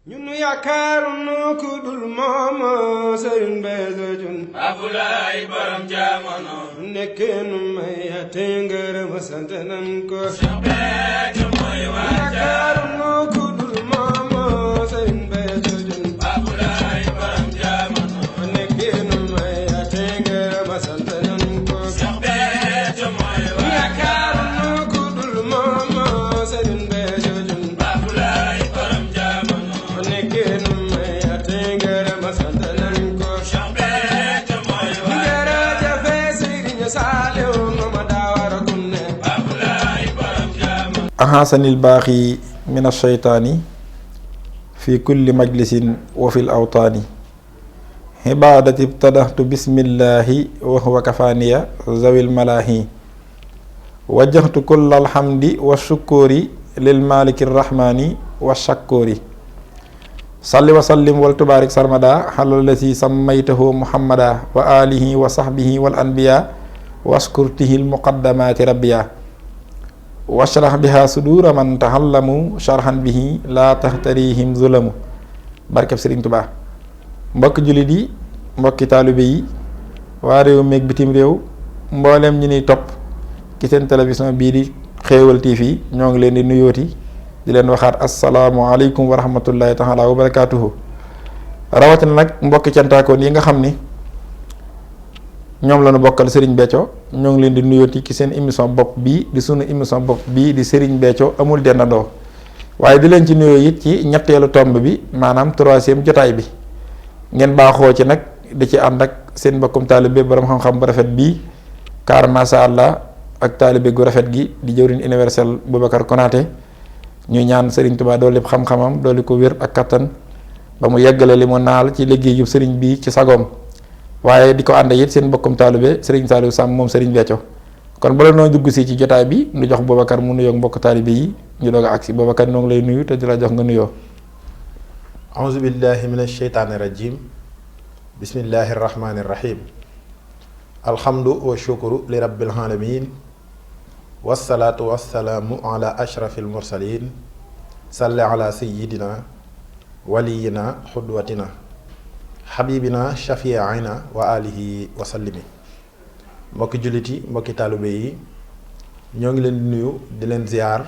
ñun yaakaaruñu ku dul moom Sëriñ Béthio Thioune Abdoulaye borom jamono nekkeenu may ate ngërëm sant nan ko Cheikh Béthio mooy waa yaakaaruñu ku dul moom Sëriñ Béthio Thioune Abdoulaye borom jamono nekkeenu may ate ngërëm sant nan ko Cheikh Béthio mooy waa yaakaaruñu ku dul moom Sëriñ Béthio Thioune Abdoulaye borom jamono ahasanil baaxi min asheytaani fi kulli majlisin wa fil awtaani ibaadati ibtadaxtu bismillahi wa huwa kafaaniya zawil malaahi wajjahtu kulla alhamdi wa shukuri lil maliki rahmaani wa shakuri salli wa sallim wal tubaarik sarmada xalal lasi sammaytahu muhammada wa alihi wa sahbihi wal anbiya waskurtihi l muqaddamaati rabbiya washrah biha sudura man tahallamu sharhan bihi laa tahtarihim zulamu barkeb Sëriñ Tuubaa mbokki jullit yi mbokki taalibe yi waa réew meeg bitim réew mbooleem ñi niy topp ci seen télévision bii di Xéewal TV ñoo ngi leen di nuyooti di leen waxaat asalaamualeykum wa rahmatullahi taala wa barakaatuhu rawatina nag mbokki cantaakoon yi nga xam ni ñoom la ñu bokkal Serigne Béthio ñoo ngi leen di nuyooti ci seen émission bopp bii di sunu émission bopp bii di Serigne Béthio amul dendandoo waaye di leen ci nuyoo it ci ñetteelu tomb bi maanaam 3e jotaay bi ngeen baaxoo ci nag di ci ànd ak seen mbokkum taalibe borom xam-xam bu rafet bii kaar masha Allah ak taalibe gu rafet gi di jëwriñ universel Boubacar Konaté ñuy ñaan Serigne Touba doole xam-xamam doole ko wér ak kattan ba mu yeggale li mu naal ci liggéeyu Serigne bi ci sagoom waaye di ko ànd it seen mbokkum taalibe Serigne Saliou Samb moom Serigne Béthio kon bala noo dugg si ci jotaay bi nu jox Boubacar mu nuyoo mbokk taalibe yi ñu doog a agsi Boubacar noo ngi lay nuyu te di la jox nga nuyoo. auzu billahi min asheytaani rajim bismillahi rahmaani rahim alhamdu wa shukru li rabbil alamin wassalaatu wassalaamu ala ashrafil mursalin salli ala sayyidina waliyina xudwatina xabibina shafiina wa alihi wa sallimi mbokki jullit yi mbokki taalibe yi ñoo ngi leen di nuyu di leen ziyaar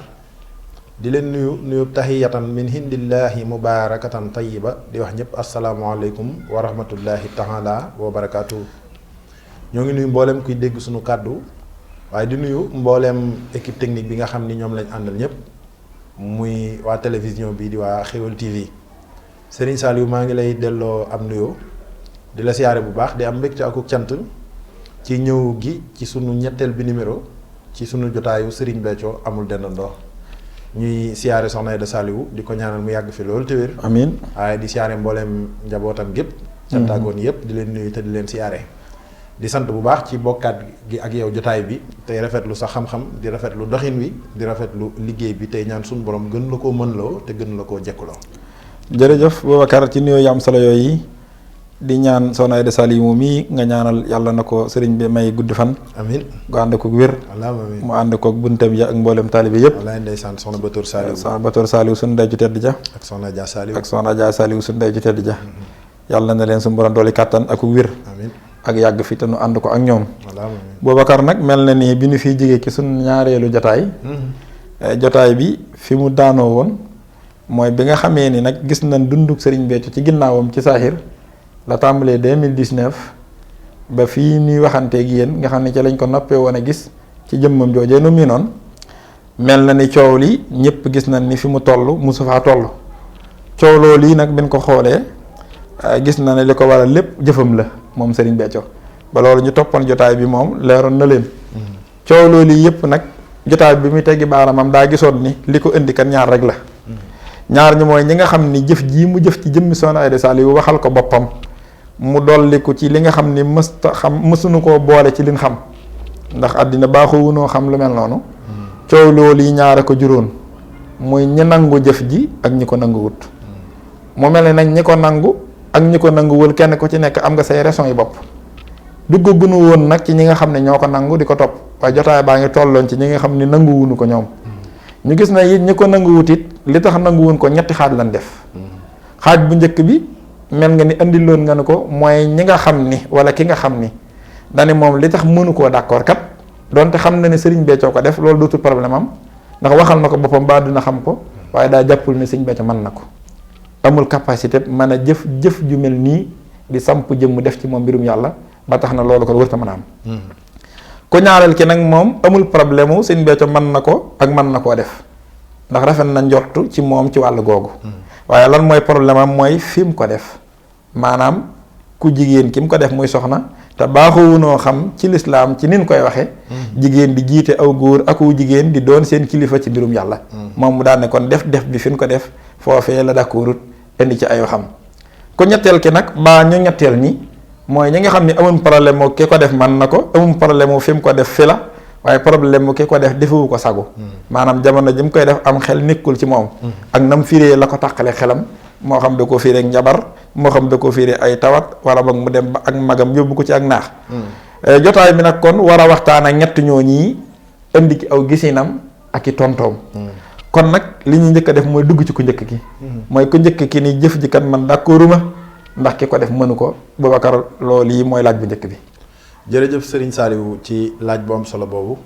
di leen nuyu tahiyatan min hindillahi mubarakatan tayyiba di wax ñëpp asalaamualeykum wa rahmatullahi taala wa barakaatu. ñoo ngi nuyu mbooleem kuy dégg suñu kàddu waaye di nuyu mbooleem équipe technique bi nga xam ni ñoom lañ àndal ñëpp muy waa télévision bi di waa Xéwal TV. Serigne Saliou maa ngi lay delloo am nuyoo di la siyaare bu baax di am mbégte ak cant ci ñëw gi ci sunu ñetteel bi numéro ci sunu jotaayu Serigne Béthio amul dendandoo ñuy siyaare soxna Aïda Saliou di ko ñaanal mu yàgg fi loolu te wér. amiin waaye di siyaare mbooleem njabootam gépp cantaagoon yëpp di leen nuyu te di leen siyaare di sant bu baax ci bokkaat gi ak yow jotaay bi tey rafetlu sa xam-xam di rafetlu doxin wi di rafetlu liggéey bi tey ñaan sunu borom gën la koo mënloo te gën la koo jekkuloo. jërëjëf Boubacar ci nuyoo yu am solo yooyu di ñaan soxna Aïda Saliou mii nga ñaanal yàlla na ko sëriñ bi may gudd fan. amiin gu ànd ko wér. amiin mu ànd ko buntam ya ak mboolem taalibe yëpp. wallaay ndeysaan soxna Batoor Saliou. soxna Batoor Saliou suñu ndey ju tedd ja. ak soxna Dia Saliou. ak soxna Dia Saliou suñu ndey ju tedd ja. yàlla na leen suñu borom dooli kàttan ak wér. amiin ak yàgg fi te nu ànd ko ak ñoom. wallaay Boubacar nag mel na ni bi ñu fiy jógee ci suñu ñaareelu jotaay. jotaay bi fi mu daanoo woon. mooy bi nga xamee ni nag gis nañ dunduk Serigne Béthio ci ginnaawam ci saaxir la tàmbalee 2019 ba fii ñuy waxanteeg yéen nga xam ne ci lañ ko noppee woon a gis ci jëmmam joojee nu mii noonu mel na ni coow li ñëpp gis nañ ni fi mu toll mosu faa toll coow loolu yi nag biñ ko xoolee gis na ne li ko waral lépp jëfam la moom Serigne Béthio ba loolu ñu toppoon jotaay bi moom leeroon na leen coow loolu yi yëpp nag jotaay bi muy teggi baaramam daa gisoon ni li ko indi kan ñaar rek la ñaar ñi mooy ñi nga xam ni jëf jii mu jëf ci jëmmi soxna Aïda Saliou waxal ko boppam mu dolliku ci li nga xam ni mësuñu koo boole ci liñ xam ndax àddina baaxoo wunoo xam lu mel noonu coow loolu yi ñaar a ko juróon muy ñi nangu jëf ji ak ñi ko nanguwut mu mel ne nag ñi ko nangu ak ñi ko nanguwul kenn ku ci nekk am nga say raison yi bopp duggagunu woon nag ci ñi nga xam ne ñoo ko nangu di ko topp waaye jotaay baa ngi tolloon ci ñi nga xam ni nanguwunu ko ñoom ñu gis na it ñi ko nanguwut it li tax nanguwun ko ñetti xaaj lan def xaaj bu njëkk bi mel nga ni andiloon nga ne ko mooy ñi nga xam ni wala ki nga xam ni dani moom li tax mënu koo d'accord kat donte xam na ne Serigne Béthio ko def loolu dootul problème am ndax waxal na ko boppam ba dina xam ko waaye daa jàppul ne Serigne Béthio mën na ko amul capacité mën a jëf ju mel nii di samp jëmm def ci moom mbirum yàlla ba tax na loolu ko wërta mën a am ku ñaareel ki nag moom amul problème wu Serigne Béthio mën na ko ak mën na koo def ndax rafet na njortu ci moom ci wàll googu waaye lan mooy problème am mooy fi mu ko def maanaam ku jigéen ki mu ko def muy soxna te baaxoowunoo xam ci lislaam ci nin koy waxee jigéen di jiite aw góor aku jigéen di doon seen kilifa ci mbirum yàlla moom mu daan ne kon def bi fi ñu ko def foofee la d'accordut indi ci ay waxam ku ñetteel ki nag baa ñu ñetteel ñi mooy ñi nga xam ne amul problème mu ki ko def man na ko amul problème mu fi mu ko def fi la waaye problème mu ki ko def defewu ko sagu maanaam jamono ji mu koy def am xel nekkul ci moom ak nam firee la ko tàqale xelam moo xam da ko firee ak njabar moo xam da ko firee ay tawat wala boog mu dem ba ak magam yóbbu ko ci ak naax jotaay bi nag kon war a waxtaan ak ñett ñoo ñii indi ki aw gisinam ak i tontoom kon nag li ñu njëkk a def mooy dugg ci ku njëkk ki mooy ku njëkk ki ni jëf ji kat man d'accorduma ndax ki ko def mënu ko Boubacar loolu yi mooy laaj bu njëkk bi jërëjëf Serigne Saliou ci laaj bu am solo boobu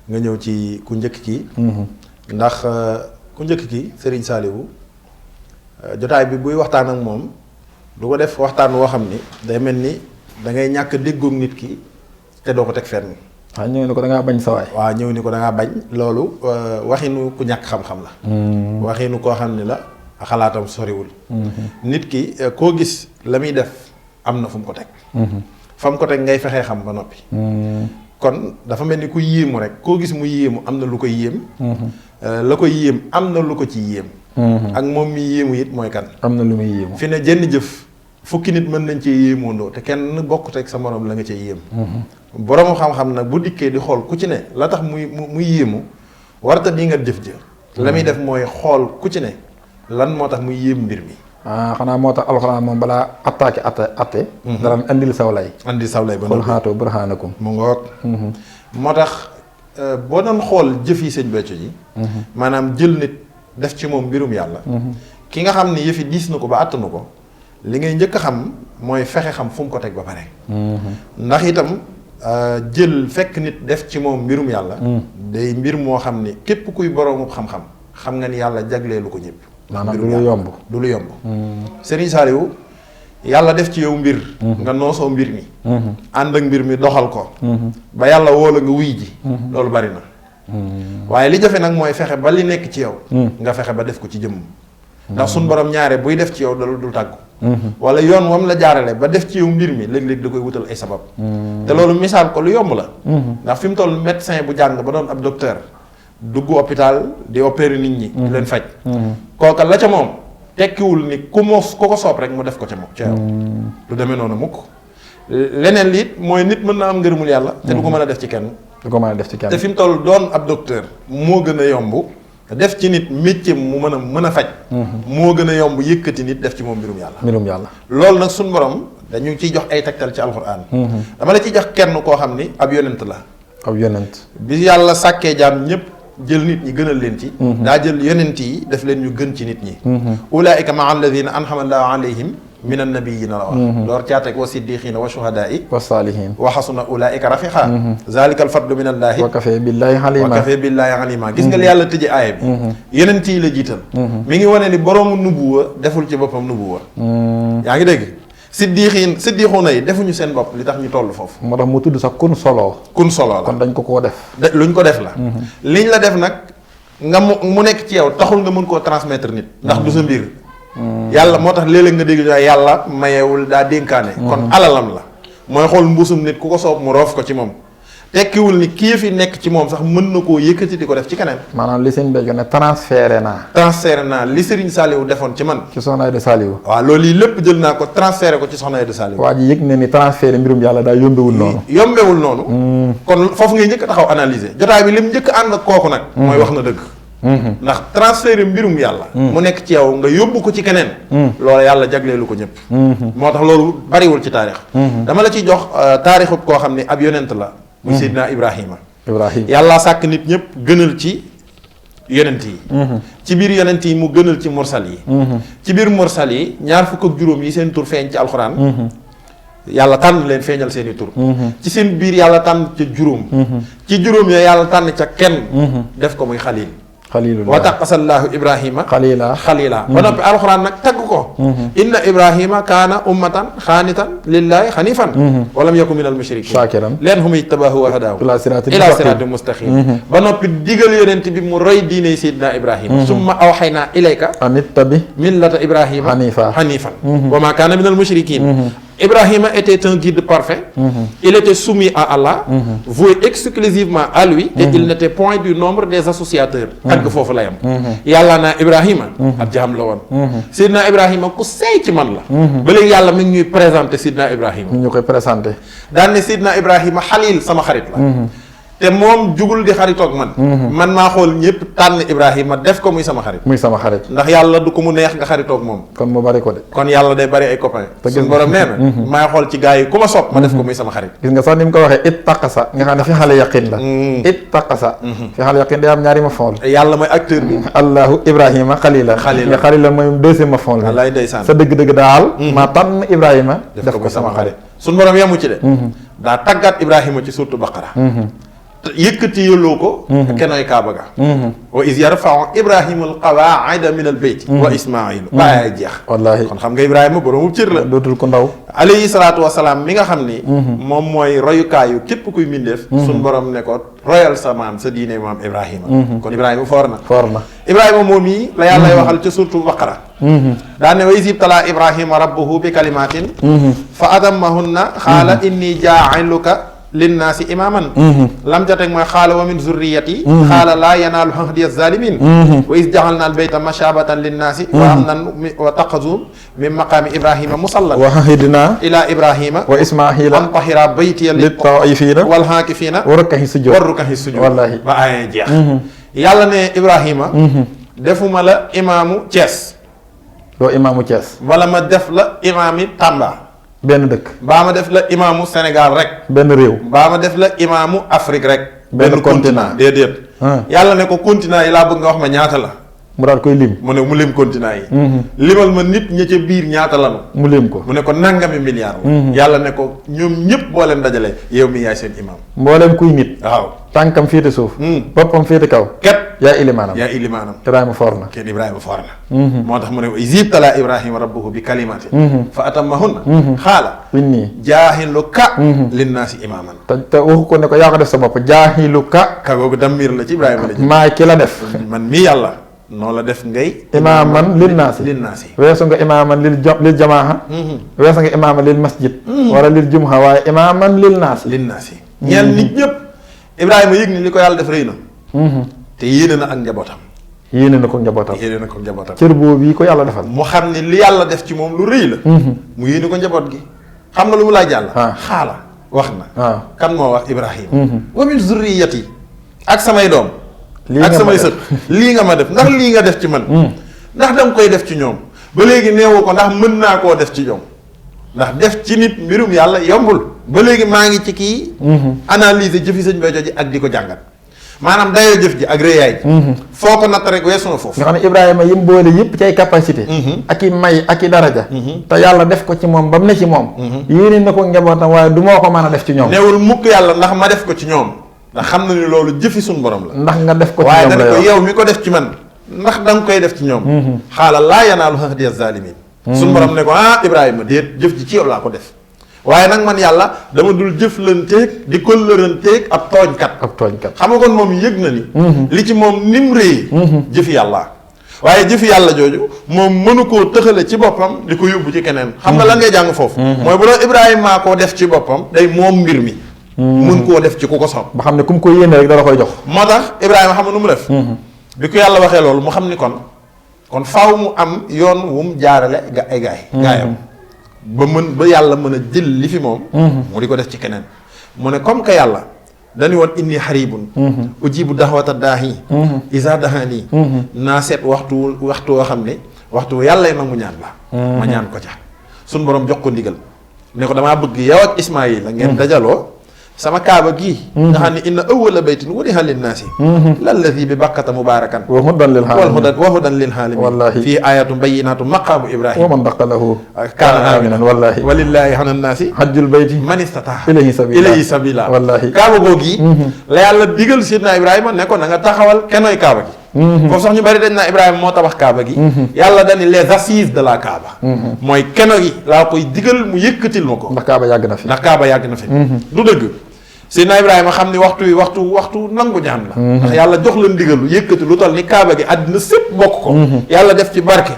nga ñëw ci ku njëkk ki ndax ku njëkk ki Serigne Saliou jotaay bi buy waxtaan ak moom du ko def waxtaan woo xam ni day mel ni da ngay ñàkk déggoog nit ki te doo ko teg fenn. waaw ñëw ni ko da ngaa bañ sa waay. waaw ñëw ni ko da ngaa bañ loolu waxinu ku ñàkk xam-xam la. waxinu koo xam ni la xalaatam soriwul. nit ki koo gis la muy def am na fu mu ko teg. fa mu ko teg ngay fexee xam ba noppi. kon dafa mel ni ku yéemu rek koo gis mu yéemu am na lu koy yéem. la koy yéem am na lu ko ci yéem. ak moom mi yéemu it mooy kan. am na lu muy yéemu. fi ne jenn jëf fukki nit mën nañ cee yéemoondoo te kenn bokkut ak sa morom la nga cee yéem. boroomu xam-xam nag bu dikkee di xool ku ci ne la tax muy yéemu warta di nga jëf jë. la muy def mooy xool ku ci ne lan moo tax muy yéem mbir mi. xanaa moo tax alxuraan moom balaa attaqué atte dara andil sawlay. andil sawlay ba xool xaatoo burhaanakum mu ngoog. moo tax boo doon xool jëf yi sëñ Béthio ji. maanaam jël nit def ci moom mbirum yàlla. ki nga xam ni yëfi diis na ko ba àttanu ko li ngay njëkk a xam mooy fexe xam fu mu ko teg ba pare. ndax itam jël fekk nit def ci moom mbirum yàlla. day mbir moo xam ni képp kuy boroomu xam-xam xam nga ni yàlla jagleelu ko ñëpp. maanaam du lu yomb du lu yomb. Serigne Saliou yàlla def ci yow mbir. nga noosoo mbir mi. ànd ak mbir mi doxal ko. ba yàlla woo la nga wuy ji. loolu bari na. waaye li jafe nag mooy fexe ba li nekk ci yow. nga fexe ba def ko ci jëmm. ndax suñ borom ñaare buy def ci yow dul tàggu. wala yoon wam la jaarale ba def ci yow mbir mi léeg-léeg da koy wutal ay sabab. te loolu misaal ko lu yomb la. ndax fi mu toll médecin bu jàng ba doon ab docteur. dugg hôpital di opérer nit ñi. di leen faj. kooka la ca moom tekkiwul ni ku ko soob rek mu def ko ca moom ca yow. du demee noonu mukk. leneen li it mooy nit mën na am ngërëmul yàlla. te du ko mën a def ci kenn. du ko mën a def ci kenn te fi mu toll doon ab docteur moo gën a yomb def ci nit métier mu mën a faj. moo gën a yomb yëkkati nit def ci moom mbirum yàlla. mbirum yàlla loolu nag suñ borom dañu ciy jox ay tegtal ci alxuraan. dama la ciy jox kenn koo xam ni ab yonent la. ab yonent bi yàlla sàkkee jaam ñëpp jël nit ñi gënal leen ci. daa jël yonent yi def leen ñu gën ci nit ñi. ulaa'ika ma'a alladhiina an'ama Allaahu alayhim mina nabiyyiina la wax. door caa teg wa siddiqiina wa shuhadaa'i wa saalihiin wa hasuna ulaa'ika rafiiqa. zaalika al-fadlu min Allaahi wa kafaa billaahi aliimaa wa kafaa billaahi aliimaa gis nga li yàlla tëjee aaya bi. yonent yi la jiital. mi ngi wane ni boroomu nubuwa deful ci boppam nubuwa. yaa ngi dégg. siddiixuuna yi defuñu seen bopp li tax ñu toll foofu. moo tax mu tudd sax kun solo la kon dañ ko koo def. luñ ko def la. liñ la def nag nga mu nekk ci yow taxul nga mën koo transmettre nit. ndax du sa mbir. yàlla moo tax léeg-léeg nga dégg ñu yàlla mayewul daa dénkaane. kon alalam la. mooy xool mbuusum nit ku ko soob mu roof ko ci moom. tekkiwul ni kii fi nekk ci moom sax mën na koo yëkkati di ko def ci keneen. maanaam li sëñ Béthio ne transféré naa li Serigne Saliou defoon ci man. ci Soxna Aïda Saliou. waaw loolu yi lépp jël naa ko transféré ko ci Soxna Aïda Saliou. waa ji yëg na ni transféré mbirum yàlla daa yombewul noonu. kon foofu ngay njëkk taxaw analyser jotaay bi lim njëkk ànd ak kooku nag. mooy wax na dëgg. ndax transféré mbirum yàlla. mu nekk ci yow nga yóbbu ko ci keneen. loolu yàlla jagleelu ko ñëpp. moo tax loolu bariwul ci taarix. dama la ciy jox taarixu koo xam ni ab yonent la. muy Seydina Ibrahima. Ibrahima yàlla sàkk nit ñëpp gënal ci yonent yi ci biir yonent yi mu gënal ci mursal yi ci biir mursal yi ñaar fukk ak juróom yi seen tur feeñ ci alxuraan yàlla tànn leen feeñal seeni tur ci seen biir yàlla tànn ca juróom ci juróom ya yàlla tànn ca kenn def ko muy xalil wa taqasallaahu ibrahima xalila ba noppi alxuraan nag tagg ko inna ibrahima kaana ummatan xaanitan lillahi xanifan walam yakun minal mushrikin shakiran leen hum ijtabaahu wa hadaahu ila siraatin mustaqim ba noppi digal yonent bi mu roy diine seydina ibrahima summa awxaynaa ilayka an ittabi millata ibrahima xanifan wa ma kaana minal mushrikin. Ibrahima était un guide parfait. Il était soumis à Allah, voué exclusivement à lui, et il n'était point du nombre des associateurs. tagg foofu la yam yàlla naa Ibrahima ab jaam la woon Sidna Ibrahima ku seey ci man la ba léegi yàlla mi ngi ñuy présenté Sidna Ibrahima ñu koy présenté daan ne Sidna Ibrahima xalil sama xarit la te moom jugul di xaritoog man man maa xool ñëpp tànn Ibrahima def ko muy sama xarit ndax yàlla du ko mu neex nga xaritoog moom kon mu bari ko de kon yàlla day bari ay copains suñu borom nee na maay xool ci gars yi ku ma sopp ma def ko muy sama xarit gis nga sax ni mu ko waxee it taqasa nga xam ne fi xale yaqin la it taqasa fi xale yaqin day am ñaari ma fool yàlla mooy acteur bi allahu Ibrahima xalila nga xalila mooy deuxième ma fool wallaay ndeysaan sa dëgg-dëgg daal maa tànn Ibrahima def ko sama xarit suñu borom yamu ci de daa tàggaat Ibrahima ci suurtu Baqara yëkkati yëlloo ko kenooy Kaaba ga wa iz yarfa'u Ibrahima al-qawaa'ida min al-bayti wa Ismaa'iil bàyyi jeex wallaahi kon xam nga Ibrahima boroomu cër la dootul ko ndaw alayhi salaatu wasalaam mi nga xam ni moom mooy royukaayu képp kuy mbindeef suñ borom ne ko royal sa maam sa diine maam Ibrahima kon Ibrahima foor na Ibrahima moom yi la yàllay waxal ca suurtu Baqara daa ne wa iz ibtalaa Ibrahima rabbuhu bi kalimaatin fa atammahunna qaala inni jaa'iluka linnaasi imaaman lam ca teg mooy xaala wa min zurriyati xaala laa yanaalu ahdiya zalimin wa is jaxalna al bayta mashabatan linnaasi wa amnan wa taqazu min maqaami Ibrahima musallan wa ahidna ila Ibrahima wa Ismaahila an tahira baytiya lit taa'ifiina wal haakifiina wa rukka'i sujuud wallaahi ba aaya jeex yàlla ne Ibrahima defuma la imaamu Thiès doo imaamu Thiès wala ma def la imaami Tamba benn dëkk baa ma def la imaamu Sénégal rek benn réew baa ma def la imaamu Afrique rek benn continent déedéet yàlla ne ko continent yi laa bëgg nga wax ma ñaata la mu daal koy lim mu ne mu lim continent yi limal ma nit ña ca biir ñaata lanu mu lim ko mu ne ko nangami milliard la yàlla ne ko ñoom ñëpp boo leen dajale yow mi yaay seen imaam mbooleem kuy nit waaw tànkam féete suuf boppam féete kaw ket yaa ilimaanam Ibrahima foor na kenn Ibrahima foor na moo tax mu ne iz ibtalaa Ibrahima rabbuhu bi kalimatin fa atammahunna xaala inni jaahiluka linnaasi imaaman te waxu ko ne ko yaa ko def sa bopp jaahiluka ka googu dammir la ci Ibrahima la maay ki la def man mii yàlla noo la def ngay imaaman linnaasi weesu nga imaaman lil jamaaha weesu nga imaaman lil masjid wala lil jumha waaye imaaman linnaasi ñeen nit ñëpp Ibrahima yëg ni li ko yàlla def rëy na te yéene na ak njabootam yéene na ko njabootam cër boobu yi ko yàlla defal mu xam ni li yàlla def ci moom lu rëy la mu yéene ko njaboot gi xam nga lu mu laaj yàlla xaala wax na kan moo wax Ibrahima wa min zurriyati ak samay doom ak samay sët lii nga ma def ndax lii nga def ci man ndax danga koy def ci ñoom ba léegi neewu ko ndax mën naa koo def ci ñoom ndax def ci nit mbirum yàlla yombul ba léegi maa ngi ci kii analyser jëfi sëñ Béthio ji ak di ko jàngat maanaam dayoo jëf ji ak réyaay ji foo ko natt rek weesu na foofu nga xam ne Ibrahima yim boole yëpp ci ay capacité ak i may ak i daraja te yàlla def ko ci moom ba mu ne ci moom yéene na ko njabootam waaye du moo ko mën a def ci ñoom neewul mukk yàlla ndax ma def ko ci ñoom ndax xam na ni loolu jëfi suñ borom la ndax nga def ko ci ñoom waaye dana ko yow mi ko def ci man ndax da nga koy def ci ñoom xaala laa yanaalu ahdiya zalimin suñ borom ne ko Ibrahima déet jëf ji ci yow laa ko def waaye nag man yàlla dama dul jëflanteeg di kóllëranteeg ab tooñkat xam nga kon moom yëg na ni li ci moom nim réy jëfi yàlla waaye jëfi yàlla jooju moom mënu koo tëxale ci boppam di ko yóbbu ci keneen xam nga lan ngay jàng foofu mooy bu doon Ibrahima koo def ci boppam day moom mbir mi mun koo def ci ku ko soob ba xam ne ku mu ko yéene rek dala koy jox moo tax Ibrahima xam nga nu mu def bi ko yàlla waxee loolu mu xam ni kon faaw mu am yoon wu mu jaarale gaayam ba yàlla mën a jël li fi moom mu di ko def ci keneen mu ne comme que yàlla dañu woon inni xaribun ujibu daxwata daahi isa dahani naa seet waxtu woo xam ne waxtu yàlla nangu ñaan la ma ñaan ko ca suñ borom jox ko ndigal ne ko damaa bëgg yow ak Ismaayil la ngeen dajaloo sama kaaba gii nga xam ne inna awwala baytin wudi'a linnaasi lallazii bi bakkata mubaarakan wa hudan lil aalamiin wallaahi fii aayaatun bayyinaatun maqaamu Ibrahima wa man daxalahu kaana aaminan wallaahi walillaahi ala nnaasi hajjul bayti man istataa ilayhi sabiila wallaahi kaaba googi la yàlla digal Seydina Ibrahima ne ko na nga taxawal kenoy kaaba gi foofu sax ñu bari dañ naa Ibrahima moo tabax kaaba gi yàlla dani les assises de la kaaba mooy keno gi laa koy digal mu yëkkatil ma ko ndax kaaba yàgg na fi du dëgg Seydina Ibrahima xam ni waxtu nangu ñaan la ndax yàlla jox la ndigalu yëkkati lu toll ni kaaba gi àddina sépp bokk ko yàlla def ci barke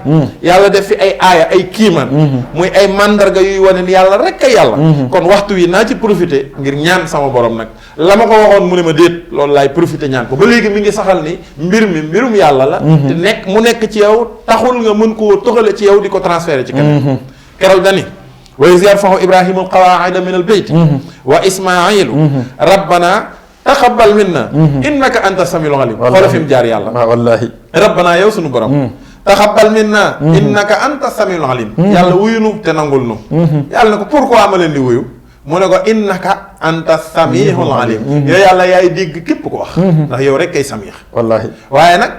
yàlla def fi ay aaya ay kiiman muy ay mandarga yuy wane ni yàlla rek a yàlla kon waxtu wi naa ci profité ngir ñaan sama borom nag la ma ko waxoon mu ne ma déet loolu laay profité ñaan ko ba léegi mi ngi saxal ni mbirum yàlla la te mu nekk ci yow taxul nga mën koo toxale ci yow di ko transféré ci keneen keroog dani wa iz yarfa'u Ibrahima al-qawaa'ida min al-bayt wa Ismaa'ilu rabbana taqabbal minna innaka anta samiul alim xoola fi mu jaar yàlla wallaahi rabbana yow sunu borom taqabbal minna innaka anta samiul alim yàlla wuyu nu te nangul nu yàlla ne ko pourquoi ma leen di wuyu mu ne ko innaka anta samiul alim yow yàlla yaay dégg képp ko wax ndax yow rek kay samih wallaahi waaye nag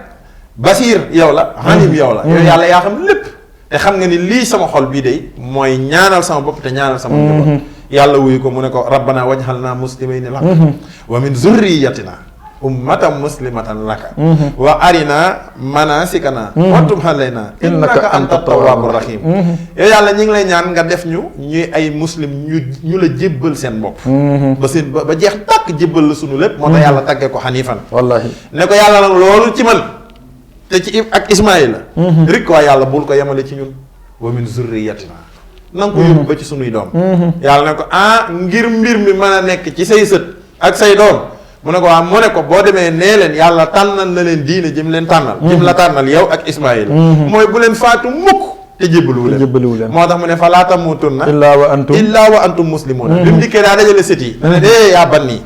basiir yow la alim yow la yow yàlla yaa xam lépp te xam nga ni lii sama xol bii de mooy ñaanal sama bopp te ñaanal sama njaboot yàlla wuyu ko mu ne ko rabbana waj'alna muslimayni laka wa min zurriyatina ummatan muslimatan laka wa arina manasikana wa tub alayna innaka anta tawwabur rahim yow yàlla ñi ngi lay ñaan nga def ñu ñuy ay muslim ñu la jébbal seen bopp ba jeex tàkk jébbal la sunu lépp moo tax yàlla tàggee ko xanifan wallaahi ne ko yàlla nag loolu ci man te ci ak Ismaïla rik waa yàlla bul ko yemale ci ñun wa min zurriyatina na nga ko yóbbu ba ci sunuy doom yàlla ne ko ngir mbir mi mën a nekk ci say sët ak say doom mu ne ko mu ne ko boo demee nee leen yàlla tànnal na leen diine jëm leen tànnal jëm la tànnal yow ak Ismaïla mooy bu leen faatu mukk te jébbaluwu leen moo tax mu ne fa laa tamuutunna illaa wa antum muslimuuna bi mu dikkee daa dajale sët yi dana dee yaa banni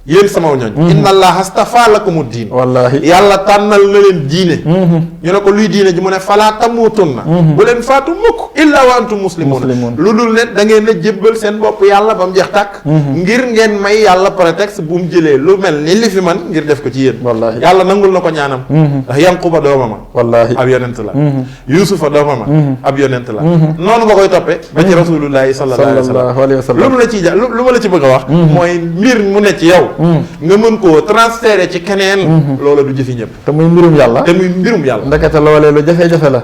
yéen sama ñooñ inna allaha astafa lakumu diin wallaahi yàlla tànnal na leen diine ñu ne ko luy diine ji mu ne falaa tamuutunna bu leen faatu mukk illaa wa antum muslimuun lu dul ne da ngeen a jébbal seen bopp yàlla ba mu jeex tàkk ngir ngeen may yàlla prétexte bu mu jëlee lu mel ni li fi man ngir def ko ci yéen wallaahi yàlla yàlla nangul na ko ñaanam ndax yanquba doomama wallaahi ab yonent la yuusufa doomama ab yonent la noonu nga koy toppe ba ci rasulullahi sallallahu alayhi wa sallam lu ma la ci bëgg a wax mooy mbir mu ne ci yow nga mën koo transféré ci keneen loola du jëfi ñëpp te muy mbirum yàlla ndekete loolee lu jafe-jafe la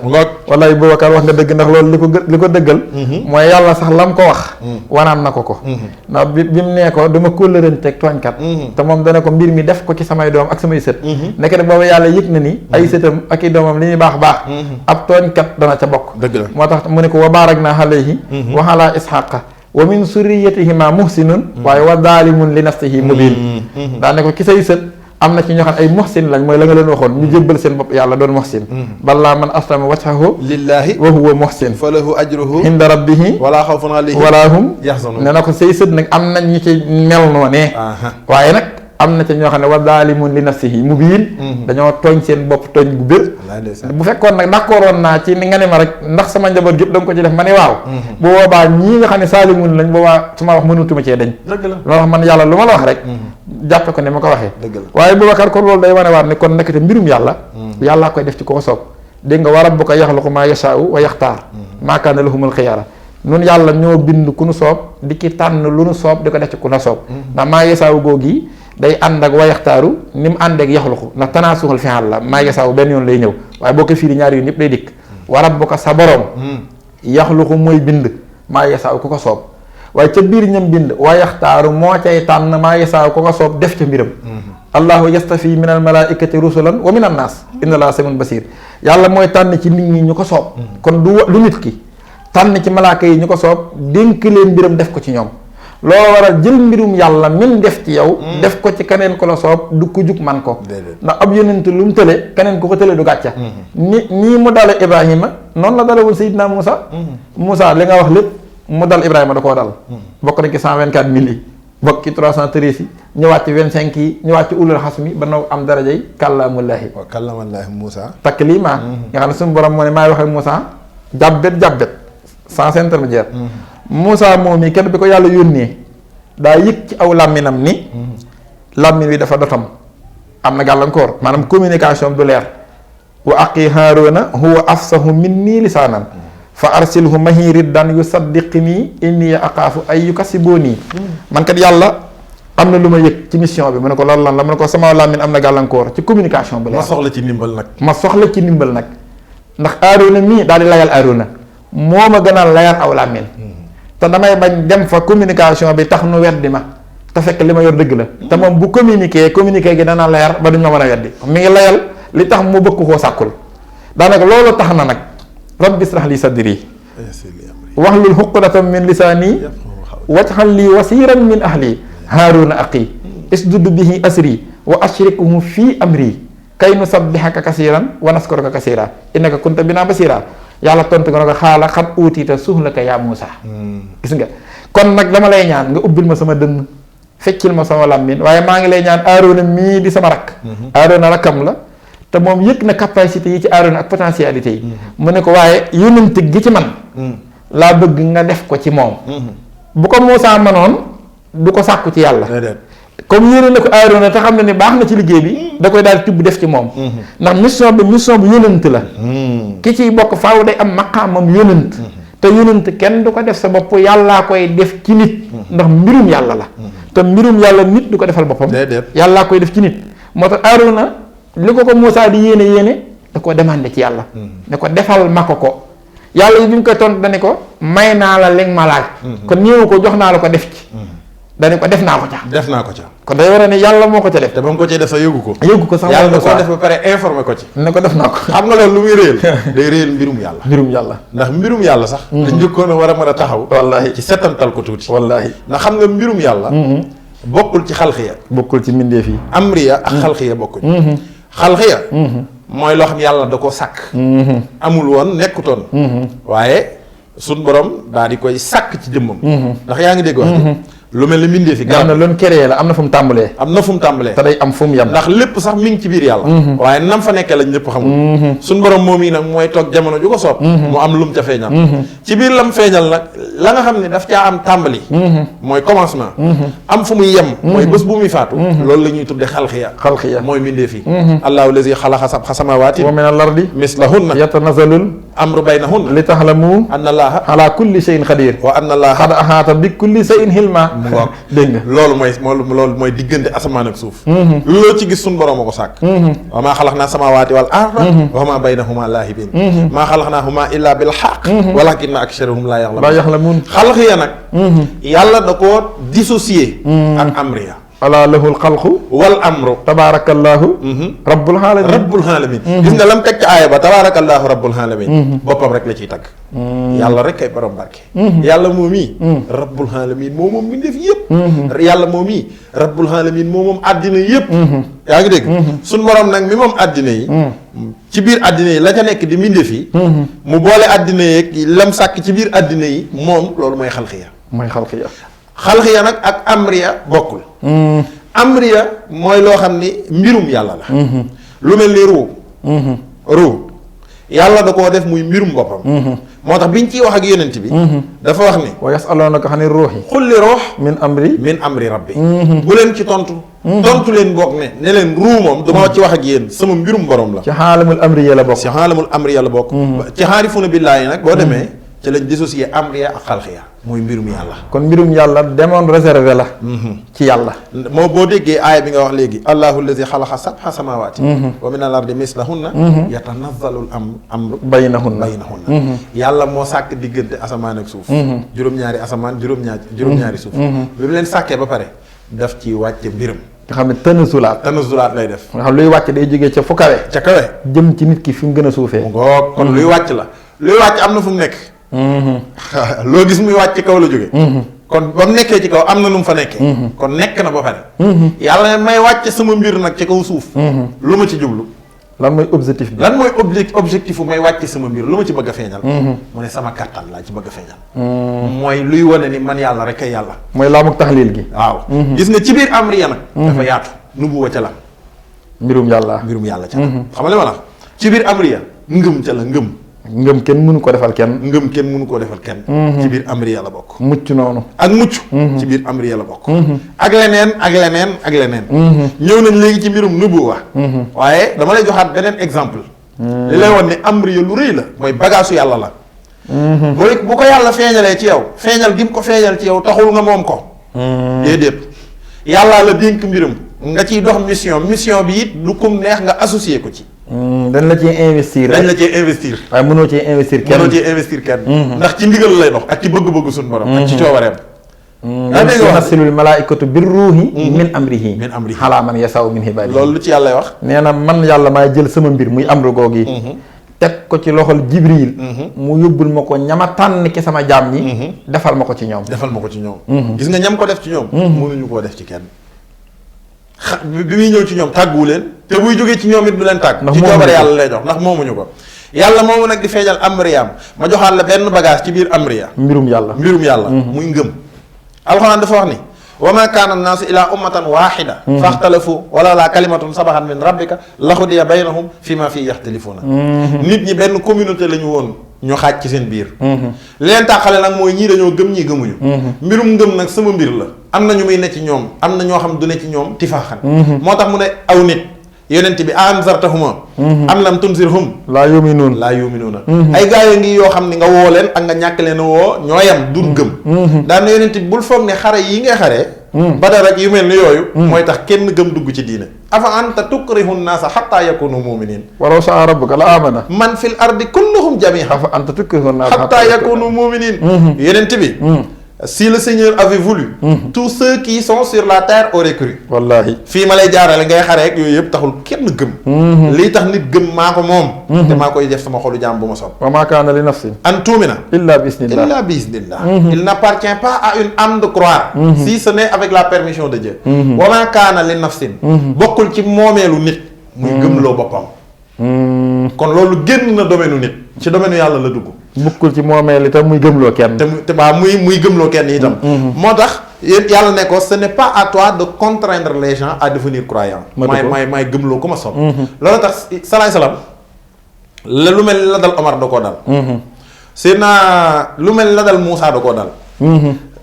wallaay Boubacar wax nga dëgg ndax loolu li ko dëggal mooy yàlla sax lam ko wax wanaan na ko ndax bi mu nee ko dama kóllëranteeg tooñkat te moom dana ko mbir mi def ko ci samay doom ak samay sët ndekete boobu yàlla yëg na ni ay sëtam ak i doomam li ñuy baax ab tooñkat dana ca bokk dëgg la moo tax mu ne ko wa baaraknaa alayhi wa alaa isxaaqa wa min surriyatihima muhsinun waaye wa zaalimun li nafsihi mubin daa ne ko ki say sët am na ci ñoo xam ay muhsin lañ mooy la nga leen waxoon ñu jébbal seen bopp yàlla doon muhsin balaa man aslama wajhahu lillahi wa huwa muhsin fa lahu ajruhu inda rabbihi wala xawfun alayhim wala hum yaxzanun ne na ko say sët nag am nañ ñu ci mel noonee waaye nag am na ca ñoo xam ne wa zaalimun li nafsihi mubiin dañoo tooñ seen bopp tooñ gu bir bu fekkoon nag d'accordoon naa ci ni nga ne ma rek ndax sama njaboot gépp da nga ko ci def ma ne waaw bu boobaa ñii nga xam ne saalimun lañ boobaa su ma wax mënutuma cee dañ loolu wax man yàlla lu ma la wax rek jàppe ko ne ma ko waxee waaye Boubacar kon loolu day wane waat ne kon nekkate mbirum yàlla yàllaa koy def ci koo soob dégg nga wa rabbuka yaxluqu maa yashaa'u wa yaxtaar maa kaana lahumul xiyara nun yàlla ñoo bind ku nu soob di ki tànn lu nu soob di ko def ci ku na soob ndax maa yashaa'u googi day ànd ak wayaxtaaru ni mu ànd ak yaxluqu ndax tanaasuxal fi'al la maa yasaaw benn yoon lay ñëw waaye boo ko firi ñaari yoon yëpp day dikk wa rabbuka sa borom yaxluqu mooy bind maa yasaaw ku ko soob waaye ca biir ñam bind wayaxtaaru moo cay tànn maa yasaaw ku ko soob def ca mbiram allahu yastafi min al malaikati rusulan wa min an naas inna allaha samiun basir yàlla mooy tànn ci nit ñi ñu ko soob kon du nit ki tànn ci malaaka yi ñu ko soob dénk leen mbiram def ko ci ñoom loolu war a jël mbirum yàlla min def ci yow def ko ci keneen ko la soob du ko jug man ko ndax ab yonent lu mu tële keneen ku ko tële du gàcca nii mu dale Ibrahima noonu la dalewul Seydina Moussa li nga wax lépp mu dal Ibrahima da koo dal bokk na ci 124 000 yi bokk ci 313 yi ñëwaat ci 25 yi ñëwaat ci ulul xasmi ba naw am darajay kàllaamallaahi Moussa taklima nga xam ne suñu borom moo ne maay waxee Moussa jàbbet sans intermédiaire Moussa moom yi kenn bi ko yàlla yónnee daa yëg ci aw làmminam ni làmmin wi dafa dotam am na gàllankoor maanaam communication du leer wa aqi haaruna huwa afsahu minni lisaanan fa arsilhu mahi riddan yusaddiqni inni aqaafu ay yukasibuni man kat yàlla am na lu ma yëg ci mission bi mu ne ko loolu lan la mu ne ko sama làmmin am na gàllankoor ci communication bu leer ma soxla ci ndimbal nag ndax Aarona mii daal di layal Aarona moo ma gën a layal aw làmmiñ te damay bañ dem fa communication bi tax nu weddi ma te fekk li ma yor dëgg la te moom bu communiqué gi dana leer ba duñ ma mën a weddi mi ngi layal li tax mu bëgg koo sàkkul daanaka loolu tax na nag rabbi israh li sadri wahlul uqdatan min lisaani waj'al li wasiran min ahli Haaruna aqi isdud bihi asri wa ashrikhu fi amri kay nusabbihaka kasiran wa naskuruka kasira innaka kunta bina basira yàlla tontu nga ne ko xaala xat uutiita suhlaka yaa Muusa gis nga kon nag dama lay ñaan nga ubbil ma sama dënn feccil ma sama làmmiñ waaye maa ngi lay ñaan Aarona mii di sama rakk Aarona rakkam la te moom yëg na capacité yi ci Aarona ak potentialité yi mu ne ko waaye yonent gi ci man laa bëgg nga def ko ci moom bu ko Muusa manoon du ko sàkku ci yàlla comme yéene na ko Aarona te xam ne ni baax na ci liggéey bi da koy daal di tibb def ci moom ndax mission bu yónent la ki ciy bokk faaw day am maqaamam yónent te yónent kenn du ko def sa bopp yàllaa koy def ci nit ndax mbirum yàlla la te mbirum yàlla nit du ko defal boppam yàllaa koy def ci nit moo tax Aarona li ko Muusaa di yéene da ko demandé ci yàlla ne ko defal ma ko yàlla yi bi mu koy tontu dane ko may naa la li nga ma laaj kon ñëw ko jox naa la ko def ci dane ko def naa ko ca kon day war a ne yàlla moo ko ca def te ba mu ko cee def sax yëgu ko sax yàlla da koo def ba pare informé ko ci ne ko def naa ko xam nga loolu lu muy réel day réel mbirum yàlla ndax mbirum yàlla sax dañ njëkkoon a war a mën a taxaw wallaahi ci settantal ko tuuti wallaahi ndax xam nga mbirum yàlla bokkul ci xalxiya bokkul ci mbindeef yi amriya ak xalxiya bokkuñ xalxiya mooy loo xam yàlla da ko sàkk amul woon nekkutoon waaye suñ borom daal di koy sàkk ci jëmmam ndax yaa ngi dégg wax lu mel ni mbindee fi garab na loon créé la am na fu mu tàmbalee te day am fu mu yem ndax lépp sax mi ngi ci biir yàlla waaye nam fa nekkee lañ ñëpp xamul suñ borom moom yi nag mooy toog jamono ju ko soob mu am lu mu ca feeñal ci biir lam feeñal nag la nga xam ne daf caa am tàmbali mooy commencement am fu muy yem mooy bés bu muy faatu loolu la ñuy tudde xalxiya mooy mbindee fi allahu lazi xalaqa sab'a samawaatin wa min al-ardi mislahunna yatanazalul amru baynahunna li taxlamu anna allaha ala kulli shay'in qadir wa anna allaha qad ahata bi kulli shay'in hilma dégg nga loolu mooy diggante asamaan ak suuf loolu ci gis suñ borom a ko sàkk wa maa xalaqnaa samaawaati wal arda wa maa baynahuma laahibiin maa xalaqnaahuma illaa bil haqq walaakinna aksarahum laa ya'lamuun xalqiya nag yàlla da koo dissocié ak amriya alaa lahul xalqu wal amru tabaarakallaahu rabbul alamin gis nga lam teg ci aaya ba tabaarakallaahu rabbul alamin boppam rek la ciy tagg yàlla rek kay borom barke yàlla moom yi rabbul alamin moo moom mbindeef yëpp yàlla moom yi rabbul alamin moo moom àddina yëpp yaa ngi dégg suñ borom nag mi moom àddina yi ci biir àddina yi la ca nekk di mbindeef yi mu boole àddina yeeg lam sàkk ci biir àddina yi moom loolu mooy xalxiya nag ak amriya bokkul amriya mooy loo xam ni mbirum yàlla la lu mel ni ruu yàlla da koo def muy mbirum boppam moo tax biñ ciy wax ak yonent bi dafa wax ni wa yasalunaka ani ruuhi xulli ruux min amri rabbi bu leen ci tontu leen boog ne leen ruu moom dama ci wax ak yéen sama mbirum borom la ci xaalamul amriya la bokk ci xaarifuna billaahi nag boo demee ci lañ dissocié amriya ak xalqiya mooy mbirum yàlla kon mbirum yàlla demoon réservé la ci yàlla moo boo déggee aaya bi nga wax léegi allahu allazi xalaqa sab'a samawati wa min al ardi mislahunna yatanazzalu amru baynahunna yàlla moo sàkk diggante asamaan ak suuf juróom-ñaari asamaan juróom-ñaari suuf bi mu leen sàkkee ba pare daf ci wàcce mbiram nga xam ne tanazulaat lay def nga xam luy wàcc day jógee ca fu kawe jëm ci nit ki fi mu gën a suufee ngoog kon luy wàcc la luy wàcc am na fu mu nekk loo gis muy wàcc ci kaw la jóge kon ba mu nekkee ci kaw am na nu mu fa nekkee kon nekk na ba pare yàlla ne may wàcce sama mbir nag ci kaw suuf lu ma ci jublu lan mooy objectif bi lan mooy objectif may wàcce sama mbir lu ma ci bëgg a feeñal mu ne sama kàttan laa ci bëgg a feeñal mooy luy wane ni man yàlla rek ay yàlla mooy laamuk taxliil gi waaw gis nga ci biir amriya nag dafa yaatu nubuwa ca la mbirum yàlla ca la xam nga li ma la ci biir amriya ngëm ca la ngëm ngëm kenn mënu ko defal kenn. ngëm kenn mënu koo defal kenn. ci biir amriya la bokk. mucc noonu. ak mucc. ci biir amriya la bokk. ak leneen ak leneen ak leneen. ñëw nañ léegi ci mbirum nubuwa. waaye dama lay joxaat beneen exemple. li lay wan ne amriya lu rëy la. mooy bagaasu yàlla la. bu ko yàlla feeñalee ci yow. feeñal gi mu ko feeñal ci yow taxul nga moom ko. déedéet yàllaa la dénk mbiram. nga ciy dox mission bi it du kum neex nga associé ko ci. dañ la ciy investir rek. dañ la ciy investir. waaye mënoo ciy investir kenn. ndax ci ndigal lay dox ak ci bëgg-bëgg suñu borom. ak ci coobareem. daa dégg wax tunazzilu l-malaa'ikatu bir-ruuhi min amrihi. min amrihi alaa man yashaa'u min ibaadihi. loolu lu ci yàlla wax. nee na man yàlla maay jël sama mbir muy amru googu yi. teg ko ci loxol Jibril. mu yóbbul ma ko ñama tànn ki sama jaam ñi. defal ma ko ci ñoom. gis nga ñam ko def ci ñoom. mënuñu koo def ci kenn. bi muy ñëw ci ñoom tàgguwu leen. te buy jógee ci ñoom it du leen tàgg. ci coobare yàlla lay jox ndax moomuñu ko. yàlla moomu nag di feeñal amriyaam ma joxaat la benn bagage ci biir amriya. mbirum yàlla. muy ngëm. alxuraan dafa wax ni. wa ma kaana annaasu ilaa ummatan waaxida. faxtalafu wala laa kalimatun sabaxat min rabbika laxudiya baynahum fi ma fii yaxtalifuuna. nit ñi benn communauté la ñu woon. ñu xaaj ci seen biir. li leen tàqale nag mooy ñii dañoo gëm ñii gëmuñu. mbirum ngëm nag sama mbir la. am na ñu muy ne ci ñoom am na ñoo xam du ne ci ñoom tifaaxan. moo tax mu ne aw nit yonent bi anzartahuma am lam tunzirhum laa yuminuuna ay gaa yi ngi yoo xam ne nga woo leen ak nga ñàkk leen a woo ñoo yam dur gëm. daan na yonent bi bul foog ne xare yi ngay xaree. Badar ak yu mel ni yooyu. mooy tax kenn gëm dugg ci diine. afa anta tukrihu nnaasa xatta yakunu muminin. walaw saa rabbuka la amana. man fil ardi kulluhum jamii'an. afa anta tukrihu nnaasa xatta yakunu muminin. yonent bi. si le Seigneur avait voulu. tous ceux qui sont sur la terre auraient cru. wallaahi. fii ma lay jaarale ngay xaree ak yooyu yëpp taxul kenn gëm. lii tax nit gëm maa ko moom. te maa koy def sama xolu jaam bu ma soob. wa maa kaana li nafsin. an tuumina. illa bi isnillah. Il n'appartient pas à une âme de croire. si ce n'est avec la permission de Dieu. wa maa kaana li nafsin. bokkul ci moomeelu nit. muy gëmloo boppam. kon loolu génn na domaine nit. ci domaine yàlla la dugg. bokkul ci moomeel itam muy gëmloo kenn. te baa muy gëmloo kenn itam. moo tax yàlla ne ko ce n'est pas à toi de contraindre les gens à devenir croyants. maay gëmloo ku ma sopp. loolu tax salaay salaam la lu mel la dal Omar da koo dal. Seydina lu mel la dal Moussa da koo dal.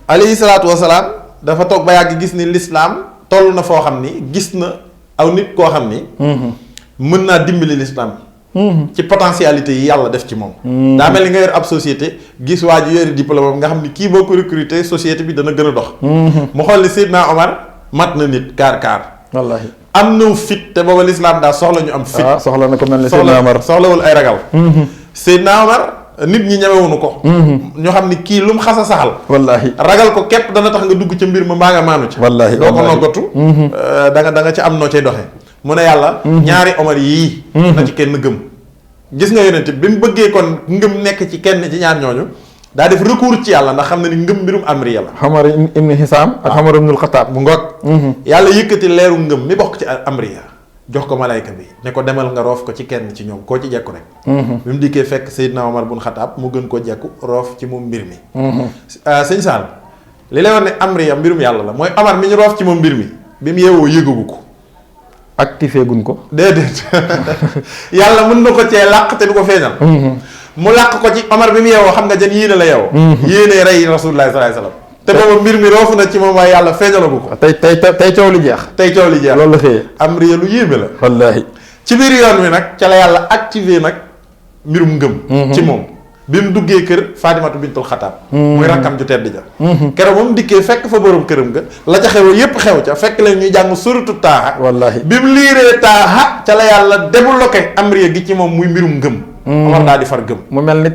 alayhi salaatu wasalaam dafa toog ba yàgg gis ni l'islam toll na foo xam ni gis na aw nit koo xam ni. mën naa dimbali l'islam. ci potentialité yi yàlla def ci moom. daa mel ni nga yor ab société gis waa ji yori diplôme nga xam ni kii boo ko recruter société bi dana gën a dox. mu xool ni Seydina Omar mat na nit kaar. wallaahi am na fit te booba l'islam daa soxla ñu am fit. soxla na ko mel ni Seydina Omar soxlawul ay ragal. Seydina Omar nit ñi ñemewuñu ko. ñoo xam ni kii lu mu xas a saxal. wallaahi ragal ko képp dana tax nga dugg ca mbir ma mbaa nga maanu ci. wallaahi doo ko noggatu. da nga ci am noo cay doxee. mu ne yàlla. ñaari Omar yii. na ci kenn gëm. gis nga yonent bi mu bëggee kon ngëm nekk ci kenn ci ñaar ñooñu daa def recours ci yàlla ndax xam na ni ngëm mbirum amriya la. Umar ibn Hisaam ak Umar ibnul Xattaab bu ngoog. yàlla yëkkati leeru ngëm mi bokk ci amriya jox ko malayka bi ne ko demal nga roof ko ci kenn ci ñoom koo ci jekku rek. bi mu dikkee fekk Seydina Omar bun Xattaab mu gën koo jekku roof ci moom mbir mi. sëñ Saal li lay wax ne amriya mbirum yàlla la mooy Omar mi ñu roof ci moom mbir mi bi mu yeewoo yëgagu ko. activé guñ ko. déedéet yàlla mën na ko cee làq te du ko feeñal. mu làq ko ci Omar bi mu yeewoo xam nga jën yéene la yeewoo. yéene rey Rasulullah sallallahu alayhi wasallam. te booba mbir mi roofu na ci moom waaye yàlla feeñalagu ko. tey coow li jeex. loolu la xëyee. amriya lu yéeme la. wallaahi. ci biir yoon wi nag ca la yàlla activé nag mbirum ngëm. ci moom bi mu duggee kër Fatimatu bintul Xataab. muy rakkam ju tedd ja. keroog ba mu dikkee fekk fa borom këram ga la ca xew yépp xew ca fekk leen ñuy jàng suratu Taaha. wallaahi bi mu liiree Taaha ca la yàlla débloqué amriya gi ci moom muy mbirum ngëm. Omar daal di far gëm. mu mel ni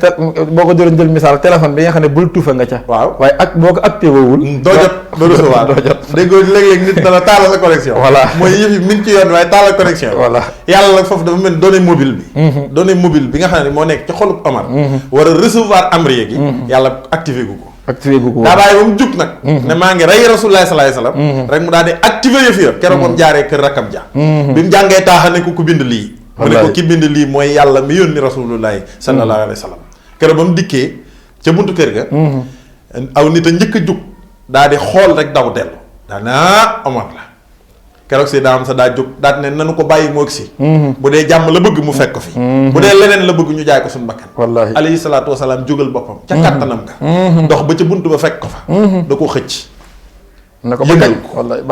boo ko doon jël misaal téléphone bi nga xam ne bul tuufa nga ca. waaw waaye ak boo ko activé wul. doo jot doo recevoir doo jot. déggoo léeg-léeg nit dana taala sa connexion. voilà mooy yëf yi mi ngi ci yoon waaye taala connexion. voilà yàlla nag foofu dafa mel données mobile bi. données mobile bi nga xam ne moo nekk ci xolub Omar. war a recevoir amriya gi. yàlla activé gu ko. activé gu ko daa bàyyi ba mu jug nag. ne maa ngi rey Rasulullah sallallahu alayhi wasallam. rek mu daal di activé yëf ya. keroog ba mu jaaree kër rakam ja. bi mu jàngee Taaha ne ku bind lii. mu ne ko ki bind lii mooy yàlla mi yónni rasulullahi sallallahu alayhi wa sallam keroog ba mu dikkee ca buntu kër ga. aw nit a njëkk a jug daal di xool rek daw dellu. daal naa Omar la keroog si daa am sa daa jóg daat ne nanu ko bàyyi mu agsi bu dee jàmm la bëgg mu fekk ko fi bu dee leneen la bëgg ñu jaay ko suñu bakkan wallaahi alayhi salaatu wasalaam jógal boppam ca kàttanam ka dox ba ca bunt ba fekk ko fa da ko xëcc ne ko ba kañ wallaahi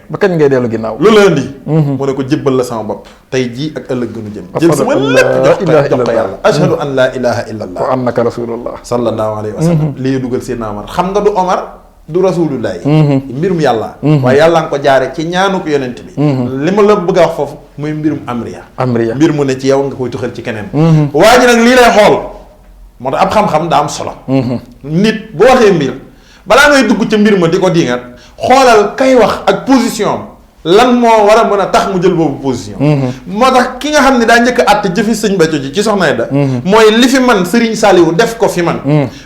ba kañ ngay dellu ginnaaw lu la indi mu ne ko jébbal la sama bopp tey jii ak ëllëg gënu jëm jël sama lépp jox ko yàlla ashhadu an laa ilaha illa allah wa annaka rasulullah sallallahu alayhi wa sallam lii dugal Seydina Omar xam nga du Omar du rasulullah mbirum yàlla waaye yàlla nga ko jaare ci ñaanu ko yonent bi li ma la bëgg a wax foofu muy mbirum amriya mbir mu ne ci yow nga koy tuxal ci keneen waa ji nag lii lay xool moo tax ab xam-xam daa am solo nit bu waxee mbir balaa ngay dugg ca mbir ma di ko dingat xoolal kay wax ak position am lan moo war a mën a tax mu jël boobu position moo tax ki nga xam ne daa njëkk a àtte jëfi sëñ Béthio ji ci Soxna Aida mooy li fi man Serigne Saliou def ko fi man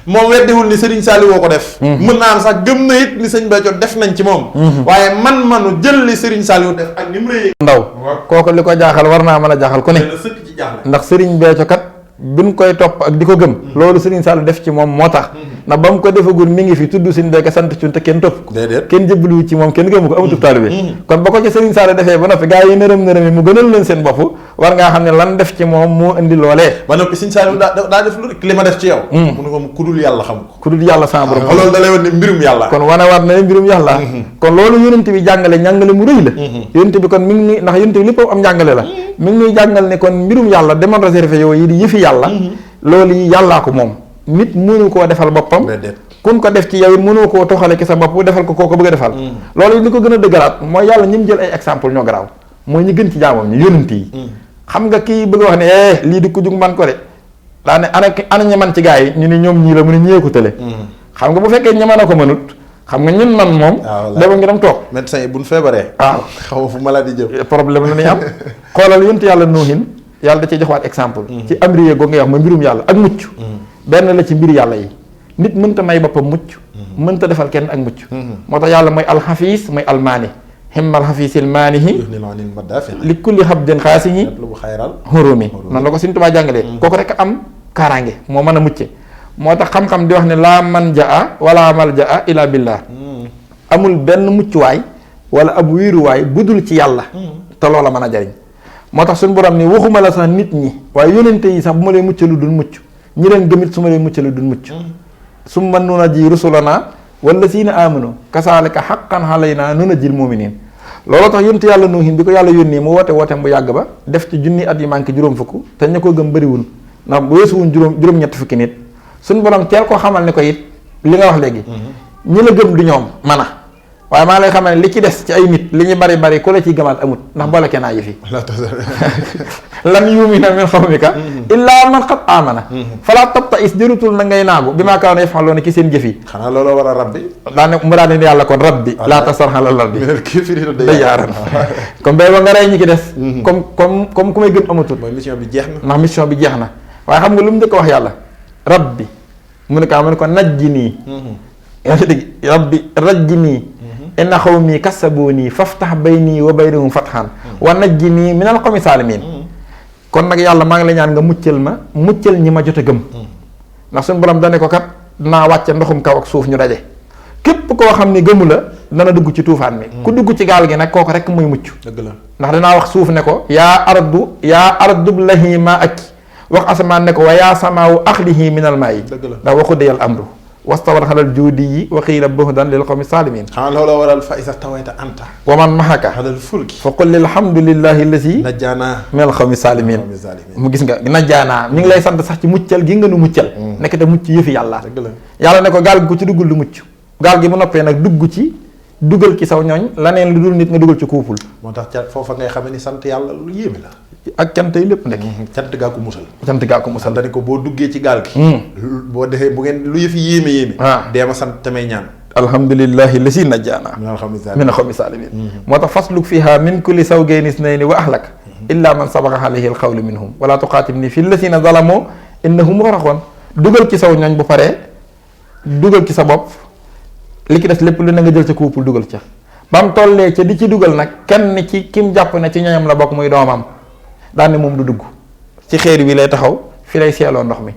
moom weddiwul ni Serigne Saliou ko def mën naa am sax gëm na it ni sëñ Béthio def nañ ci moom waaye manu jël li Serigne Saliou def ak ni mu rëy ndaw kooku li ko jaaxal war naa mën a jaaxal ku ne sëkk ci jaaxle ndax Serigne Béthio kat buñ koy topp ak di ko gëm loolu Serigne Saliou def ci moom moo tax ndax ba mu ko defagul mi ngi fi tudd Serigne Béthio sant ci te kenn topp ko kenn jëbbaluwu ci moom kenn gëmu ko amatub taalibe kon ba ko ci Serigne Saliou defee ba noppi gaa yi nërëm yi mu gënal leen seen bopp war ngaa xam ne lan def ci moom moo indi loolee ba noppi Serigne Saliou daa def lu li ma def ci yow mu ne ko ku dul yàlla xam ko ku dul yàlla sama borom loolu da lay wan ne mbirum yàlla kon wane waat na ne mbirum yàlla kon loolu yonent bi jàngale njàngale mu rëy la yonent bi kon mi ngi nuy ndax yonent bi lépp am njàngale la mi ngi nuy jàngal ne kon mbirum yàlla demal réservé yow yi di yëfi yàlla loolu yi yàllaa ko moom nit mënu koo defal boppam kun ko def ci yow it mënoo koo toxale ki sa bopp defal ko koo ko bëgg a defal loolu li ko gën a dëggaraat mooy yàlla ñi mu jël ay exemple ñoo garaaw mooy ñi gën ci jaamam ñu yonent yi xam nga kii bëgg wax ne lii di ku jug man ko de daa ne ana ñi man ci gaa yi ñu ne ñoom ñii la mu ne ñëwee ko tële xam nga bu fekkee ñi mën a ko mënut xam nga ñun man moom dama ngi dem toog médecin yi buñ feebaree waaw xaw ma fu maladie jëm problème la ñuy am xoolal yonent yàlla Nuuhin yàlla da cee joxwaat exemple ci amriye googu ngay wax mooy mbirum yàlla ak mucc benn la ci mbir yàlla yi nit mënta may boppam mucc mënta defal kenn ak mucc moo tax yàlla mooy alxafiis mooy almaani himmal xafiisil maanihi li kulli xabdin xaasihi xurumi noonu la ko Sëriñ Tuubaa jàngalee kooku rek am kaaraange moo mën a mucce moo tax xam-xam di wax ne laa manjaa wala maljaa illa billah amul benn muccuwaay wala ab wiiruwaay budul ci yàlla te loola mën a jariñ moo tax suñu borom ni waxuma la sax nit ñi waaye yónente yi sax bu ma leen muccalu dun mucc ñi leen gëmit su ma leen muccalu dun mucc su ma nun a ji rusulana wala siina amanu kasaalika xaqan alayna nun a jil muminin looloo tax yónente yàlla Nuuhin bi ko yàlla yónnee mu woote wooteem bu yàgg ba def ci junni at yu manqué juróom fukk te ña ko gëm bëriwul ndax weesuwuñ juróom-ñetti fukki nit suñu borom teel koo xamal ne ko it li nga wax léegi ñi la gëm du ñoom man a waaye maa lay xamal ne li ci des ci ay nit li ñu bari ku la ciy gëmaat amut ndax boole kenn yi fi lan yuumina min xawmika illaa man qad amana falaa tabta'is jërutul na ngay naagu bi maa kaanu yaf'aluuna ci seen jëf yi xanaa looloo war a rabbi mu daa ne yàlla kon rabbi laa tasar alal ardi dayyaaran comme bay ba nga rey ñi ki des comme ku may gën amatul mooy mission bi jeex na ndax mission bi jeex na waaye xam nga lu mu njëkk wax yàlla rabbi mu ne ko najjinii yaa ngi dégg rabbi rajjinii inna xawmi kassabuunii faftax baynii wa baynahum fatxan wa najjinii minal qawmi saalimiin kon nag yàlla maa ngi la ñaan nga muccal ñi ma jot a gëm ndax suñu borom dane ko kat dinaa wàcce ndoxum kaw ak suuf ñu daje képp koo xam ni gëmu la dana dugg ci tuufaan mi ku dugg ci gaal gi nag kooku rek muy mucc dëgg la ndax dinaa wax suuf ne ko yaa ardu blahi maa aki wax asamaan ne ko wa yaa samaawu axlihi minal maayi ndax waxu deyal amru wastawat xalal juudi yi wa qiila buhdan lil qawmi saalimiin xanaa looloo waral fa isa tawayta anta wa man mahaka xalal fulki fa qul alhamdulillahi allazi najjaana minal qawmi saalimiin mu gis nga najjaana mi ngi lay sant sax ci muccal gi nga nu muccal nekk te mucc yëfi yàlla yàlla ne ko gaal gi ko ci duggul du mucc gaal gi mu noppee nag dugal ci saw ñooñ laneen lu dul nit nga dugal ci kuupul moo tax ca foofa ngay xamee ni sant yàlla lu yéeme la ak cant yi lépp nekk cant gaa ko musal dani ko boo duggee ci gaal gi boo defee bu ngeen lu yëfi yéeme deema sant tamay ñaan alhamdulillahi lasi najjaana min xawmi saalimiin moo tax fasluk fiha min kulli zawjayni isnayni wa ahlak illa man sabaqa alayhi alqawlu minhum wala tuqaatibni fi llazina zalamu innahum mughraqun dugal ci saw ñooñ bu paree dugal ci sa bopp li ki des lépp lu na nga jël ca kuupul dugal ca ba mu tollee ca di ci dugal nag kenn ci kim jàpp ne ci ñoñam la bokk muy doomam daan ne moom du dugg ci xeer wi lay taxaw fi lay seeloo ndox mi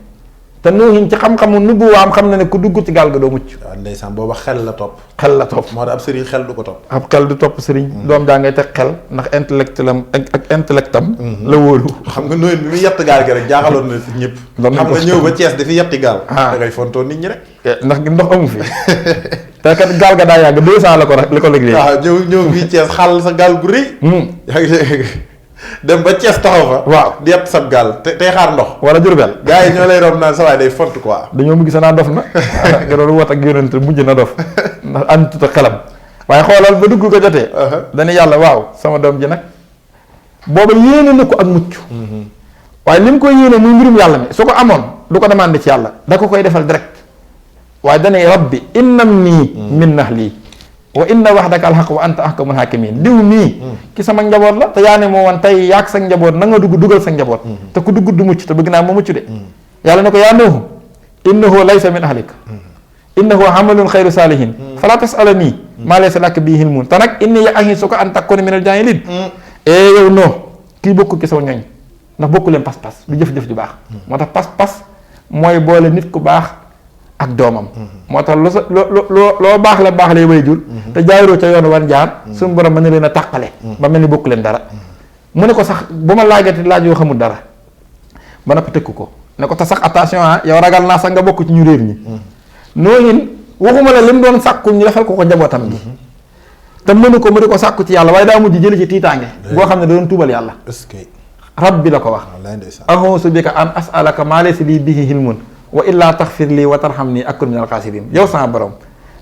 te Nuuhin ci xam-xamu nubuwaam xam na ne ku dugg ci gaal ga doo mucc. waaw ndeysaan booba xel la topp. xel la topp moo tax ab sëriñ xel du ko topp. ab xel du topp sëriñ. doom jaa ngay teg xel ndax intellectam ak intellectam la wóolu. xam nga Nuuhin bi muy yett gaal gi rek jaaxaloon na fi ñëpp. xam nga ñëw ba Thiès dafi yetti gaal. da ngay fontoo nit ñi rek. ndax ndox amu fi. te kat gaal ga daa yàgg 200 la ko liggéey. waaw ñëw fii Thiès xàll sa gaal gu rëy. yaa ngi dem ba Thiès taxaw fa. waaw di yett sab gaal tey xaar ndox. wala Jurbel. gars yi ñoo lay romb naan sa waay day font quoi. dañoo mujj sa naa dof na. nga doon wat ak yonent mujj na dof ndax àndut ak xelam. waaye xoolal ba dugg ko jotee. dañu yàlla waaw sama doom ji nag. booba yéene na ko ak mucc. waaye li mu koy yéene muy mbirum yàlla mi su ko amoon du ko demandé ci yàlla da ko koy defal direct. waaye danay rabbi innam nii min nahli wa inna wahdaka alhaq wa anta ahkamul hakimin diw mii ki sama njaboot la te yaa ne moo woon tey yaag sa njaboot na nga dugal sa njaboot te ku dugg du mucc te bëgg naa ma mucc de yàlla ne ko yaa Nuuh innahu laysa min ahlik innahu amalun xayru salihin fala tasalani maa laysa laka bihi ilmun te nag inni a'izuka an takuna min al jahilin yow Nuuh kii bokku ki saw ñooñ ndax bokku leen pas-pas du jëf-jëf ju baax moo tax pas-pas mooy boole nit ku baax ak doomam moo tax loo baax la way jur te jaaroo ca yoon wan jaar suñu borom mën na leen a tàqale ba mel ni bokk leen dara mu ne ko sax bu ma laajati laaj yoo xamul dara ba noppi tëkk ko ne ko te sax attention yow ragal naa sax nga bokk ci ñu réer ñi Nuuhin waxuma la li mu doon sàkku ñu defal ko njabootam bi te mënu ko mu di ko sàkku ci yàlla waaye daa mujj jëli ci tiitaange boo xam ne da doon tuubal yàlla rabbi la ko wax a'uuzu bika an as'alaka maa laysa lii bihi ilmun wa illaa taxfir lii wa tarhamni akun minal xaasiriin yow sama borom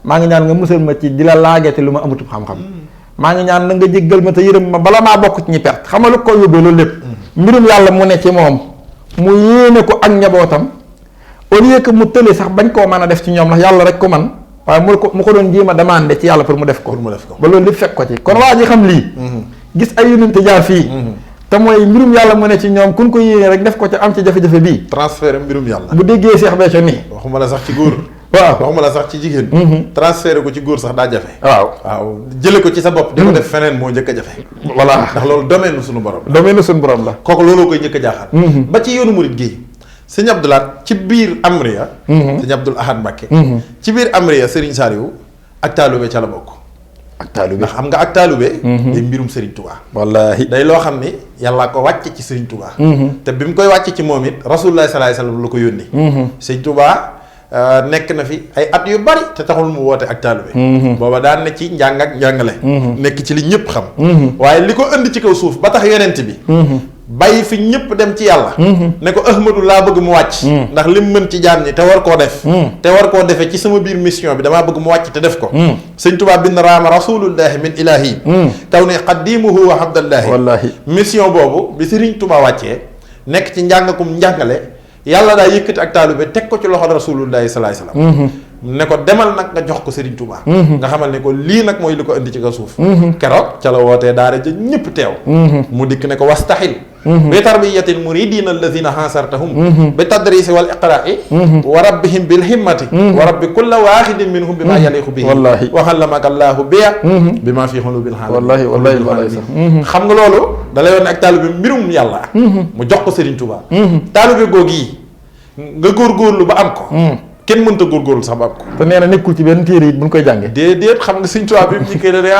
maa ngi ñaan nga musal ma ci di la laagate lu ma amutub xam-xam maa ngi ñaan na nga jéggal ma te yërëm ma bala maa bokk ci ñi perte xam nga lu ko yóbbee loolu lépp mbirum yàlla mu ne ci moom mu yéene ko ak njabootam au lieu que mu tële sax bañ koo mën a def ci ñoom ndax yàlla rek ko man waaye mu ko doon jéem a demandé ci yàlla pour mu def ko ba loolu lépp fekk ko ci kon waa ji xam lii gis ay yonent jaar fii te mooy mbirum yàlla mu ne ci ñoom kun ko yéene rek def ko ca am ci jafe-jafe bii. transfert mbirum yàlla. bu déggee Cheikh Béthio nii. waxuma la sax ci góor. waaw waxuma la sax ci jigéen. transfert ko ci góor sax daa jafe. waaw jële ko ci sa bopp. di ko def feneen moo njëkk a jafe. voilà ndax loolu domaine suñu borom. domaine suñu borom la. kooku looloo koy njëkk a jaaxal. ba ci yoonu murit gi sëñ Abdou Lahad ci biir Amriya. sëñ Abdoul Ahad Mbacké. ci biir Amriya Serigne Saliou ak taalube ca la bokk. ak taalube ndax xam nga ak taalube. day mbirum Serigne Touba. wallaahi day loo xam ni yàllaa ko wàcc ci Serigne Touba. te bi mu koy wàcc ci moom it Rasulullah sallallahu alayhi wasallam la ko yónni. Serigne Touba nekk na fi ay at yu bari te taxul mu woote ak taalube. booba daan ne ci njàng ak njàngale. nekk ci li ñëpp xam. waaye li ko indi ci kaw suuf ba tax yonent bi. bàyyi fi ñëpp dem ci yàlla. ne ko Ahmadu laa bëgg mu wàcc. ndax lim mën ci jaam ñi te war koo def. te war koo defee ci sama biir mission bi damaa bëgg mu wàcc te def ko. sëñ Tuubaa bind raama rasulullahi min ilahi. kaw ne qaddimuhu wa abdallahi. wallaahi mission boobu bi Sëriñ Tuubaa wàccee nekk ci njàngakum njàngale yàlla daa yëkkati ak taalube teg ko ci loxo rasulullahi salaay salaam. ne ko demal nag nga jox ko Serigne Touba. nga xamal ne ko lii nag mooy li ko indi ci kaw suuf. keroog ca la wootee daara ja ñëpp teew. mu dikk ne ko wastaxil. bi tarbiyatil muridina alladina hansartahum. bi tadrisi wal iqraai. wa rabbihim bil himmati. wa rabbi kulla waaxidin minhum bi ma yaliqu bihi. wallaahi wa allamaka allahu biya. bi ma fi xulubil xaalis. wallaahi sax. xam nga loolu. da lay woon ne ak taalibe mbirum yàlla. mu jox ko Serigne Touba. taalibe googu yi nga góorgóorlu ba am ko. kenn mënta góorgóorlu sax ba am ko. te nee na nekkul ci benn téere it bu ñu koy jàngee. déedéet xam nga Sëñ Tuubaa bi mu ñikkee ne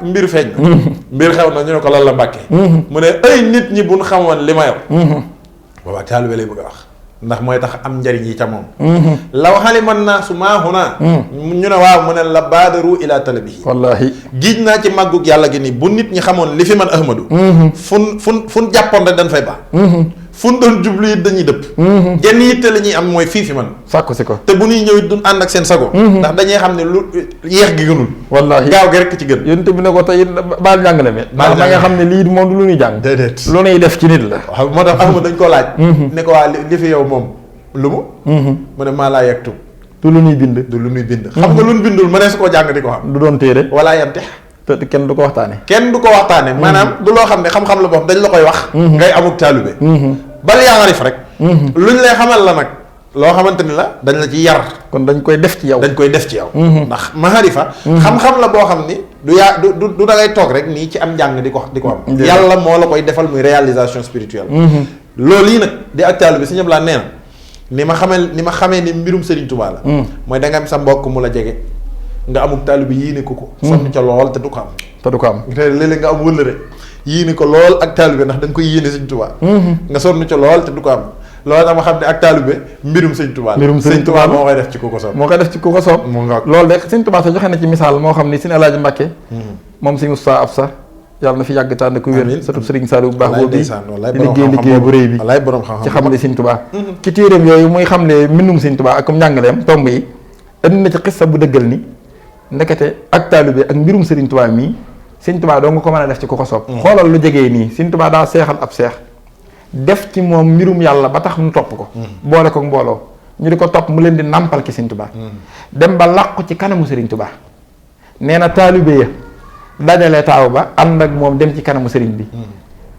mbir feeñ na. mbir xew na ñu ne ko lan la Mbàkke. mu ne ay nit ñi buñ xamoon li ma yor. boobaa taalibe lay bëgg a wax. ndax mooy tax am njariñ yi ca moom. law xaliman naa su maahunaa. ñu ne waaw mu ne la baadaru ila talabihi. wallaahi. giij naa ci màggug yàlla gi nii bu nit ñi xamoon li fi man Ahmadu. fun jàppoon rek dañ fay baax. fu ñu doon jublu it dañuy dëpp. genn yitte la ñuy am mooy fii fi man. sàkku si ko. te bu ñuy ñëw it duñ ànd ak seen sago. ndax dañuy xam ne lu yeex gi gënul. wallaahi gaaw gi rekk ci gën. yéen bi ne ko tey baal njàngale mi. baal ndax da nga xam ne lii moom du lu ñuy jàng. déedéet lu ñuy def ci nit la. waaw moo tax Ahmad dañ koo laaj. ne ko waa li fi yow moom lu mu. mu ne maa laa yegtu. du lu ñuy bind. du lu ñuy bind. xam nga lu ñu bindul mënees koo jàng di ko xam. du doon téere. wala yante. te kenn du ko waxtaane. kenn du ko waxtaane. maanaam du loo xam ne xam-xam la boo xam dañ la koy wax. ngay amuk taalube. bal yaa ngarif rek. luñ lay xamal la nag loo xamante ni la dañ la ci yar. kon dañ koy def ci yow. dañ koy def ci yow. ndax maharifa. xam-xam la boo xam ni du yaa du da ngay toog rek nii ci am njàng di ko am. yàlla moo la koy defal muy réalisation spirituelle. loolu yi nag di ak taalube si ñëpp laa nee na ni ma xamee ni mbirum Serigne Touba la. mooy da nga am sa mbokk mu la jege nga amuk taalibe yéene ko. sonn ca lool te du ko am. léeg-léeg nga am wëllëre yéene ko lool ak taalibe ndax da nga koy yéene Serigne Touba. nga sonn ca lool te du ko am. loolu dama xam ne ak taalibe mbirum Serigne Touba la. mbirum Serigne Touba moo koy def ci ku ko soob. loolu de Serigne Touba sa joxe na ci misaal moo xam ni Serigne Alaaji Mbàkke moom Serigne Moustapha Absa yàlla na fi yàgg tànn ku wér satub Serigne Saliou bu baax boobu di liggéey bu rëy bi ci xam ne Serigne Touba ci téeréem yooyu muy xam ne mbindum Serigne Touba ak comme njàngaleem tomb yi indi na ci xissa bu dëggal ni ndekete ak taalibe ak mbirum Serigne Touba mii Serigne Touba doo nga ko mën a def ci ku ko soob xoolal lu jegee nii Serigne Touba daa seexal ab seex def ci moom mbirum yàlla ba tax nu topp ko boole ko mbooloo ñu di ko topp mu leen di nàmpal ci Serigne Touba dem ba làqu ci kanamu Serigne Touba nee na taalibe ya dajale taaw ba ànd ak moom dem ci kanamu sëriñ bi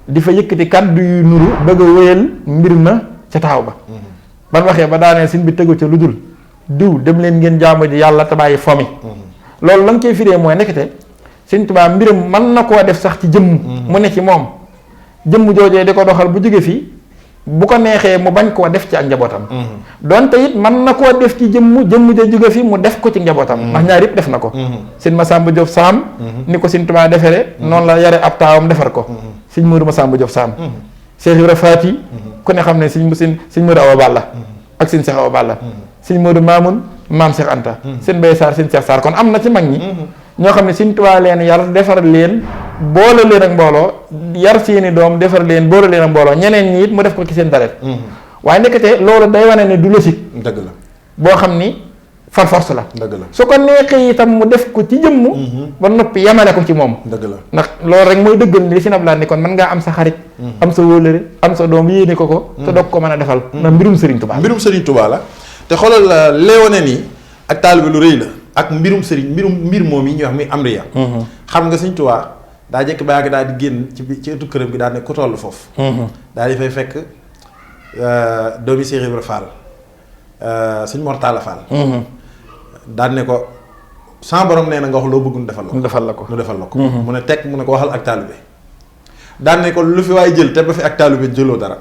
di fa yëkkati kàddu yu nuru bëgg a wéyal mbir ma ca taaw ba ban waxee ba daaneel sëriñ bi tegu ca lu dul diw dem leen ngeen jaamu ji yàlla te bàyyi fomi loolu la nga koy firee mooy nekkete Sëriñ Tuubaa mbiram mën na koo def sax ci jëmm mu ne ci moom jëmm joojee di ko doxal bu jóge fii bu ko neexee mu bañ koo def ci ak njabootam donte it mën na koo def ci jëmm ja jóge fi mu def ko ci njabootam ndax ñaar yëpp def na ko sëñ Masamba Diop Sam ni ko Sëñ Tuubaa defere noonu la yare ab taawam defar ko sëñ Modou Masamba Diop Sam Cheikh Ibra Faati ku ne xam ne sëñ Modou Awa Balla ak sëñ Cheikh Awa Balla sëñ Modou Mamoun maam Cheikh Anta sëñ Baye Sarr sëñ Cheikh Sarr kon am na ci mag ñi ñoo xam ne Sëñ Tuubaa leen yar defar leen boole leen ak mbooloo yar seeni doom defar leen boole leen ak mbooloo ñeneen ñi it mu def ko ci seen daret waaye nekkate loolu day wane ne du logique dëgg la boo xam ni far force la dëgg la su ko neexee itam mu def ko ci jëmm ba noppi yamale ko ci moom dëgg la ndax loolu rek mooy dëggal ni li si nablaan ni kon mën ngaa am sa xarit am sa wóolëre am sa doom yéene ko te doog ko mën a defal ndax mbirum Serigne Touba la te xoolal léewone nii ak taalibe lu rëy la ak mbirum Serigne mbir moom yi ñuy wax muy amriya xam nga Serigne Touba daa jekk ba yàgg daal di génn ci ëttu këram gi daal ne ku toll foofu daal di fay fekk doomi Cheikh Ibra Fall Sëñ Mor Talla Fall daal ne ko sama borom nee na nga wax loo bëgg nu defal la ko mu ne teg mu ne ko waxal ak taalibe daan ne ko lu fi waay jël te ba fi ak taalibe jëloo dara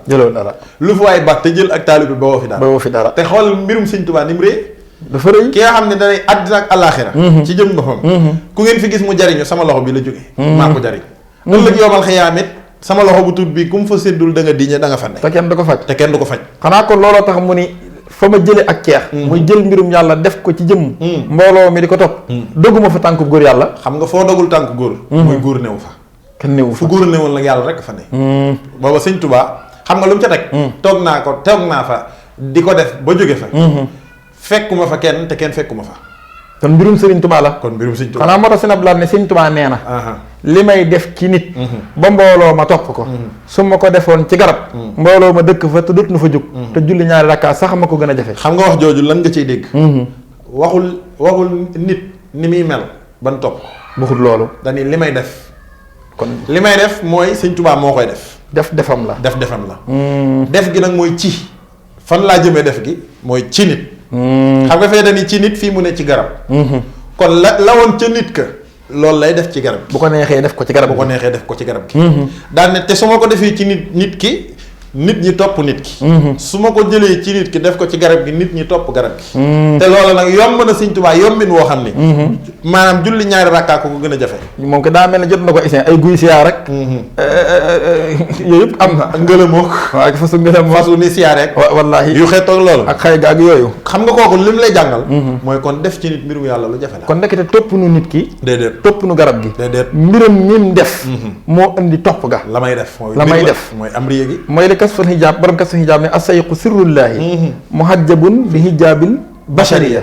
lu fi waay baax te jël ak taalibe ba woo fi dara te xool mbirum Sëñ Touba ni mu rëy dafa rëy ki nga xam ne danay àddina ak àllaaxira ci jëm boppam ku ngeen fi gis mu jariñu sama loxo bi la jóge maa ko jariñ ëllëg yoomal xiyaamit sama loxo bu tuut bi ku mu fa séddul da nga diñe da nga fa ne te kenn du ko faj xanaa kon looloo tax mu ni fa ma jële ak ceex muy jël mbirum yàlla def ko ci jëmm mbooloo mi di ko topp dogguma fa tànku góor yàlla xam nga foo dogul tànku góor muy góor newu fa kenn newu fa fu góor newul nag yàlla rek fa ne booba Sëñ Tuubaa xam nga lu mu ca teg toog naa fa di ko def ba jóge fa fekkuma fa kenn te kenn fekkuma fa kon mbirum Serigne Touba la xanaa moo tax Sëñ Abdou Lahad ne Sëñ Touba nee na li may def ci nit ba mbooloo ma topp ko su ma ko defoon ci garab mbooloo ma dëkk fa te dut nu fa jóg te julli ñaari rakkaa sax ma ko gën a jafe xam nga wax jooju lan nga ciy dégg waxul nit ni muy mel ban topp waxul loolu dañuy li may def kon li may def mooy Sëñ Touba moo koy defam la def gi nag mooy ci fan laa jëmee def gi mooy ci nit xam nga fee dañuy ci nit fii mu ne ci garab kon la woon ca nit ka loolu lay def ci garab gi bu ko neexee def ko ci garab gi daal ne te su ma ko defee ci nit ki nit ñi topp nit ki su ma ko jëlee ci nit ki def ko ci garab gi nit ñi topp garab gi te loolu nag yomb na Sëñ Tuubaa yombin woo xam ni maanaam julli ñaari rakkaa ko gën a jafe moom ko daa mel ne jot na ko isin ay guy siyaar rek yooyu yëpp am na ak ngëlëmoo waaw fasu ni siyaar rek wallaahi yu xeetoog loolu ak xay ga ak yooyu xam nga kooku li mu lay jàngal mooy kon def ci nit mbirum yàlla lu jafe la kon nekkete topp nu nit ki déedéet topp nu garab gi déedéet mbiram min def moo indi topp ga la may def mooy am riye gi mooy li kasful hijaab borom kasful hijaab ne asayqu sirrullaahi muhajjabun bi hijaabil bashariya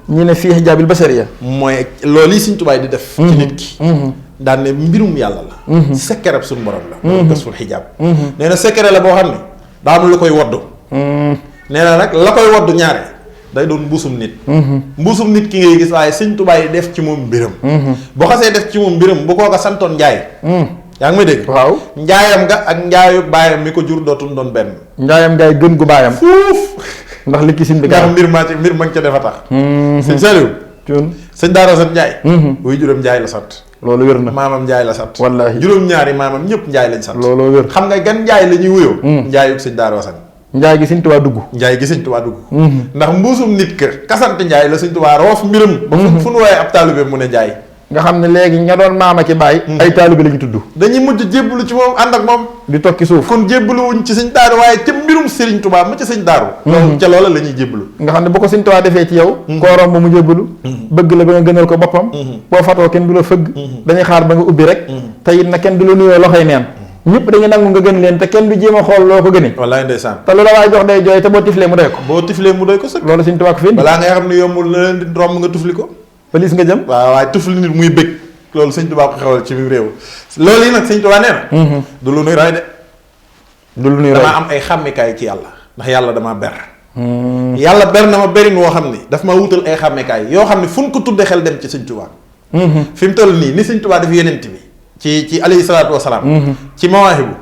ñu ne fii hijaabil bashariya mooy loolu yi Sëñ Tuubaa di def ci nit ki daan ne mbirum yàlla la secret suñu borom la borom kasful hijaab nee na secret la boo xam ne daa am lu koy woddu nee na nag la koy woddu ñaare day doon mbuusum nit ki ngay gis waaye Sëñ Tuubaa yi def ci moom mbiram boo xasee def ci moom mbiram bu kooka santoon njaay yaa ngi may dégg waaw njaayam nga ak njaayu baayam mi ko jur dootul doon benn njaayam ngay gën gu baayam fuuf ndax li ki sin bi nga mbir ma nga ca defa tax sëñ Saliou sëñ Daara sant Njaay wuy juróom Njaay la sant loolu wér na maamam Njaay la sant wallaahi juróom-ñaari maamam ñëpp Njaay lañ sant looloo wér xam nga gan Njaay la ñuy wuyoo njaayuk sëñ Daara sant njaay gi sëñ Tuubaa dugg. njaay gi sëñ Tuubaa dugg. ndax mbuusum nit kër kasante njaay la sëñ Tuubaa roof mbiram. ba fu nu waaye ab taalibe mu ne njaay. nga xam ne léegi ña doon maama ki baay. ay taalibe la ñu tudd. dañuy mujj jébbalu ci moom ànd ak moom. di tokki suuf. kon jébbalu wuñ ci sëñ daaru waaye ca mbirum Serigne Touba ma ca sëñ daaru. loolu ca loola la ñuy jébbalu. nga xam ne bu ko sëñ Tuubaa defee ci yow. koo romb mu jébbalu. bëgg la ba nga gënal ko boppam. boo fatoo kenn du la fëgg. dañuy xaar ba nga ubbi rek. te it na kenn du la nuyoo loxoy neen. ñëpp dañuy nangu nga gën leen te kenn du jéem a xool loo ko gënee. wallaay ndeysaan. te lu la waay jox day jooy te boo tiflee mu doy ko. boo tiflee mu doy ko sëkk. loolu sëñ Tuubaa ko fi indi. balaa ngay xam ne yombul la leen di romb nga tufli ko. police nga jëm. waaw waaye tufli nit muy bëgg loolu sëñ Tuubaa ko xewal ci biir réew. loolu yi nag sëñ Tuubaa nee na. du lu nuy ray de. du lu nuy ray damaa am ay xàmmekaay ci yàlla ndax yàlla damaa ber. yàlla ber na ma berin woo xam ni daf ma wutal ay xàmmekaay yoo xam ne fu ñu ko tuddee xel dem ci sëñ Tuubaa. fi mu toll nii ni sëñ Tuubaa def yonent bi ci alayhi salaatu wasalaam. ci mawaahibu.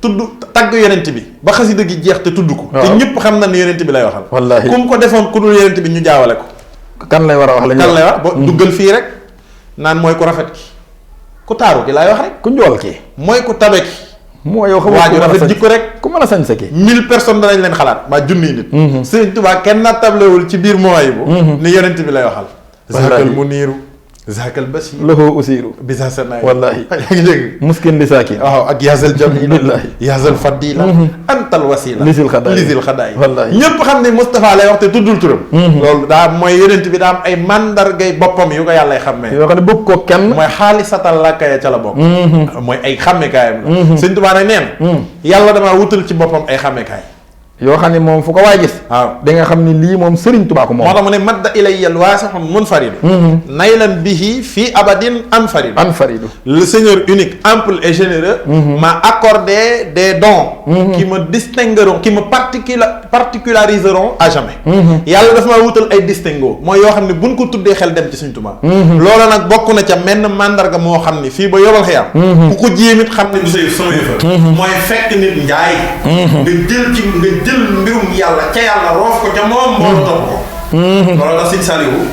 tudd tagg yonent bi ba xasida gi jeex te tudd ko. te ñëpp xam na ne yonent bi lay waxal. wallaahi ku mu ko defoon ku dul yonent bi ñu jaawale ko. kan lay war a wax la kan lay wax ba duggal fii rek naan mooy ku rafet ki ku taaru ki laay wax rek. ku njool ki mooy ku tabe ki. moo yow xam waaju rafet jikko rek. ku mën a sañ sa ki 1000 personnes danañ leen xalaat maa junniy nit. Sëriñ Tuubaa kenn na tablewul ci biir mooy bu. ni yonent bi lay waxal. zaakal muniiru zaakal basiir lahu usiiru bisa sanaay wallaahi yaa ngi dégg muskin li saaki waaw ak yaasal jamila wallaahi yaasal fadila antal wasila lisil xadaay wallaahi ñëpp xam ne Moustapha lay wax te tuddul turam loolu daa mooy yonent bi daa am ay mandargay boppam yu ko yàllay xàmmee yoo xam ne bëgg ko kenn mooy xaalisatal lakkaya ca la bokk mooy ay xàmmekaayam la Sëñ Tuubaa nag nee na yàlla damaa wutal ci boppam ay xàmmekaay yoo xam ne moom fu ko waay gis waaw da nga xam ne lii moom Sëriñ Tuubaa ko moom moo tax mu ne madda ilayya waasihun munfarid naylan bihi fii abadin anfarid le Seigneur unique ample et généreux m'a accordé des dons qui me distingueront qui me particulariseront à jamais yàlla dafa maa wutal ay distingo mooy yoo xam ne buñ ko tuddee xel dem ci Sëriñ Tuubaa loola nag bokk na ca menn mandarga moo xam ne fii ba yobal xiyam ku ko jéemit xam ne du say sama yëfa mooy fekk nit njaay nga jël mbirum yàlla ca yàlla roof ko ca moom moo topp ko loolu la Sëriñ Saliou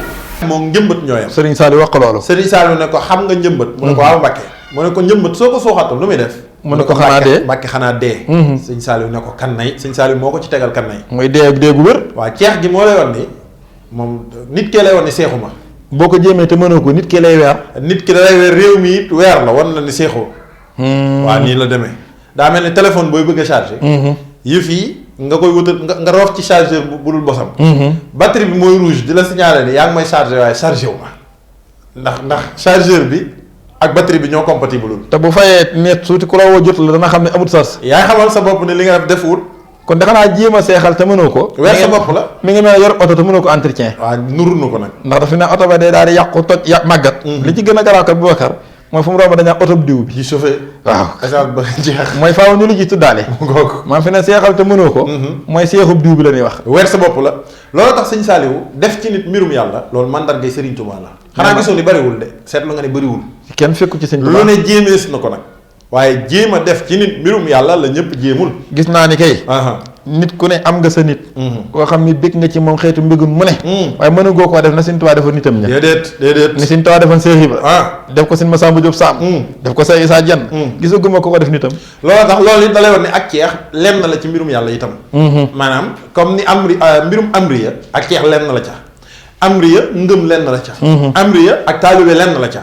moom njëmbat ñooyam Sëriñ Saliou wax ko loolu Sëriñ Saliou ne ko xam nga njëmbat mu ne ko waaw Mbàkke mu ne ko njëmbat soo ko sooxatul lu muy def mu ne ko xanaa dee Mbàkke xanaa dee Sëriñ Saliou ne ko kan nay Sëriñ Saliou moo ko ci tegal kan nay mooy dee ak dee gu wér waaw ceex gi moo lay wan ni moom nit kee lay wan ni seexu ma boo ko jéemee te mënoo ko nit ki lay weer nit ki da lay weer réew mi it weer la wan la ni seexoo waaw nii la demee daa mel ni téléphone booy bëgg a chargé yëf yi nga koy wutal nga roof ci chargeur bu dul bosam batterie bi mooy rouge di la signaler ni yaa ngi may chargé waaye chargé wu ma ndax chargeur bi ak batterie bi ñoo compatible te bu fayee net suuti ku la woo jot la dana xam ne amut sas yaay xamal sa bopp ne li nga def wut kon da xanaa jéem a seexal te mënoo ko weer sa bopp la mi ngi mel yor oto te mënoo ko entretien waaw nuru na ko nag ndax dafa ne oto ba day daal di yàqu toj màggat li ci gën a garaaw kat Boubacar mooy fu mu romb dañaa oto diw bi ci chauffé waaw essence ba jeex mooy faaw ñu li ci tuddaale googu maam fi ne seexal te mënoo ko mooy seexub diw bi la ñuy wax weer sa bopp la loolu tax Sëñ Saliou def ci nit mbirum yàlla loolu mandargay Sëriñ Tuubaa la xanaa gisoo ni bëriwul de seetlu nga ne bëriwul kenn fekku ci Sëñ lu Tuubaa ne jéemees na ko nag waaye jéem a def ci nit mbirum yàlla la ñëpp jéemul gis naa ni kay nit ku ne am nga sa nit koo xam ni bég nga ci moom xeetu mbégum mu ne waaye mën a goo koo def na Sëñ Tuubaa defoon nitam ña déedéet ni Sëñ Tuubaa defoon Seex Ibra def ko Sëñ Masamba Jóob Saam def ko Seex Isaa Jeen gisaguma ko def nitam loolu tax loolu it da lay wax ne ak ceex lenn la ci mbirum yàlla itam maanaam comme ni mbirum amriya ak ceex lenn la ca amriya ngëm lenn la ca amriya ak taalibe lenn la ca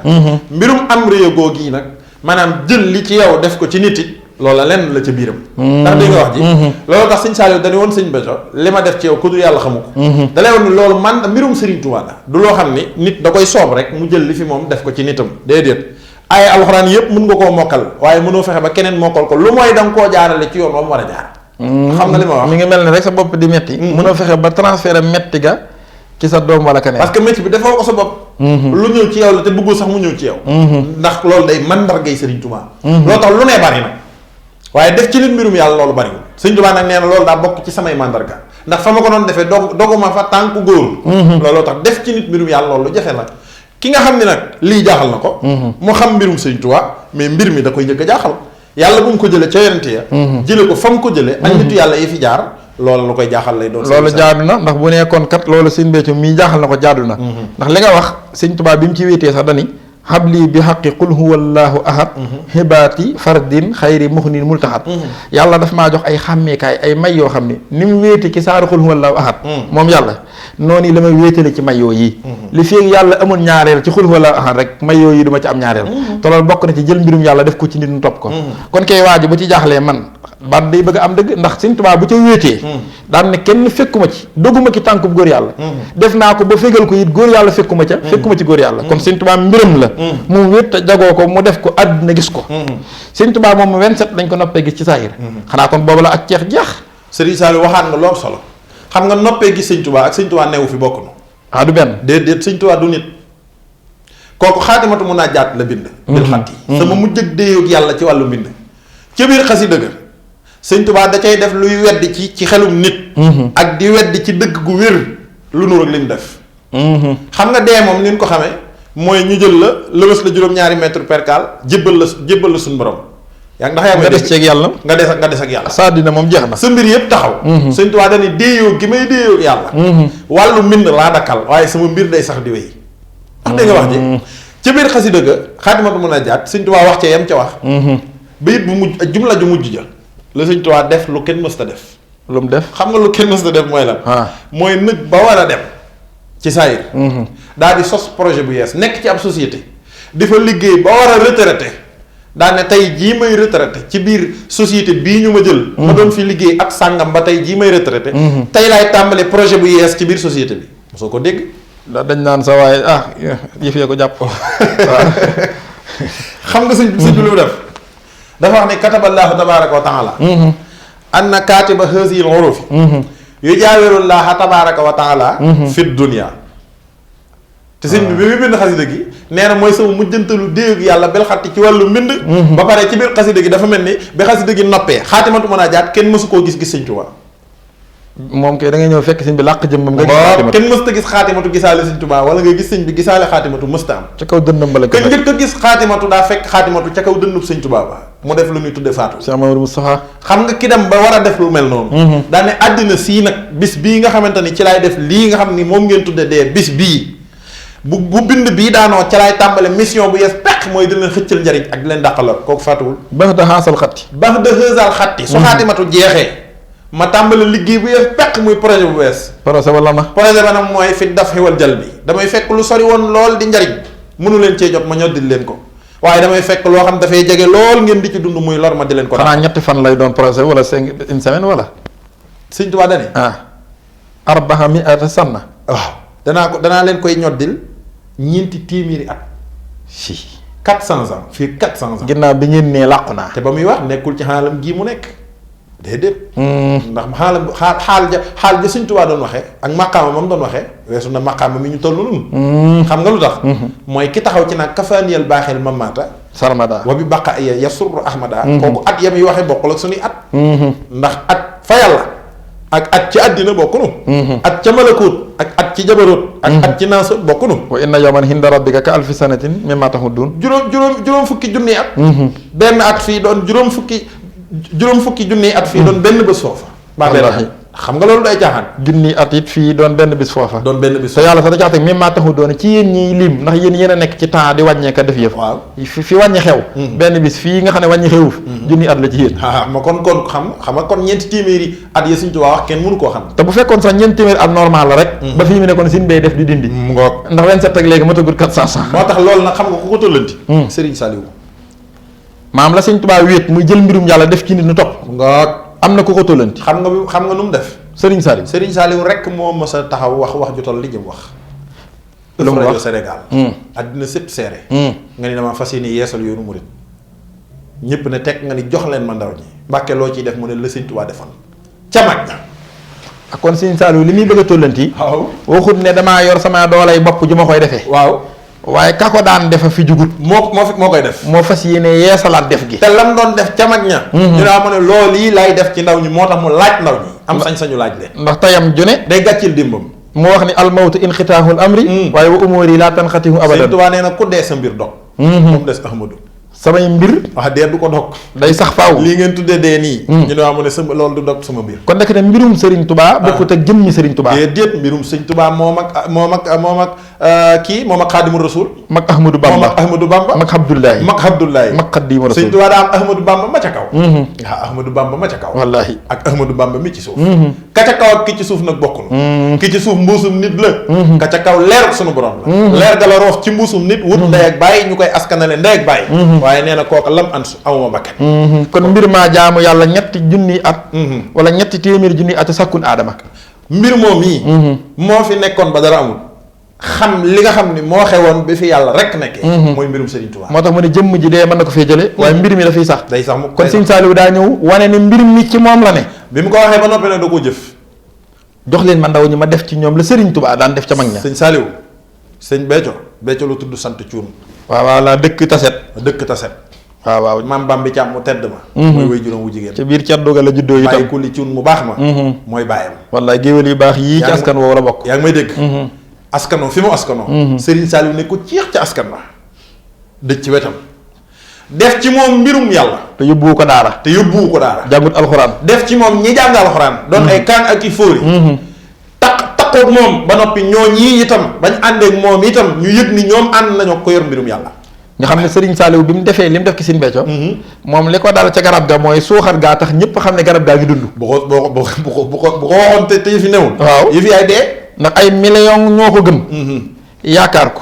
mbirum amriya googi nag maanaam jël li ci yow def ko ci nit it loola lenn la ca biiram ndax dégg nga wax ji loolu tax Sëñ Saliou dañu woon Sëñ Béthio li ma def ci yow ku dul yàlla xamu ko da lay woon ni loolu man mbirum Sëriñ Tuubaa la du loo xam ni nit da koy soob rek mu jël li fi moom def ko ci nitam déedéet ay alxuraan yëpp mën nga koo mokkal waaye mënoo fexe ba keneen mokkal ko lu mooy da nga koo jaarale ci yoon ba mu war a jaar xam nga li ma wax mi ngi mel ni rek sa bopp di metti mënoo fexe ba transféré metti ga ci sa doom wala keneen parce que métti bi defoo ko sa bopp lu ñëw ci yow la te bëggul sax mu ñëw ci yow ndax loolu day mandargay Sëriñ Tuubaa loolu tax lu ne bari nag waaye def ci nit mbirum yàlla loolu bariwul Sëriñ Tuubaa nag nee na loolu daa bokk ci samay mandarga ndax fa ma ko doon defee doguma fa tànku góor looloo tax def ci nit mbirum yàlla loolu lu jafe la ki nga xam ne nag lii jaaxal na ko mu xam mbirum Sëriñ Tuubaa mais mbir mi da koy njëkk a jaaxal yàlla bu mu ko jëlee ca yonent ya jële ko fa mu ko jëlee ak nitu yàlla yi fi jaar loolu la koy jaaxal lay doon loolu jaadu na ndax bu nekkoon kat loolu Sëñ Béthio mii jaaxal na ko jaadu na ndax li nga wax Sëñ Tuubaa bi mu ci wéetee sax dani habli bi xaqi qul huwa allahu ahad xibaati fardin xayri muxnin multaxat yàlla daf maa jox ay xàmmeekaay ay may yoo xam ne ni mu wéete ci saaru qul huwa allahu ahad moom yàlla noonu la may wéetale ci may yoo yi li feeg yàlla amul ñaareel ci qul huwa allahu ahad rek may yoo yi du ma ci am ñaareel te loolu bokk na ci jël mbirum yàlla def ko ci nit ñu topp ko kon kay waa ji bu ci jaaxlee man baat day bëgg a am dëgg ndax Sëñ Tuubaa bu ca wéetee daan ne kenn fekkuma ci dogguma ci tànkub góor yàlla def naa ko ba fégal ko it góor yàlla fekkuma ci góor yàlla kon Sëñ Tuubaa mbiram la mu wét te jagoo ko mu def ko àdduna gis ko Sëñ Tuubaa moom 27 dañ ko noppee gis ci saahir xanaa kon boobu la ak ceex jeex Serigne Saliou waxaat nga lool solo xam nga noppee gis Sëñ Tuubaa ak Sëñ Tuubaa newu fi bokk na du benn déedéet Sëñ Tuubaa du nit kooku xaatimatu mun naa jaat la bind bil xat yi sama mujj ak déeyoog yàlla ci wàllu mbind ci biir xasida ga Sëñ Tuubaa da cay def luy weddi ci xelum nit ak di weddi ci dëgg gu wér lu nur ak li mu def xam nga dee moom ni ñu ko xamee mooy ñu jël la lëbës la juróom-ñaari mètre percal jébbal la suñu borom yaa ngi ndax yaa nga des ci ak yàlla nga des ak yàlla saa dina moom jeex na sa mbir yëpp taxaw Sëñ Tuubaa dañuy déeyoo gi may déeyoo yàlla wàllu mbind laa dakkal waaye sama mbir day sax di wéy wax dëgg nga wax ji ci biir xasida ga xaatimatu mun a jaat Sëñ Tuubaa wax ca yam ca wax bayit bu mujj jumla ju mujj ja la Sëñ Tuubaa def lu kenn mës ta def lu mu def xam nga lu kenn mës ta def mooy lan mooy nëg ba war a dem ci saayir daal di sos projet bu yees nekk ci ab société di fa liggéey ba war a retraité daal ne tey jii may retraité ci biir société bii ñu ma jël ma doon fi liggéey ak sàngam ba tey jii may retraité tey laay tàmbali projet bu yees ci biir société bi mosoo ko dégg ndax dañ naan sa waaye yëf yee ko jàpp xam nga sëñ bi lu mu def dafa wax ne kataballaahu tabaaraka wa taala anna kaatiba haazihil huruufi yujaawirullaaha tabaaraka wa taala fi dunya te sëñ bi muy bind xasida gi nee na mooy sama mujjantalu déeg yàlla bel xatti ci wàllu mbind ba pare ci biir xasida gi dafa mel ni bi xasida gi noppee xaatimatu mën a jaat kenn mësu koo gis Sëñ Tuubaa moom kay da ngay ñëw fekk sëñ bi làq jëmmam nga gis xaatimatu kenn mësta gis xaatimatu gisaale Sëñ Tuubaa wala nga gis sëñ bi gisaale xaatimatu mësta am ca kaw dënnam ba la ka njëkk a gis xaatimatu daa fekk xaatimatu ca kaw dënnub Sëñ Tuubaa ba mu def lu ñuy tudde faatu Cheikh Mamadou Moustapha xam nga ki dem ba war a def lu mel noonu daa ne àddina sii nag bis bii nga xamante ni ci laay def lii nga xam ni moom ngeen tudde dee bis bii bu bind bii daanoo ca laay tàmbale mission bu yees peq mooy di leen xëccal njariñ ak di leen dàqalal kooku faatuwul baax da xaasal xatti su xaatimatu jeexee ma tàmbale liggéey bu yees peq muy projet bu bees projet wala na projet ba nag mooy fi daf xiwal jal bi damay fekk lu sori woon lool di njariñ mënu leen cee jot ma ñoddil leen ko waaye damay fekk loo xam dafay jege lool ngeen di ci dund muy lor ma di leen ko xanaa ñetti fan lay doon projet wala une semaine wala Sëñ Tuubaa dane arba'a mi'ata sanna waaw danaa leen koy ñoddil ñeenti téeméeri at 400 ans fii 400 ans ginnaaw bi ngeen nee làqu naa te ba muy wax nekkul ci xaalam gii mu nekk déedéet ndax xaal ja Sëñ Tuubaa doon waxee ak maqaama ma mu doon waxee weesu na maqaama mi ñu toll nun xam nga lu tax mooy ki taxaw ci nag kafaaniyal baaxeel mamaata sarmada wa bi baqa ya yasurru ahmada kooku at yam yi waxee bokkul ak suñuy at ndax at fa yàlla ak at ci àddina bokkunu at ca malakuut ak at ci jabaroot ak at ci naasa bokkunu wa inna yawman hinda rabbika ka alfi sanatin mimma tahuddun juróom fukki junni at benn at fii doon juróom fukki junni at fii doon benn bés foofa wallaahi xam nga loolu day caaxaan junni at it fii doon benn bis foofa doon benn bis te yàlla sax da caa teg mimma tahuddun ci yéen ñiy lim ndax yéen a nekk ci temps di wàññeeka def yëf waaw fi wàññi xew benn bis fii nga xam ne wàññi xewuf junni at la ci yéen ma kon xam nga kon ñeenti téeméeri at ya Sëñ Tuubaa wax kenn mënu koo xam te bu fekkoon sax ñeenti téeméeri at normal la rek ba fii mu nekkoon sin bay def di dindi mu ngoog ndax 27 ak léegi matagul 400 moo tax loolu nag xam nga ku ko tollanti Serigne Saliou maam la Sëñ Tuubaa wéet muy jël mbirum yàlla def ci nit ñu topp ngoog am na ku ko tollanti xam nga nu mu def Serigne Saliou rek moo mës a taxaw wax ju toll li jëm wax lu mu wax rajo Sénégal àddina sépp seere nga ni dama fas yéene yeesal yoonu murit ñëpp ne teg nga ni jox leen ma ndaw ñi Mbàkke loo ciy def mu ne la Sëñ Tuubaa defal ca mag ña kon Serigne Saliou li muy bëgg a tollanti waaw waxut ne damaa yor sama doolay bopp ju ma koy defee waaw waaye ka ko daan defa fi jugut moo koy def moo fas yéene yeesalaat def gi te lam doon def ca mag ña ñu daa ma ne loolu yi lay def ci ndaw ñi moo tax mu laaj ndaw ñi am sañ-sañu laaj leen ndax tayam june day gàccil démbam moo wax ni almawtu inxitaahul amri waaye wa umóori laa tanxatihu abadan Sëñ Tuubaa nee na ku dee sa mbir dog moom des Ahmadu samay mbir dee du ko dog day sax faaw lii ngeen tuddee dee nii ñu ne waa mu ne sama loolu du dog sama mbir kon nekk ne mbirum Serigne Touba bokkut ak jëmmi Serigne Touba déet mbirum Serigne Touba moom ak Xaadimu Rasul mag Ahmadou Bamba moom ak Ahmadou Bamba mag Abdoulaye mag Xaadimu Rasul Serigne Touba daa am Ahmadou Bamba ma ca kaw Ahmadou Bamba ma ca kaw wallaahi ak Ahmadou Bamba mi ci suuf ka ca kaw ak ki ci suuf nag bokkul ki ci suuf mbuusum nit la ka ca kaw leer sunu borom la leer ga la roof ci mbuusum nit wut ndey ak bàyyi ñu koy askanale ndey ak bàyyi waaye nee na kooka lam an su amuma bakkan kon mbir maa jaamu yàlla ñetti junni at wala ñetti téeméeri junni at sakkun aadama mbir moom yi moo fi nekkoon ba dara amul xam li nga xam ni moo xewoon bi fi yàlla rek nekkee mooy mbirum Serigne Touba moo tax mu ne jëmm ji dee mën na ko fee jële waaye mbir mi dafay sax day sax mu kon Serigne Saliou daa ñëw wane ne mbir mi ci moom la ne bi mu ko waxee ba noppi ne da koo jëf jox leen ma ndaw ñi ma def ci ñoom la Serigne Touba daan def ca mag ña sëñ Saliou sëñ Béthio lu tudd sant Cuun waaw la dëkk taset waaw maam Bambi Caam mu tedd ma mooy way juróom wu jigéen ca biir caddu ga la juddoo itam bàyyi kuli Cuun mu baax ma mooy bàyyam wallaay géwél yu baax yii ci askan woowu la bokk yaa ngi may dégg askanoo fi mu askanoo Serigne Saliou ne ko ceex ca askan wa dëj ci wetam def ci moom mbirum yàlla te yóbbuwu ko daara jàngut alxuraan def ci moom ñi jàng alxuraan doon ay kaan ak i fóori takkoog moom ba noppi ñoo ñii itam bañ àndeek moom itam ñu yëg ni ñoom ànd nañoo ko yor mbirum yàlla nga xam ne Serigne Saliou bi mu defee li mu def ki Serigne Béthio moom li ko dal ca garab ga mooy suuxat gaa tax ñëpp xam ne garab gaa ngi dund bu ko waxoon te yëfi newul waaw yëfi ay dee ndax ay millions ñoo ko gëm yaakaar ko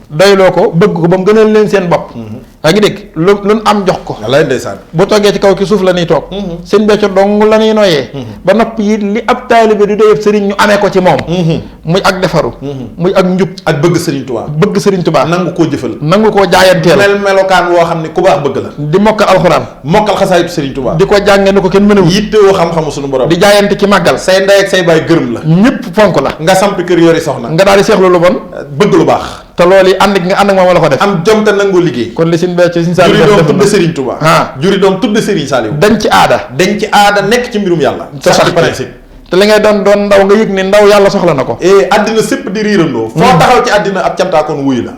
doyloo ko bëgg ko ba mu gënal leen seen bopp yaa ngi dégg lu am jox ko wallaay ndeysaan bu toggee ci kaw ki suuf la ñuy toog Serigne Béthio dong la ñuy noyee ba noppi it li ab taalibe di doyeb Serigne ñu amee ko ci moom muy ak defaru muy ak njub ak bëgg Serigne Touba nangu koo jëfal nangu koo jaayanteel melokaan woo xam ne ku baax bëgg la di mokkal alxuraan mokkal xasaayitu Serigne Touba di ko jànge ni ko kenn mënewul yittewoo xam-xamu suñu borom di jaayante ci màggal say ndey ak say baay gërëm la ñëpp fonk la nga samp kër yori soxna nga daal di seexlu lu bon bëgg lu baax te loolu yi ànd ak moom la ko def am jom te nangoo liggéey kon li Serigne Béthio Serigne Saliou juri doom tudde Serigne Touba juri doom tudde Serigne Saliou dañ ci aada nekk ci mbirum yàlla te sax principe te li ngay doon ndaw nga yëg ni ndaw yàlla soxla na ko àddina sépp di riirandoo foo taxaw ci àddina ab cantaakoon wuyu la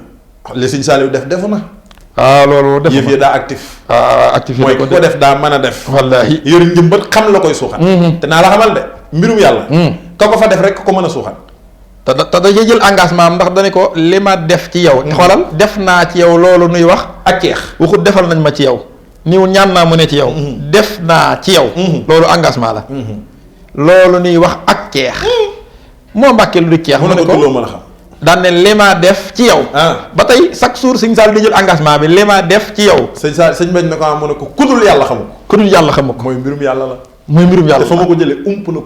li Serigne Saliou defu na loolu def yëf yi daa actif actif mooy ko def daa mën a def wallaahi yori njëmbat xam la koy suuxat te naa la xamal de mbirum yàlla ka ko fa def rek ko mën a suuxat te da jël engagement am ndax dañu ko li ma def ci yow xoolal def naa ci yow loolu nuy wax ak ceex waxut defal nañ ma ci yow niw ñaan naa mu ne ci yow def naa ci yow loolu engagement la loolu nuy wax ak ceex moo mbàkkee lu du ceex mu ne ko loo mën a xam daan ne li ma def ci yow ba tey chaque jour Serigne Saliou di jël engagement bi li ma def ci yow sëñ Béthio ne ko mu ne ko kudul yàlla xamu ko mooy mbirum yàlla la mooy mbirum yàlla dafa ma ko jëlee ump na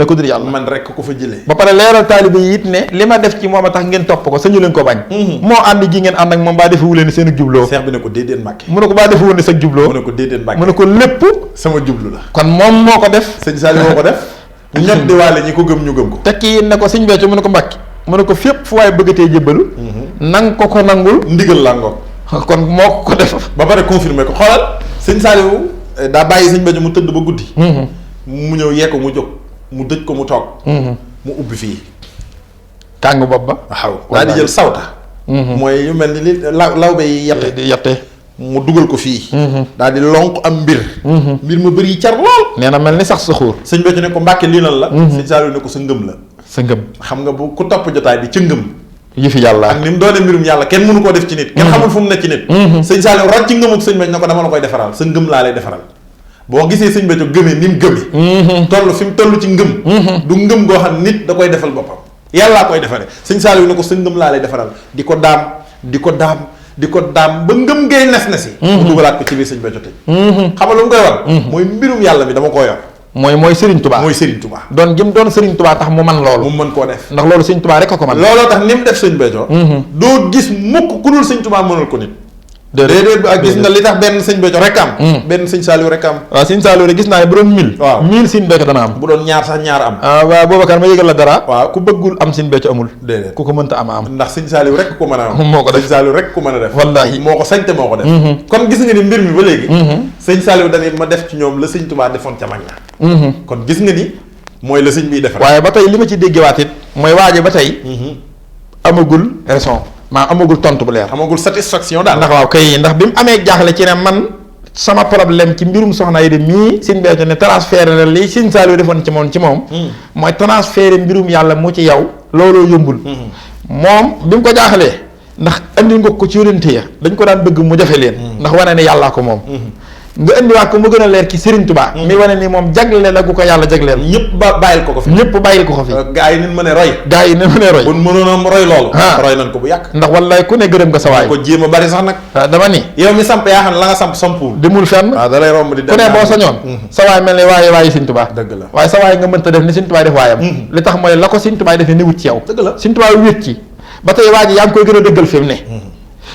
kudul yàlla man rek ko fa jëlee ba pare leeral taalibe yi it ne li ma def ci moom a tax ngeen topp ko sañu leen ko bañ moo ànd gi ngeen ànd ak moom baa defu leen seen jubloo seex bi ne ko déedéet Mbàkke mu ne ko baa defu woon ne sa jubloo mu ne ko déedéet Mbàkke mu ne ko lépp sama jublu la kon moom moo ko def sëñ Saliou moo ko def ñett di waale ñi ko gëm ñu gëm ko tekki ne ko Serigne Béthio mu ne ko Mbàkke mu ne ko fépp fu waaye bëggatee jébbalu nang ko nangul ndigal la ngoog kon moo ko def ba pare confirmé ko xoolal sëñ Saliou daa bàyyi Serigne Béthio mu tëdd ba guddi mu ñëw yee ko mu jóg mu dëj ko mu toog mu ubbi fii kàng bopp ba waaw daal di jël sawta mooy yu mel ni li lawbe yi yette mu dugal ko fii daal di lonk am mbir ma bëri car lool nee na mel ni sax sa xóor sëñ Béthio ne ko Mbàkke lii lan la sëñ Saliou ne ko sa ngëm la sa ngëm xam nga bu ku topp jotaay bi ca ngëm yëfi yàlla ak ni mu doone mbirum yàlla kenn mënu koo def ci nit kenn xamul fu mu ne ci nit sëñ Saliou raj ci ngëmuk sëñ Béthio ne ko dama la koy defaral sa ngëm laa lay defaral boo gisee sëñ Béthio gëmee ni mu gëmee toll fi mu toll ci ngëm du ngëm goo xam nit da koy defal boppam yàllaa koy defare sëñ Saliou ne ko sa ngëm laa lay defaral di ko daam ba ngëm ngay nes-nesi mu dugalaat ko ci biir sëñ Béthio tëj xam nga lu mu koy war mooy mbirum yàlla mi dama koo yor mooy Serigne Touba doon jëm doon Serigne Touba tax mu man loolu mu mën koo def ndax loolu Serigne Touba rek ko man looloo tax ni mu def sëñ Béthio doo gis mukk ku dul sëñ Touba mënal ko nit déedéet ak gis nga li tax benn sëñ Béthio rek am benn sëñ Saliou rek am waaw sëñ Saliou rek gis naa ne bu doon 1000 waaw 1000 sëñ Béthio dana am bu doon ñaar sax ñaar am waaw Boubacar ma yëgal la dara waaw ku bëggul am sëñ Béthio amul déedéet ku ko mënta am ndax sëñ Saliou rek ko mën a am moo ko def sëñ Saliou rek ko mën a def wallaahi moo ko sañte moo ko def kon gis nga ni mbir mi ba léegi sëñ Saliou dañuy ma def ci ñoom la sëñ Touba defoon ca mag ña kon gis nga ni mooy la sëñ biy defar waaye ba tey li ma ci déggewaat it mooy waaje ba tey amagul raison maa amagul tontu bu leer. amagul satisfaction daal. ndax waaw kay ndax bi mu amee jaaxle ci ne man sama problème ci mbirum soxna yi de mii Sëñ Béthio ne transféré la li Sëñ Saliou defoon ci moom mooy transféré mbirum yàlla mu ci yow looloo yombul. moom bi mu ko jaaxlee ndax andi nga ko ci yonente ya dañ ko daan bëgg mu jafe leen. ndax wane ne yàllaa ko moom. nga indiwaat ko mu gën a leer ci Serigne Touba. mi wane ni moom jagleel la gu ko yàlla jagleel. ñëpp bàyyil ko fi. ñëpp bàyyil ko fi. gaa yi ni mën a roy. gaa yi ni mën a roy. bu mënoon a roy loolu. roy nañ ko bu yàgg. ndax wallaay ku ne gërëm nga sa waay. ko jéem a bari sax nag. dama ni. yow mi samp yaa xam ne la nga samp sampuwul. demul fenn. waaw da lay romb di dem ku ne boo sañoon. sa waay mel ne waaye Serigne Touba. dëgg la waaye sa waay nga mënta def ni Serigne Touba def waayam. li tax mooy la ko Serigne Touba defee niwut ci yow. dëgg la Serigne Touba wéet ci ba tey waa ji yaa ngi koy gën a dëggal fi mu ne.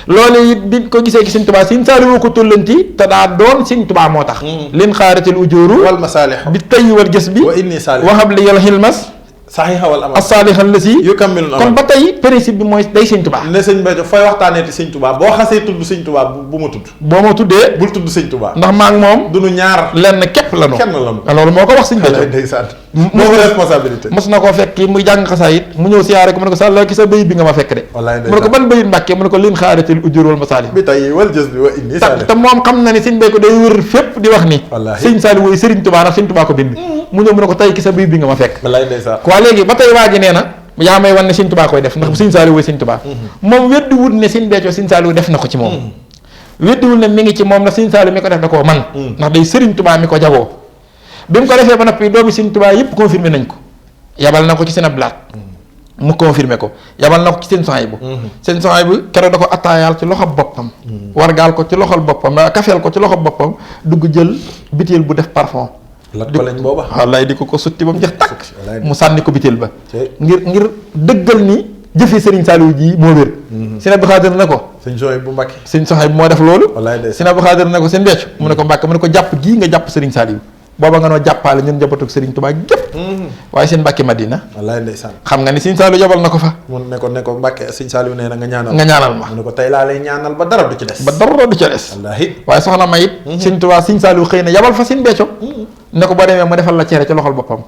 loolu it bi ko gisee ci Sëñ Tuubaa Sëñ Saaliw ko tullanti te daa doon Sëñ Tuubaa moo tax. lin xaaratil ujuuru wal masaalih bi tayyi wal gës bi. wa inni saalih waxab li yal xilmas. saxiixa wal amal as-saalihal la si. yu kammilu kon ba tey principe bi mooy day Sëñ Tuubaa. ne Sëñ Béthio fooy waxtaanee ti Sëñ Tuubaa boo xasee tudd Sëñ Tuubaa bu ma tudd. boo ma tuddee. bul tudd Sëñ Tuubaa. ndax maa ngi moom. du nu ñaar. lenn képp la nu. kenn la nu. loolu moo ko wax Sëñ Béthio. ndeysaan moo responsabilité. mos na koo fekk muy jàng xasaayit mu ñëw siyaare ko mu ne ko sàlla ki sa bayit bi nga ma fekk de. mu ne ko ban bayit Mbàkke mu ne ko lin xaaratil ujuur wal masaalih bi tey wal jës bi wa inni saalih te moom xam na ni Sëñ Béthio day wër fépp di wax ni. Sëñ Saaliw wooy Sëriñ Tuubaa ndax Sëñ Tuubaa ko bind. mu ñëw mu ne ko tey ki sa bayit bi nga ma fekk. wallaay ndeysaan. waa léegi ba tey waa ji nee na yaa may wan ne Sëñ Tuubaa koy def ndax Sëñ Saaliw wooy Sëñ Tuubaa moom weddiwul ne Sëñ Béthio Sëñ Saaliw def na ko ci moom weddiwul ne mi ngi ci moom la Sëñ Saaliw mi ko def da koo man ndax day Sëriñ Tuubaa mi ko jagoo bi mu ko defee ba noppi doomi Sëñ Tuubaa yëpp confirmé nañ ko yabal na ko ci seen ablaat mu confirmé ko yabal na ko ci seen Sohaybu seen Sohaybu keroog da ko attaayaal ci loxo boppam wargaal ko ci loxol boppam kafeel ko ci loxo boppam dugg jël bitéel bu def parfum lat ko lañ booba wallaay di ko sutti ba mu jeex takk mu sànni ko bitéel ba ngir dëggal ni jëfi Serigne Saliou ji moo wér Sëñ Abdou Khadre ne ko Sëñ Sohaybu bu Mbàkke Sëñ Sohaybu moo def loolu wallaay Sëñ Abdou Khadre ne ko Sëñ Béthio mu ne ko Mbàkke mu ne ko jàpp gii nga jàpp Serigne Saliou booba nga noo jàppaale ñun njabootu Serigne Touba gépp waaye seen Mbàkke Madina wallaay ndeysaan xam nga ni Sëñ Saliou yabal na ko fa mu ne ko Mbàkke Sëñ Saliou nee na nga ñaanal ma mu ne ko tey laa lay ñaanal ba dara du ci des wallaahi waaye soxna ma it Sëñ Touba Sëñ Saliou xëy na yabal fa Sëñ Béthio ne ko boo demee mu defal la cere ci loxol boppam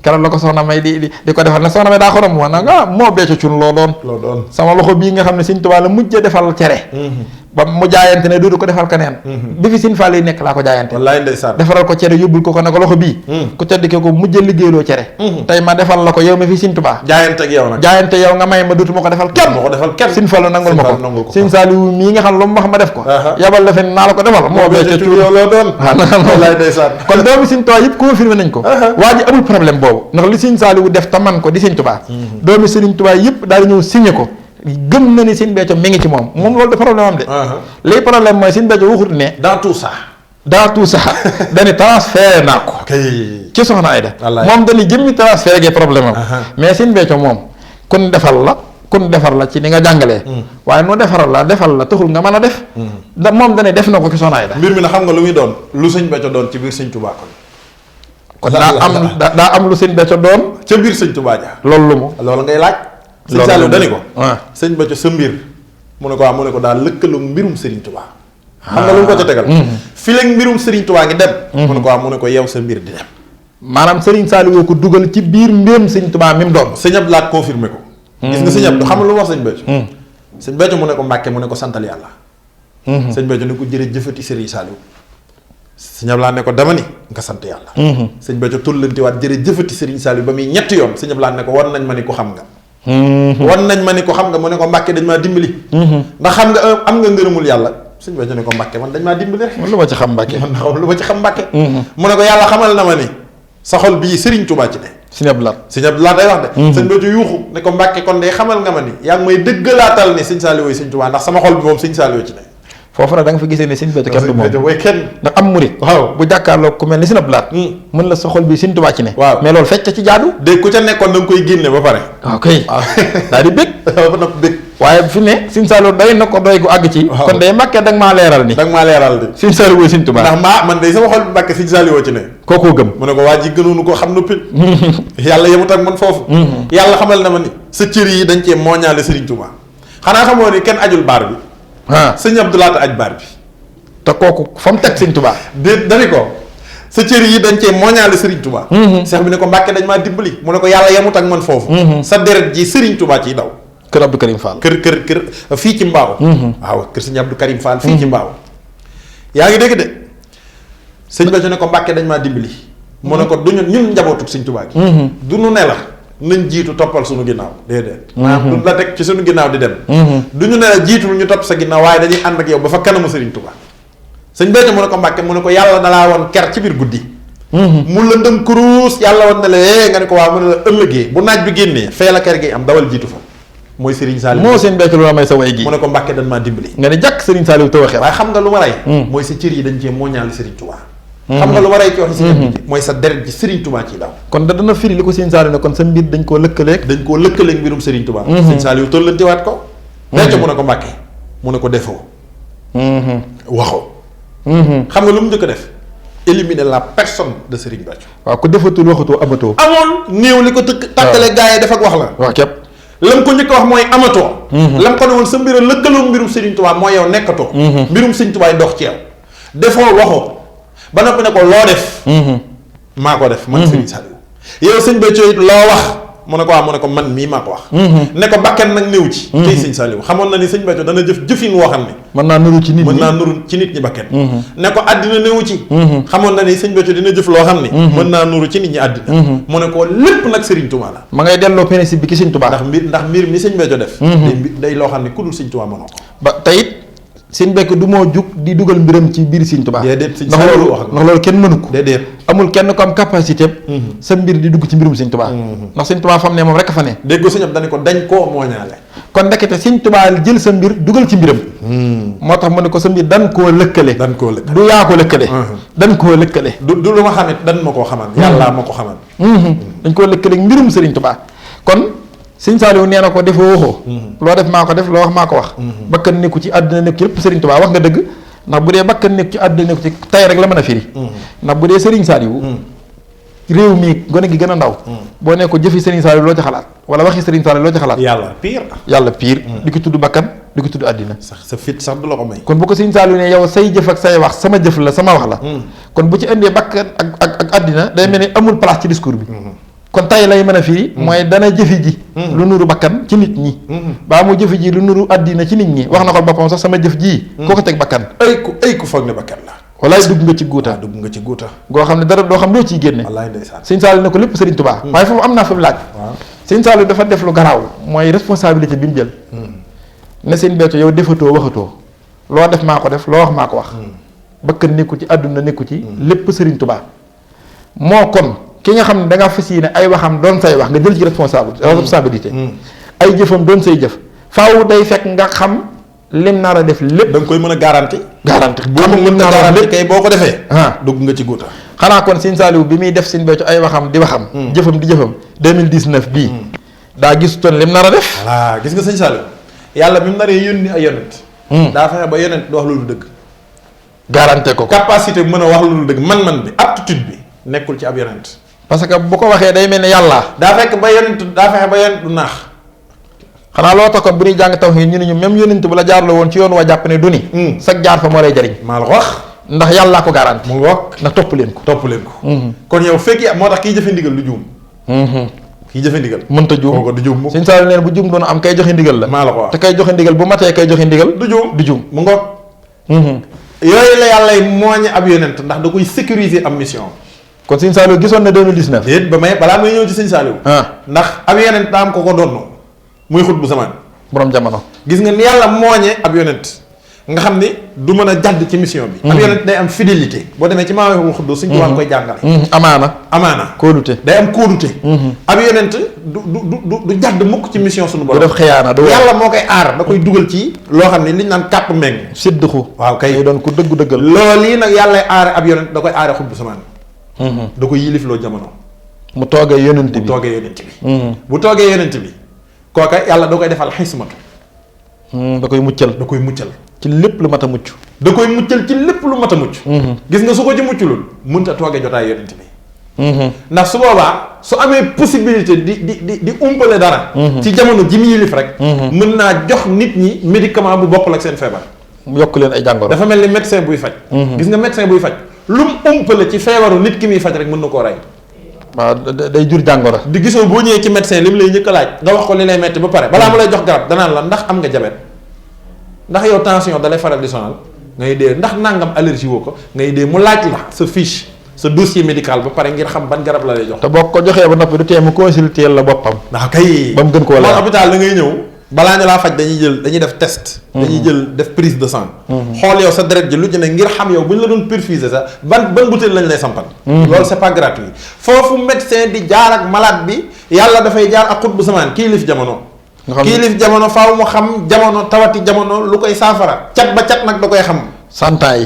keroog la ko soxna may di ko defal ne soxna may daa xorom wax na moo Béthio cun loo doon sama loxo bii nga xam ne Sëñ Touba la mujjee defal cere ba mu jaayante ne du ko defal keneen bi fi Sëñ Fallu yi nekk laa ko jaayante wallaay ndeysaan defaral ko cere yóbbul ko ne ko loxo bii ku tedd ke ko mujjee liggéeyloo cere tey ma defal la ko yow mi fi Sëñ Touba jaayante ak yow nag jaayante yow nga may ma duutu ma ko defal kenn Sëñ Fallu nangul ma ko Sëñ Saliou mii nga xam lu mu wax ma def ko yabal la fen naa la ko defal moo Béthio cun yow loo doon wallaay ndeysaan kon doomi Sëñ Touba yëpp confirmé nañ ko waa ji amul problème boobu ndax li Sëñ Saliou def te man ko di Sëñ Touba doomi Sëriñ Touba yëpp daal di ñëw signé ko gëm na ni Sëñ Béthio mi ngi ci moom loolu de problème am de léegi problème mooy Sëñ Béthio waxut ne dans tout ça dañu transféré naa ko ci soxna Ayda moom dañu jëmmi transféré gee problème am mais Sëñ Béthio moom kun defar la ci ni nga jàngalee waaye noo defal la taxul nga mën a def moom dañu def na ko ci soxna Ayda mbir mi na xam nga lu muy doon lu Sëñ Béthio doon ci biir Sëñ Touba kon daa am lu Sëñ Béthio doon ca biir Sëñ Touba ja loolu lu mu loolu ngay laaj Sëñ Saliou dani ko Sëñ Béthio sa mbir mu ne ko daal lëkkaloo mbirum Serigne Touba xam nga lu mu ko ca tegal fii léegi mbirum Serigne Touba ngi dem mu ne ko yow sa mbir di dem maanaam Serigne Saliou ko dugal ci biir mbirum Sëñ Touba mi mu doon Sëñ Abdou Lahad confirmé ko gis nga Sëñ Abdou xam nga lu mu wax Sëñ Béthio Sëñ Béthio mu ne ko Mbàkke mu ne ko santal yàlla Sëñ Béthio ne ko jërëjëfati Serigne Saliou Sëñ Abdou Lahad ne ko dama ni nga sant yàlla Sëñ Béthio tullantiwaat jërëjëfati Serigne Saliou ba muy ñetti yoon Sëñ Abdou Lahad ne ko war nañ ma ni ko xam nga mu ne ko Mbàkke dañ maa dimbali ndax xam nga am nga ngërëmul yàlla Sëñ Béthio ne ko Mbàkke man dañ maa dimbali rek lu ma ci xam Mbàkke mu ne ko yàlla xamal na ma ni sa xol bii Serigne Touba ci ne Sëñ Abdou Lahad day wax de Sëñ Béthio yuuxu ne ko Mbàkke kon de xamal nga ma ni yaa ngi may dëggalaatal ni Sëñ Saliou Sëñ Touba ndax sama xol bi moom Sëñ Saliou ci ne foofu nag da nga fa gisee ne Sëñ Béthio kenn du moom way kenn ndax am murit bu jàkkaarloo ku mel ni Sëñ Abdou Lahad mën la sa xol bi Sëñ Touba ci ne mais loolu fecc ci jaadu dégg ku ca nekkoon da nga koy génne ba pare ok daal di bëgg waaye fi ne Sëñ Saliou doy na ko doy gu àgg ci kon day Mbàkke da nga maa leeral ni Sëñ Saliou Sëñ Touba ndax man day sama xol bi Mbàkke Sëñ Saliou ci ne kookoo gëm mu ne ko waa ji gënoonu ko xam noppi yàlla yemut ak man foofu yàlla xamal na ma ni sa cër yi dañ cee mooñaale Sëriñ Touba xanaa xamoo ni kenn ajul baar bi Sëñ Abdou Lahad aj baar bi te kooku fa mu teg Sëñ Touba dani ko sa cër yi dañ cee mooñaale Sëriñ Touba seex bi ne ko Mbàkke dañ maa dimbali mu ne ko yàlla yemut ak man foofu sa deret ji Sëriñ Touba ciy daw kër Abdou Karim Fall. kër fii ci Mbaaw. waaw kër sëñ Abdou Karim Fall fii ci Mbaaw. yaa ngi dégg de sëñ Béthio ne ko Mbàkke dañ maa dimbali. mu ne ko du ñun njabootu sëñ Tuubaa gi. du nu ne la nañ jiitu toppal suñu ginnaaw déedéet. maanaam du la teg ci suñu ginnaaw di dem. du ñu ne la jiitul ñu topp sa ginnaaw waaye dañuy ànd ak yow ba fa kanamu sëriñ Tuubaa. sëñ Béthio mu ne ko Mbàkke mu ne ko yàlla dalaa woon ker ci biir guddi. mu lëndëm kuruus yàlla woon na la nga ne ko waaw mu ne la ëllëgee bu naaj bi génnee fee la ker gi am dawal jiitu fa. mooy Serigne Saliou moo seen Béthio lu may sa way gi mu ne ko Mbàkke dañ maa dimbali. nga ne jàkk Serigne Saliou te waxee waaye xam nga lu ma rey. mooy sa cër yi dañ cee mooñaale Serigne Touba. xam nga lu ma rey ci wax si mooy sa deret ji Serigne Touba ciy daw. kon da dana firi li ko Serigne Saliou ne kon sa mbir dañ koo lëkkaleeg mbirum Serigne Touba. Serigne Saliou tollantiwaat ko. Béthio mu ne ko Mbàkke mu ne ko defoo. waxoo. xam nga lu mu njëkk a def éliminer la personne de Serigne Béthio. waaw ku defatul waxatoo amatoo. amoon néew li ko tàkkale gaa yi def ak wax la. waaw képp. lam ko njëkk a wax mooy amatoo. lam ko ne woon sa mbir a lëkkaloo mbirum Serigne Touba mooy yow nekkatoo. mbirum Serigne Touba dox ci yow. defoo waxoo ba noppi ne ko loo def. maa ko def man Serigne Saliou. yow sëñ Béthio it loo wax mu ne ko mu ne ko man mii maa ko wax. ne ko bakken nag néew ci. tey sëñ Saliou xamoon na ni sëñ Béthio dana jëf jëfin woo xam ne. mën naa nuru ci nit ñi bakken. ne ko àddina néew ci. xamoon na ni sëñ Béthio dina jëf loo xam ne. mën naa nuru ci nit ñi àddina. mu ne ko lépp nag Serigne Touba la. ma ngay delloo principe bi ki sëñ Touba. ndax mbir mi sëñ Béthio def. day loo xam ne ku dul sëñ Touba mënoo ko. ba tey it sëñ Béthio du moo jug di dugal mbiram ci biir sëñ Touba. déedéet sëñ ndax loolu kenn mënu ko. déedéet amul kenn ko am capacité sa mbir di dugg ci mbirum sëñ Touba. ndax sëñ Touba fam ne moom rek a fa ne. dégg nga sëñ dañ ko dañ koo mooñaale. kon ndekete sëñ Touba jël sa mbir dugal ci mbiram. moo tax mu ne ko sa mbir dan koo lëkkale. du yaa ko lëkkale. dan koo lëkkale. du lu ma xam it dan ma koo xamal. yàlla ma ko xamal. dañ koo lëkkale mbirum Serigne Touba kon sëñ Saliou nee na ko defoo waxoo. loo def maa ko def loo wax maa ko wax. bakkan nekku ci àddina nekku ci lépp Serigne Touba wax nga dëgg ndax bu dee bakkan nekku ci àddina nekku ci tay rek la mën a firi. ndax bu dee Serigne Saliou réew mi gone gi gën a ndaw. boo ne ko jëfi Serigne Saliou loo ci xalaat wala waxi Serigne Saliou loo ci xalaat. yàlla pire. di ko tudd bakkan di ko tudd àddina. sax sa fit sax du la ko may. kon bu ko Serigne Saliou ne yow say jëf ak say wax sama jëf la sama wax la. kon bu ci indee bakkan ak àddina day mel ni amul place ci discours bi. kon tay lay mën a firi mooy dana jëfi ji lu nuru bakkan ci nit ñi baa mu jëfi ji lu nuru àddina ci nit ñi wax na ko boppam sax sama jëf ji koo ko teg bakkan ay ku foog ne bakkan la walaay dugg nga ci guuta goo xam ne dara doo xam loo ciy génne wallaay ndeysaan sëñ Saliou ne ko lépp Serigne Touba waaye foofu am naa fa mu laaj sëñ Saliou dafa def lu garaaw mooy responsabilité bi mu jël ne sëñ Béthio yow defatoo waxatoo loo def maa ko def loo wax maa ko wax bakkan nekku ci àdduna nekku ci lépp Serigne Touba moo kon ki nga xam ne da ngaa fas yéene ay waxam doon say wax nga jël ci responsabilité ay jëfam doon say jëf faaw day fekk nga xam lim nar a def lépp. da nga koy mën a garanti. boo ko mën a garanti kay boo ko defee. dugg nga ci guuta. xanaa kon sëñ Saliou bi muy def sëñ Béthio ay waxam di waxam. jëfam di jëfam 2019 bii. daa gis toon lim nar a def. voilà gis nga sëñ Saliou yàlla bi mu naree yónni ay yonent. daa fexe ba yonent du wax lu dul dëgg. garanté ko capacité bi mën a wax lu dul dëgg man-man bi aptitude bi nekkul ci ab yonent. parce que bu ko waxee day mel ni yàlla. daa fexe ba yonent du naax. xanaa loo tax kon bu ñuy jàng tawhiid ñu ne ñu même yonent bu la jaarloo woon ci yoon waa jàpp ne du ni. sag jaar fa moo lay jariñ. maa la ko wax. ndax yàllaa ko garanti. mu ngoog ndax topp leen ko. kon yow fekki moo tax kiy jëfe ndigal du juum. kiy jëfe ndigal. mënta juum kooku du juum. sëñ Saliou neen bu juum doon am kay joxe ndigal la. maa la ko wax te kay joxe ndigal bu matee kay joxe ndigal. du juum mu ngoog. yooyu la yàllay mooñe ab yonent ndax da koy sécuriser am mission. kon sëñ Saliou gisoon na 2019. déet balaa may ñëw ci sëñ Saliou. ndax ab yonent daa am ko donn muy xut bu zaman borom jamono. gis nga ni yàlla mooñe ab yonent nga xam ni du mën a jàdd ci mission bi. ab yonent day am fidélité. boo demee ci maamee xut suñ ko koy jàngale. amaana. kóolute day am kóolute. ab yonent du jàdd mukk ci mission suñu borom. du def xëyaana du yàlla moo koy aar da koy dugal ci. loo xam ne liñ naan kàpp meng. sidduxu. waaw kay doon ku dëggu dëggal. loolu yi nag yàlla aare ab yonent da koy aare xut bu zaman da koy yilifloo jamono. mu toogee yonent bi bu toogee yonent bi kooka yàlla da koy defal xismatu. da koy muccal. ci lépp lu mat a mucc. da koy muccal ci lépp lu mat a mucc. gis nga su ko ci mucculul mënut a toogee jotaay yonent bi. ndax su boobaa su amee possibilité di umpale dara. ci jamono ji mu yilif rek. mën naa jox nit ñi médicament bu bokkul ak seen feebar. mu yokk leen ay jàngoro. dafa mel ni médecin buy faj. gis nga médecin buy faj lu mu umpale ci feebaru nit ki muy faj rek mën na koo rey. waaw day jur jàngoro. di gisoo boo ñëwee ci médecin li mu lay njëkk a laaj nga wax ko li lay metti ba pare balaa mu lay jox garab danaan la ndax am nga diabète ndax yow tension dalay faral di sonal ngay dee ndax nangam allergie woo ko ngay dee mu laaj la sa fiche sa dossier médical ba pare ngir xam ban garab la lay jox. te boo ko joxee ba noppi du tee mu consulter la boppam. ndax kay ba mu gën koo laaj hôpital da ngay ñëw balaa ñu laa faj dañuy def test. dañuy jël def prise de sang. xool yow sa deret ji lu ci ne ngir xam yow bu ñu la doon perfuser sax ban butéel lañ lay sampal. loolu c'est pas gratuit foofu médecin di jaar ak malade bi yàlla dafay jaar ak xutbu zamaan kilif jamono. kilif jamono faaw mu xam jamono tawati jamono lu koy saafara cat ba cat nag da koy xam. santaan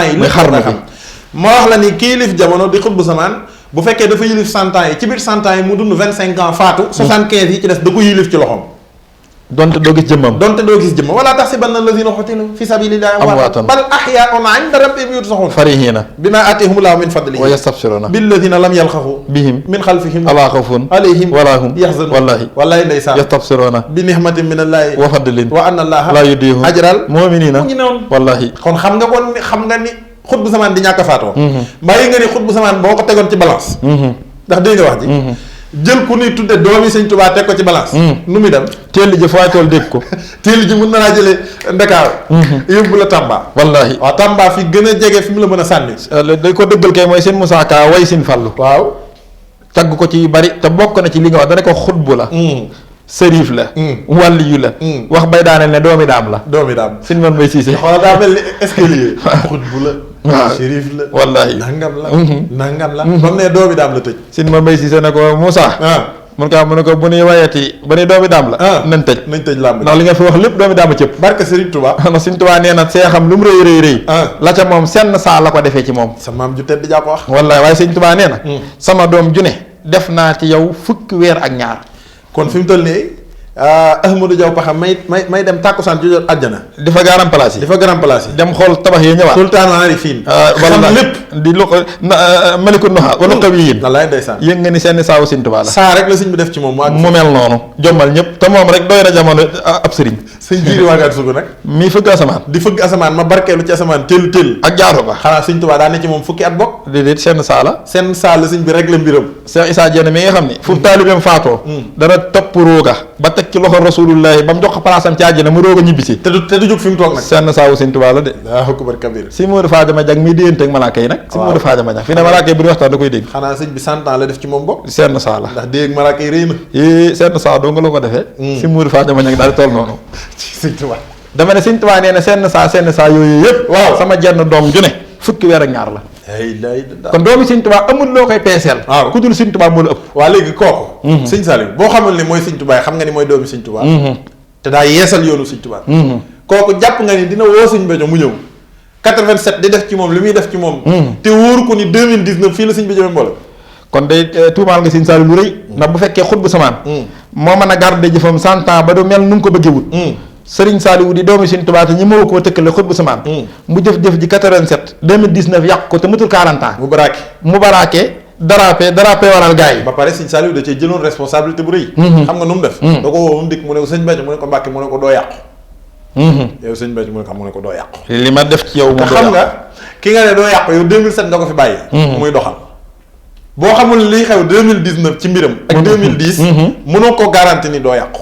yi lépp da koy xam. moo wax la ni kilif jamono di xutbu zamaan bu fekkee dafa yilif santaan yi ci biir santaan yi mu dund 25 ans faatu. 75 yi ci des da ko yilif ci loxoom. donte doo gis jëmmam. wala tahsabanna allazina qutilu fi sabilillahi amwaatan bal ahyaa'un 'inda rabbihim yurzaquun farihiina bimaa aataahumullahu min fadlihi wa yastabshiruuna billazina lam yalxafu bihim min xalfihim alaa xawfun alayhim wa laa hum yaxzanuun wallaahi ndeysaan yastabshiruuna bi nihmatin min allahi wa fadlin wa anna allaha laa yudii'u ajral mu'miniina mu ngi noonu wallaahi. kon xam nga ni xutbu zamaan di ñàkk a faatoo. mbaa yi nga ni xutbu zamaan boo ko tegoon ci balance. ndax dégg nga wax ji. jël ku ni tudde doomi Sëñ Tuubaa teg ko ci balance. nu muy dem. teel ji foo tool dégg ko. teel ji mën na laa jëlee Ndakaaru. yóbbu la Tamba. wallaahi waaw Tamba fi gën a jege fi mu la mën a sànni. dañ ko dëggal kay mooy seen Musaa Ka way Sëñ Fallu. waaw. tagg ko ci bari te bokk na ci li nga wax dana ko xutbu la. sërif la. wàlli yu la. wax bay daaneel ne doomi daam la. doomi daam Sëñ man bay siise. xoolal daa mel ni escalier. xutbu la. waaw sërif la. wallaahi nangam la. nangam la. ba mu ne doomi daam la tëj. Sëñ man bay siise ne ko Moussa. mun ne ko bu nuy wayati ba nuy doomi daam la. nañ tëj làmb ndax li nga fi wax lépp doomi daama cëpp. barke Serigne Touba. ndax Sëñ Touba nee na seexam lu mu rëy. la ca moom senn saa la ko defee ci moom. sa maam ju tedd jaa ko wax. wallaahi waaye Sëñ Touba nee na. sama doom ju ne def naa ci yow fukki weer ak ñaar. kon fi mu toll nii Ahmadou Diaw Pakha may dem tàkkusaan ju jot àjjana. di fa garam place yi. dem xool tabax yi ñëwaat. sultaanul aarifiin. xam lépp di lu maliku nuha wala qawiyin. wallaay ndeysaan. yëg nga ni seen saawu Sëñ Tuubaa la. saa rek la sëñ bi def ci moom. mu mel noonu jommal ñëpp te moom rek doy na jamono ab sëriñ. sëñ jiiri waagaat sugu nag. mii fëgg asamaan. di fëgg asamaan ma barkeelu ci asamaan teel. ak jaaro ba. xanaa Sëñ Tuubaa daa ne ci moom fukki at bokk. déedéet seen saa la. seen saa la sëñ bi rek la mbiram. Cheikh Issa Diène mi nga xam ni. fu taalibeem faatoo. dana topp rooga ba teg ci loxo Rasulullahi ba mu jox ko palaasam ci àjjana mu roog a ñibbisi. te du jóg fi mu toog nag. seen saawu Sëñ Tuubaa la de. Allahu akbar kabir. si Modou Fadama Diak mi déyante ak malaaka yi nag. si Modou Fadama Diak fi ne malaaka yi bu ñu waxtaan da koy dégg. xanaa sëñ bi 100 ans la def ci moom bokk. seen saa la. ndax dégg malaaka yi rëy na. seen saa doo nga la ko defee. si Modou Fadama Diak daal di toll noonu. Sëñ Tuubaa. dama ne Sëñ Tuubaa nee na seen saa yooyu yëpp. waaw sama jenn doom ju ne fukki weer ak ñaar la. kon doomi Sëñ Tuubaa amul loo koy peeseel. waaw ku dul Sëñ Tuubaa moo la ëpp. waa léegi kooku. Sëñ Saliou boo xamul ni mooy Sëñ Tuubaa xam nga ni mooy doomi Sëñ Tuubaa. te daa yeesal yoonu Sëñ Tuubaa. kooku jàpp nga ni dina woo Sëñ Béthio mu ñëw 87 di def ci moom li muy def ci moom. te wóoru ko ni 2019 fii la Sëñ Béthio mbooloo. kon day tuumaal nga Sëñ Saliou lu rëy. ndax bu fekkee xutbu samaan. moo mën a garder jëfam 100 ans ba du mel nu mu ko bëggee wut. Sëriñ Saliou di doomi Sëñ Tuubaa te ñi ma ko tëkkale xutbu samaan. mu jëf-jëf ji 87 2019 yàq ko te matul 40 ans. mu baraake darape waral gars yi. ba pare Sëñ Saliou da cee jëloon responsabilité bu rëy. xam nga nu mu def. da ko woo mu dikk mu ne ko Sëñ Béthio mu ne ko Mbàkke mu ne ko doo yàqu. yow Sëñ Béthio mu ne ko doo yàqu. li ma def ci yow. te xam nga ki nga ne doo yàqu yow 2007 nga ko fi bàyyi. muy doxal. boo xamul liy xew 2019 ci mbiram. ak 2010. mënoo ko garanti ni doo yàqu.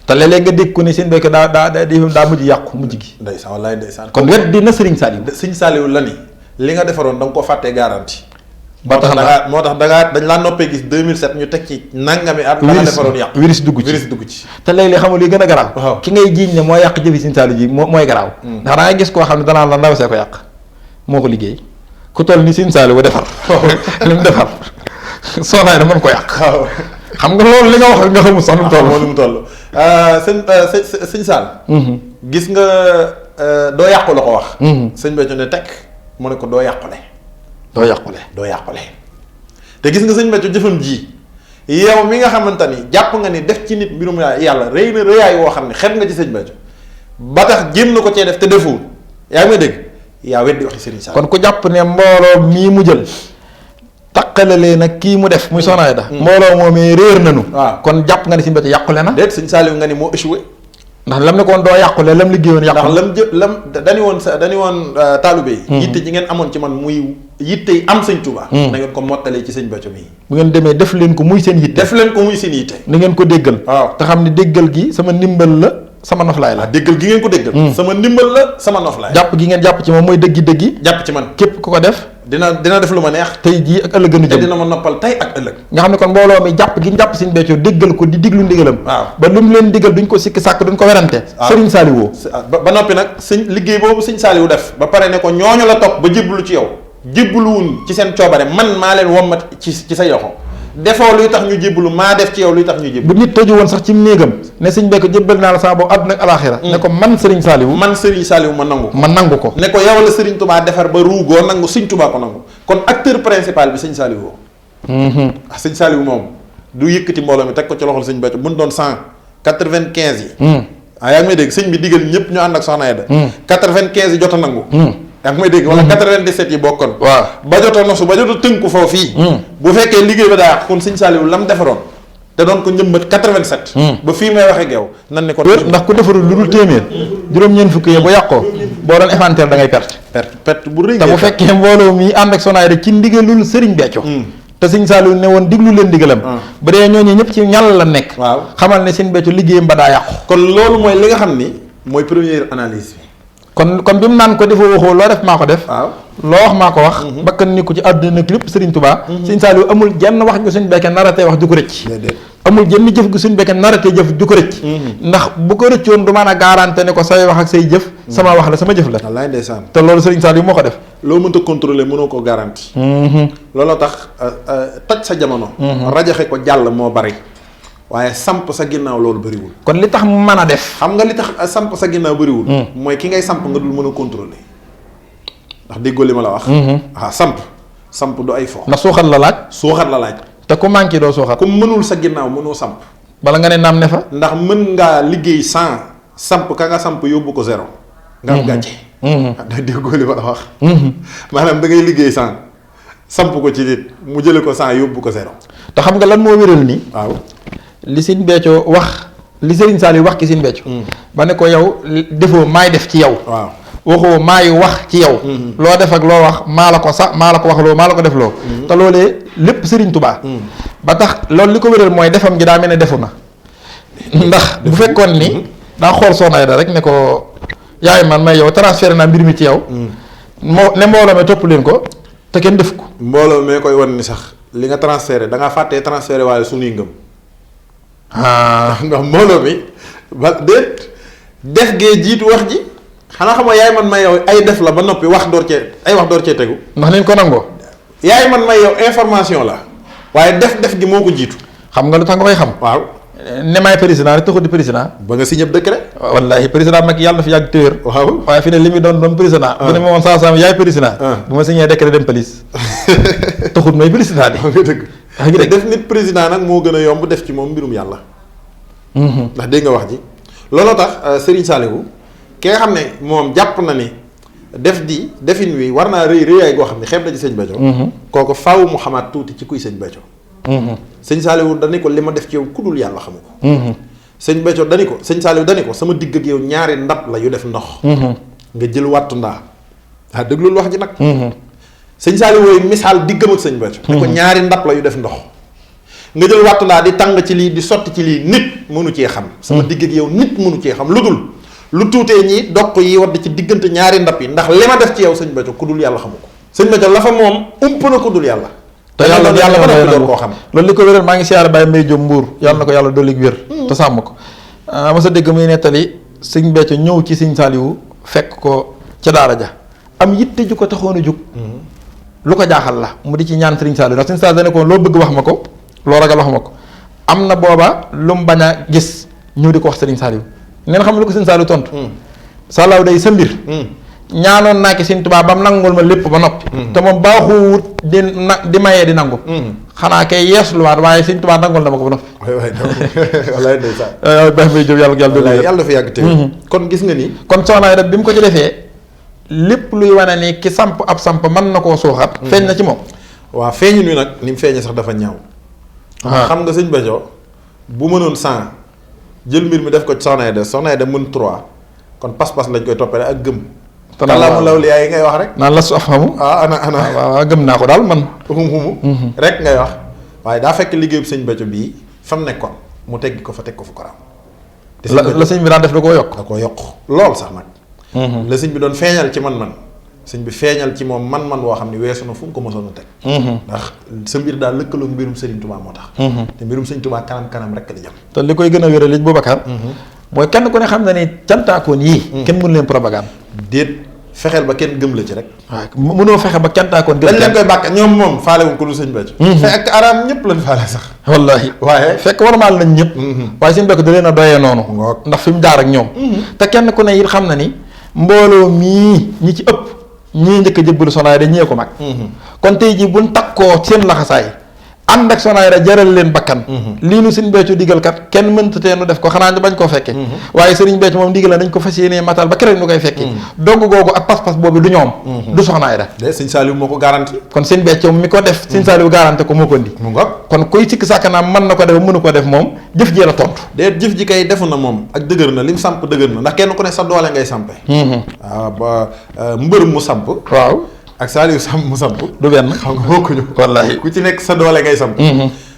te léeg-léeg nga dégg ko ni Sëñ Béthio daa mujj yàqu mujj gi. ndeysaan wallaay ndeysaan. kon wet dina Sëriñ Saliou. Sëñ Saliou la ni li nga defaroon da nga ko fàttee garanti. ba tax na moo tax dañ laa noppee gis 2007 ñu teg ci nangami at. la nga defaroon yàqu virus dugg ci te léeg-léeg xamul li gën a garaaw. waaw ki ngay jiiñ ne moo yàq jëfi Sëñ Saliou ji mooy garaaw. ndax da ngay gis koo xam ne danaan la ndaw see ko yàq moo ko liggéey ku toll ni Sëñ Saliou defar li mu defar soonaay na mën ko yàq. waaw xam nga loolu li nga wax nga xamul sax nu mu toll. Sëñ Sall. gis nga doo yàqu la ko wax. Sëñ Béthio ne tekk mu ne ko doo yàqule. doo yàqule. te gis nga Sëñ Béthio jëfam ji yow mi nga xamante ni jàpp nga ni def ci nit mbirum yàlla rëy na rëyaay woo xam ne xet nga ci Sëñ Béthio ba tax jéem na ko cee def te deful yaa ngi may dégg yaa weddi waxi Sëriñ Sall. kon ku jàpp ne mbooloo mii mu jël taqalalee nag kii mu def muy Soxna Aida. mbooloo moomee réer nañu. waaw kon jàpp nga ne Sëñ Béthio yàqule na. déet Sëñ Saliou nga ni moo échoué. ndax lam ne ko woon doo yàqule lam liggéeyoon yàqu ndax dañu woon taalibe yi yitte ji ngeen amoon ci man muy yitte yi am sëñ Touba na ngeen ko mottalee ci sëñ Béthio mii bu ngeen demee def leen ko muy seen yitte na ngeen ko déggal waaw te xam ne déggal gi sama ndimbal la sama noflaay la déggal gi ngeen ko déggal sama ndimbal la sama noflaay jàpp gi ngeen jàpp ci moom mooy dëggi jàpp ci man képp ku ko def dina def lu ma neex tey jii ak ëllëg gën a jëm te dina ma noppal tey ak ëllëg nga xam ne kon mbooloo mi jàpp gi ñu jàpp sëñ Béthio déggal ko di diglu ndigalam waaw ba lu mu leen digal duñ ko sikki sàkk duñ ko werante sëriñ Saliou ba noppi nag liggéey boobu sëñ Saliou def ba pare ne ko ñooñu la topp ba jébbalu ci yow jébbaluwun ci seen coobare man maa leen wommat ci sa yoxo defoo luy tax ñu jébbalu maa def ci yow luy tax ñu jébbalu bu nit tëju woon sax ci néegam ne sëñ Béthio jébbal naa la saa boobu àdduna ak alaaxira ne ko man sëriñ Saliou ma nangu ko ne ko yow la sëriñ Touba defar ba ruugoo nangu sëñ Touba ko nangu kon acteur principal bi sëñ Saliou sëñ Saliou moom du yëkkati mbooloo mi teg ko ci loxol sëñ Béthio bu ñu doon 195 yi yaa ngi may dégg sëñ bi digal ñëpp ñu ànd ak soxna Aida 95 yi jot a nangu yaa ngi may dégg wala 97 yi bokkoon waaw ba jot a nosu ba jot a tënku foofu fii bu fekkee liggéey ba daa kon sëñ Saliou lam defaroon te doon ko njëmbat 87 ba fii may waxee geew nan ne ko ndax ku defarul lu dul téeméer juróom-ñeent fukki yee bu yàqoo boo doon inventaire da ngay perte bu rëy te bu fekkee mbooloo mi ànd ak soxna Aida ci ndigalul sëriñ Béthio te sëñ Saliou ne woon diglu leen digalam ba dee ñooñu ñëpp ci ñàll la nekk waaw xamal ne sëñ Béthio liggéeyam ba daa yàqu kon loolu mooy li nga xam ni mooy première analyse bi kon bi mu naan ko defoo waxoo loo def maa ko def waaw loo wax maa ko wax bakkan ni ko ci àdduna lépp sëriñ Touba sëñ Saliou amul jenn wax gu sëñ Béthio naratee wax ju ko rëcc amul jenn jëf gu sëñ Béthio naratee jëf ju ko rëcc ndax bu ko rëccoon du mën a garanté ne ko say wax ak say jëf sama wax la sama jëf la wallaay ndeysaan te loolu sëriñ Saliou moo ko def loo mënta contrôler mënoo ko garanti looloo tax toj sa jamono rajaxe ko jàll moo bari waaye samp sa ginnaaw loolu bëriwul kon li tax mu mën a def xam nga li tax samp sa ginnaaw bëriwul mooy ki ngay samp nga dul mën a contrôler ndax déggoo li ma la wax samp du ay fo ndax suuxat la laaj te ku manqué doo suuxat ku mënul sa ginnaaw mënoo samp bala nga ne naam ne fa ndax mën ngaa liggéey 100 samp ka nga samp yóbbu ko 0 nga am gàcce ndax déggoo li ma la wax maanaam da ngay liggéey 100 samp ko ci nit mu jële ko 100 yóbbu ko 0 te xam nga lan moo wéral nii waaw li sëñ Béthio wax li sëriñ Saliou wax ki sëñ Béthio ba ne ko yow defoo maay def ci yow waaw waxoo maay wax ci yow loo def ak loo wax maa la ko sax maa la ko wax loo maa la ko def loo te loolee lépp sëriñ Touba ba tax loolu li ko wéral mooy defam gi daa mel ne defu na ndax bu fekkoon ni daa xool soxna Aida rek ne ko yaay man may yow transféré naa mbir mi ci yow ne mbooloo mi topp leen ko te kenn def ko mbooloo mee koy wan ni sax li nga transféré da ngaa fàttee transféré waaye suñuy ngëm ndax mbooloo mi ba déet def gee jiitu wax ji xanaa xam nga yaay man may yow ay def la ba noppi wax door cee tegu ndax nañ ko nangoo yaay man may yow information la waaye def gi moo ko jiitu xam nga lu tax nga koy xam waaw ne maay président rek taxut di président ba nga signé décret wallahi président Macky yàlla na fi yàgg téwér waaw waaye fi ne li muy doon président bu ne ma woon saa yaay président bu ma signé décret dem police taxut may président di nga dëgg def nit président nag moo gën a yomb def ci moom mbirum yàlla ndax dégg nga wax ji looloo tax Serigne Saliou ki nga xam ne moom jàpp na ni defin wi war naa rëyaay goo xam ne xeeb na ci sëñ Béthio kooku faaw mu xamaat tuuti ci kuy sëñ Béthio sëñ Saliou dani ko li ma def ci yow ku dul yàlla xamu ko sëñ Béthio sëñ Saliou dani ko sama digg ak yow ñaari ndab la yu def ndox nga jël wàttu ndaa waa déglul wax ji nag sëñ Saliou wooyu misaal diggam ak sëñ Béthio ne ko ñaari ndab la yu def ndox nga jël wàttu ndaa di tàng ci lii di sotti ci lii nit mënu cee xam sama digg ak yow nit mënu cee xam lu dul lu tuutee ñi doq yi wadd ci diggante ñaari ndab yi ndax li ma def ci yow sëñ Béthio ku dul yàlla xamu ko sëñ Béthio la fa moom ump na ku dul yàlla te yàlla ba noppi doon koo xam loolu li ko wéral maa ngi siyaare Baye Mbaye Diop Mbour yàlla na ko yàlla dolli wér te sàmm ko ma sa dégg muy nettali sëñ Béthio ñëw ci sëñ Saliou fekk ko ca daara ja am yitte ju ko taxoon a jug lu ko jaaxal la mu di ci ñaan sëñ Saliou ndax sëñ Saliou dane ko loo bëgg wax ma ko loo ragal wax ma ko am na booba lu mu bañ a gis ñëw di ko wax sëriñ Saliou neen xam lu ko sëñ Saliou tontu Saliou day sa mbir ñaanoon naa ki sëñ Tuubaa ba mu nangul ma lépp ba noppi te moom baaxuwut di mayee di nangu xanaa kay yeesluwaat waaye sëñ Tuubaa nangul na ma ko ba noppi wallaay ndeysaan Baye Mbaye Diop yàlla dafa yàgg te kon gis nga ni kon soxna Aida bi mu ko ci defee lépp luy wane ni ki samp ab samp mën na koo suuxat feeñ na ci moom waaw feeñu ni nag ni mu feeñee sax dafa ñaaw xam nga sëñ Béthio bu mënoon 100 jël mbir mi def ko Soxna Aida mën 3 kon pas-pas lañ koy toppale ak gëm. te kalaamu lawliyaa yi ngay wax rek. naan la su afhamu. ana waaw gëm naa ko daal man. xumu rek ngay wax waaye daa fekk liggéeyu sëñ Béthio bii fa mu nekkoon mu teggi ko fa teg ko fu ko raam. la sëñ bi daan def da koo yokk. da koo yokk lool sax nag. la sëñ bi doon feeñal ci man-man. sëñ bi feeñal ci moom man-man woo xam ne weesu na fu mu ko mosoon a teg. ndax sa mbir daal lëkkaloo mbirum Serigne Touba moo tax. te mbirum Serigne Touba kanam rek la jëm. te li koy gën a wéral li Boubacar. mooy kenn ku ne xam na ni cantaakoon yii. kenn mënu leen propagande. déet fexeel ba kenn gëm la ci rek. waaw mënoo fexe ba cantaakoon. dañ leen koy bàkk ñoom moom faale wuñ ko lu sëñ Béthio. fekk araam ñëpp lañ faale sax. wallaahi waaye fekk warmaal nañ ñëpp. waaye sëñ Béthio da leen a doyee noonu. ndax fi mu jaar ak ñoom. te kenn ku ne it xam na ni mbooloo mii ñi ci ëpp ñii njëkk a jébbalu Soxna Aida ñee ko mag. kon tey jii buñ takkoo seen laxasaay ànd ak Soxna Aida jaral leen bakkan. lii nu Sëriñ Béthio digal kat kenn mënta tee nu def ko xanaa ñu bañ koo fekke waaye Sëriñ Béthio moom digal na dañ ko fas yéenee matal ba keroog ñu koy fekke dogg googu ak pas-pas boobu du ñoom. du Soxna Aida. de Sëriñ Saliou moo ko garanti. kon Sëriñ Béthio mi ko def Sëriñ Saliou garanti ko moo ko indi. mu ngoog kon kuy sikk sàkk naa mën na ko def mënu ko def moom jëf jee la tontu. de jëf ji kay defu na moom ak dëgër na lim samp dëgër na ndax kenn ku ne sa doole ngay sampe. waaw ba mbër mu samp. waaw ak Saliou samp mu samp. du benn xam nga bokkuñu. wallaahi ku ci nekk sa doole ngay samp.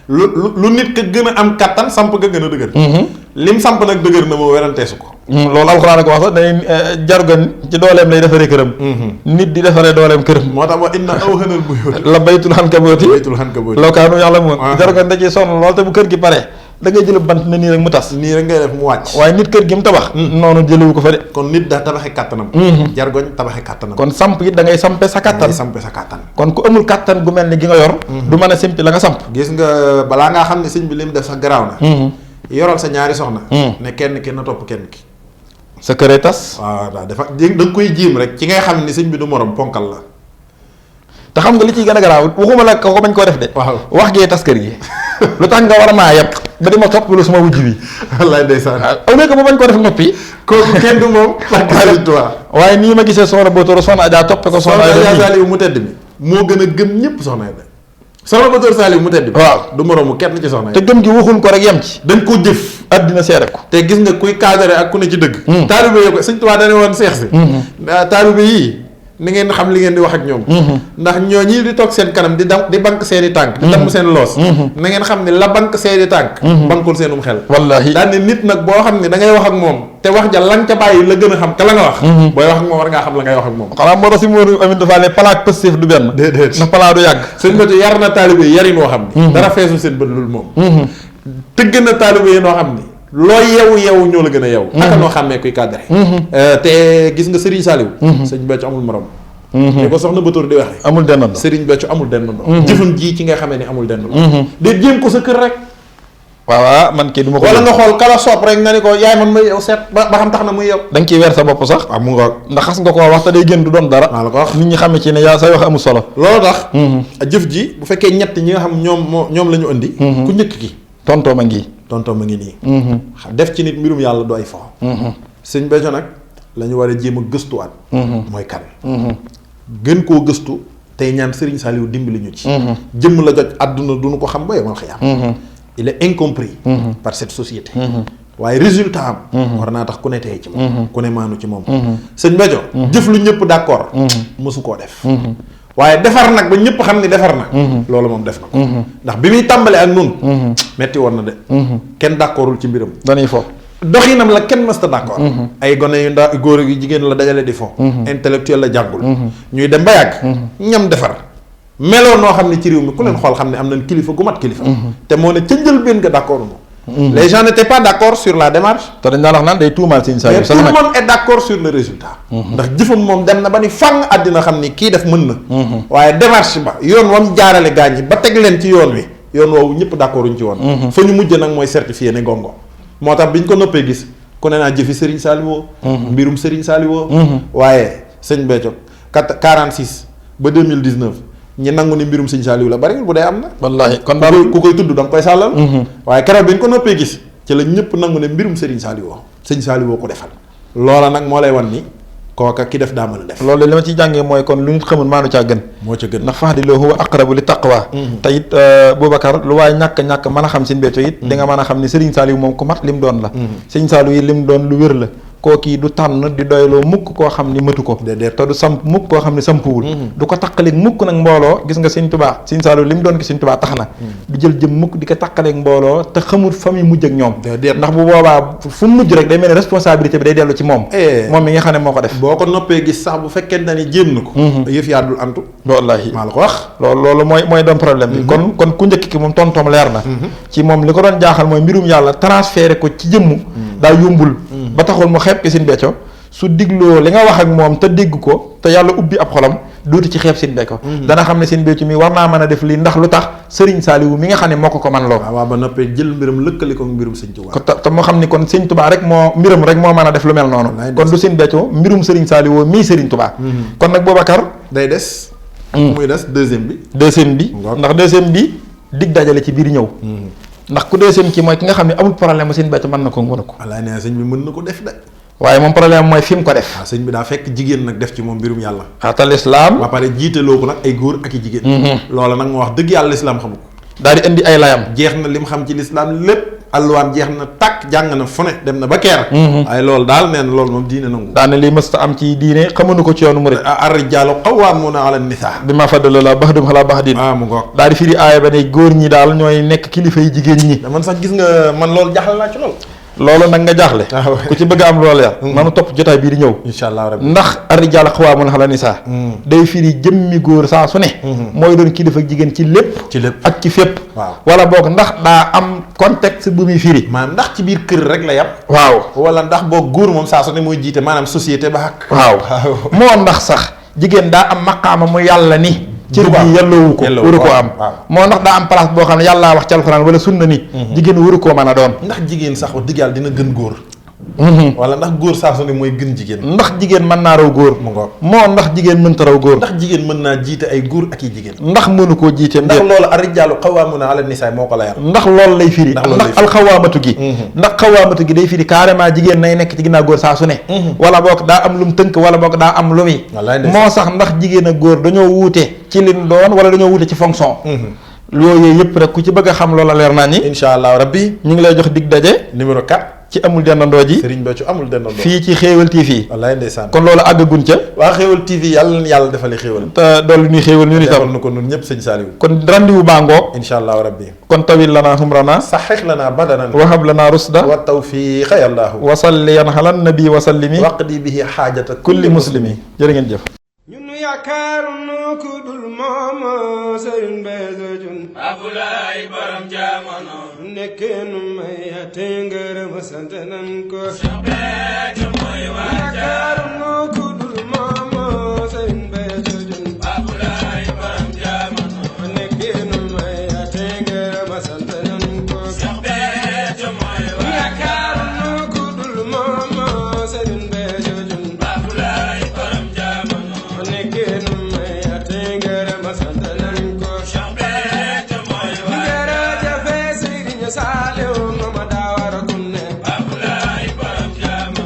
lu nit ka gën a am kattan samp ga gën a dëgër. lim samp nag dëgër na moo weranteesu ko. loolu alxuraan a ko wax sax day jargon ci dooleem lay defaree këram. nit di defaree dooleem këram. moo tax wa inna awhanal buyuut la baytul hankabuuti law kaanu ya'lamuun. waaw jargon da ciy sonn lool te bu kër gi pare da ngay jël bant na nii rek mu tas. nii rek ngay def mu wàcc. waaye nit kër gi mu tabax. noonu jëlewu ko fa de. kon nit daa tabaxe kàttanam. jargoñ tabaxe kàttanam. kon samp it da ngay sampe sa kàttan. sampe sa kàttan. kon ku amul kàttan gu mel ni gi nga yor. du mën a simpi la nga samp. gis nga balaa ngaa xam ne sëñ bi li mu def sax garaaw na. yoral sa ñaari soxna. ne kenn ki na topp kenn ki. sa këree tas. waaw waaw dafa da nga koy jiim rek ci ngay xam ni sëñ bi du morom ponkal la. te xam nga li ciy gën a garaaw waxuma la ko bañ koo def de. waaw wax gee tas kër gi. lu tax nga war a maa yeb ba di ma topp lu sama wujj bi. wallaay ndeysaan. au lieu que ba bañ koo def noppi. kooku kenn du moom. waaye nii ma gisee soxna Batoor Soxna Aida toppe ko. Soxna Aida Saliou mu tedd mi moo gën a gëm ñëpp Soxna Aida. Soxna Batoor Saliou mu tedd mi. waaw du moroomu kenn ci Soxna Aida. te gëm gi waxuñ ko rek yem ci. dañ ko jëf. addina seere ko. te gis nga kuy cadré ak ku ne ci dëgg. taalibe yi ko Sëñ Tuubaa dane woon seex si. taalibe yii ni ngeen xam li ngeen di wax ak ñoom. ndax ñoo ñii di toog seen kanam di bank seeni tànk. di damm seen loos. na ngeen xam ne la bank seeni tànk. bankul seenum xel. wallaahi daan ne nit nag boo xam ne da ngay wax ak moom te wax ja lan ca bàyyi la gën a xam ka la nga wax. booy wax ak moom war ngaa xam la ngay wax ak moom. xanaa moo tax si Modou Aminta Fall palaak positif du benn. déedéet ndax palaa du yàgg. sëñ Béthio yar na taalibe yi yarin woo xam ni. dara feesul seen bët lul moom. tëgg na taalibe yi noo xam ni. loo yeewu ñoo la gën a yeewu. naka noo xàmmee kuy cadré. te gis nga Serigne Saliou. sëñ Béthio amul morom. ni ko soxna Batoor di waxee. amul dendandoo Serigne Béthio amul dendandoo. jëfam ji ci nga xamee ni amul dendandoo. de jéem ko sa kër rek. waaw man kii du ma ko. wala nga xool kala soob rek nga ni ko yaay man may yow seet ba xam tax na muy yow. da nga ciy weer sa bopp sax. waaw mu ngoog. ndax xas nga koo wax te day génn du doon dara. maa la ko wax nit ñi xamee ci ne yaa say wax amul solo. loolu tax. jëf ji bu fekkee ñett ñi nga xam ñoom la ñu indi. ku njëkk ki. tontoo ma ngi. tontoo ma ngi nii. def ci nit mbirum yàlla du ay fo. sëñ Béthio nag la ñu war a jéem a gëstuwaat. mooy kan. gën koo gëstu tey ñaan Serigne Saliou dimbali ñu ci. jëmm la jot àdduna du ñu ko xam ba yomal xiyaam. il est incompris. par cette société. waaye résultat am. war naa tax ku ne tey ci moom. ku ne maanu ci moom. sëñ Béthio. jëf lu ñëpp d'accord. mësu koo def. waaye defar nag ba ñëpp xam ni defar na. loolu moom def na ko. ndax bi muy tàmbalee ak nun metti woon na de. kenn d'accordul ci mbiram. dañuy fo. doxinam la kenn mësta d'accord. ay gone yu ndaw góor yu jigéen la dajale di fo. intellectuel la jàngul. ñuy dem ba yàgg. ñam defar. meloo noo xam ne ci réew mi ku leen xool xam ne am nañ kilifa gu mat kilifa. te moo ne ca njëlbéen nga d'accord moom. les gens n'étaient pas d'accord sur la démarche. te dañ daan wax naan day tuumaal Sëñ Saliou. mais tout le monde est d'accord sur le résultat. ndax jëfam moom dem na ba ni fang àddina xam ni kii def mën na. waaye démarche ba yoon wam jaarale gaañ yi ba teg leen ci yoon wi yoon woowu ñëpp d'accord uñ ci woon. fa ñu mujj nag mooy certifié ne gongo. moo tax biñ ko noppee gis ku ne naa jëfi Serigne Saliou. mbirum Serigne Saliou. waaye sëñ Béthio 46 ba 2019 ñi nangu ni mbirum Serigne Saliou la bariwul bu dee am na. wallaahi kon daal ku koy tudd da nga koy sàllal. waaye keroog biñ ko noppee gis ci la ñëpp nangu ne mbirum Serigne Saliou Serigne Saliou ko defal. loola nag moo lay wan ni kooka ki def daa mën a def. loolu li ma ciy jàngee mooy kon lu nit xamul maanu caa gën. moo ca gën ndax fax di loo huwa aqrabu li taqwa. te it Boubacar lu waaye ñàkk mën a xam Sëñ Béthio it di nga mën a xam ni Serigne Saliou moom ku mat lim doon la. Serigne Saliou yi lim doon lu wér la. kookii du tànn di doyloo mukk koo xam ni matu ko. te du samp mukk koo xam ni sampuwul. du ko taqaleeg mukk nag mbooloo gis nga Sëñ Tuubaa Sëñ Saliou li mu doon ki Sëñ Tuubaa tax na. du jël jëm mukk di ko taqaleeg mbooloo te xamul fa muy mujj ak ñoom. ndax bu boobaa fu mu mujj rek day mel ne responsabilité bi day dellu ci moom. moom mi nga xam ne moo ko def. boo ko noppee gis sax bu fekkee ne jéem na ko. yëf yaa dul antu. wallaahi maa la ko wax. loolu mooy doon problème bi. kon ku njëkk ki moom tontoom leer na. ci moom li ko doon jaaxal mooy mbirum yàlla transféré ko ci jëmmu daa yombul ba taxul mu xeeb ki Sëñ Béthio su digloo li nga wax ak moom te dégg ko te yàlla ubbi ab xolam dootu ci xeeb Sëñ Béthio dana xam ne Sëñ Béthio mi war naa mën a def lii ndax lu tax Sëriñ Saliou mi nga xam ne moo ko man loo waaw ba noppee jël mbiram lëkkali ko mbirum Sëñ Tuubaa te moo xam ni kon Sëñ Tuubaa rek mbiram rek moo mën a def lu mel noonu kon du Sëñ Béthio mbirum Sëriñ Saliou mii Sëriñ Tuubaa kon nag Boubacar day des muy des deuxième bi ndax deuxième bi dig dajale ci biir ñëw ndax ku deuxième ci mooy ki nga xam ne amul problème mu Sëñ Béthio mën na ko mën a ko wallaay nee sëñ bi mën na ko def de waaye moom problème mooy fi mu ko def. waaw sëñ bi daa fekk jigéen nag def ci moom mbirum yàlla. xatal islam. ba pare jiiteloo ko nag ay góor ak i jigéen. loola nag moo wax dëgg yàlla lislaam xamu ko. daal di indi ay layam. jeex na lim xam ci lislaam lépp. alluwaan jeex na tàkk jàng na fu ne dem na ba keer. waaye loolu daal nee na loolu moom diine nangu. daane lii mësta am ci diine xamuñu ko ci yoonu murid. ar-rijaalu qawwaamuuna ala nisaa. bimaa faddala Allaahu ba'dahum alaa ba'din. mu ngoog. daal di firi aaya ba ne góor ñi daal ñooy nekk kilifa yi jigéen ñi. man sax gis nga man loolu jaaxle naa ci loolu. loolu nag nga jaaxle. ku ci bëgg a am loolu ya nanu topp jotaay bii di ñëw. incha allah rabbi ndax ar-rijaalu qawwaamuuna ala nisaa. day firi jëmmi góor saa su ne. mooy doon kilifa jigéen ci lépp. ak ci fépp. waaw wala boog ndax daa am contexte bu muy firi. maanaam ndax ci biir kër rek la yam. waaw wala ndax boo góor moom saa su ne mooy jiite maanaam société ba ak. waaw moo ndax sax jigéen daa am maqaama mu yàlla ni. cër bi yelloowu ko waru koo am. moo ndax daa am place boo xam ne yàllaa wax ci alxuraan wala sunna ni. jigéen waru koo mën a doon. ndax jigéen sax wax dëgg yàlla dina gën góor. wala ndax góor saa su ne mooy gën jigéen. ndax jigéen mën naa raw góor. moo ndax jigéen mënta raw góor. ndax jigéen mën naa jiite ay góor ak i jigéen. ndax mënu koo jiite. ndax loolu ar-rijaalu qawwaamuuna ala nisaa moo ko layal. ndax loolu lay firi. ndax alxawaamatu gi. ndax xawaamatu gi day firi carrément jigéen nay nekk ci ginnaaw góor saa su ne. wala boog daa am lu mu tënk wala boog daa am lu muy. moo sax ndax jigéen ak góor dañoo wuute ci liñ doon wala dañoo wuute ci fonction. yooyu yëpp rek ku ci bëgg a xam loola leer naa ni. incha allah rabbi ñu ngi lay jox dig daje. numéro 4. ci amul dendandoo ji. Serigne Béthio amul dendandoo. fii ci Xéewal TV. wallaay ndeysaan. kon loolu àggagun ca. waa Xéewal TV yàlla na yàlla defali xéewal. te dolli ñuy xéewal ñu ni tam. defal na ko ñun ñëpp sëñ Saliou. kon rendez-vous baa ngoog. incha allah rabbi. kon tawil lana humrana. saxix lana badanan. wahab lana rusda. wa tawfiqa yàllaahu. wasalliyan ala nabi wasallimi. waqdi bihi xaajata kulli muslimi. jërë ngeen jëf. ñun yaakaaruñu ku dul moom Sëriñ Béthio Thioune. Abdoulaye borom jamono. nekkee nu may ate ngërëm sant nan ko. Cheikh Béthio mooy waa yaakaaruñu ku dul moom Sëriñ Béthio Thioune. Abdoulaye borom jamono. nekkee nu may ate ngërëm sant nan ko. Cheikh Béthio mooy waa yaakaaruñu ku dul moom Sëriñ Béthio Thioune. Abdoulaye borom jamono. nekkee nu may ate ngërëm sant nan ko. Cheikh Béthio mooy waa jërëjëf Sëriñ Saliou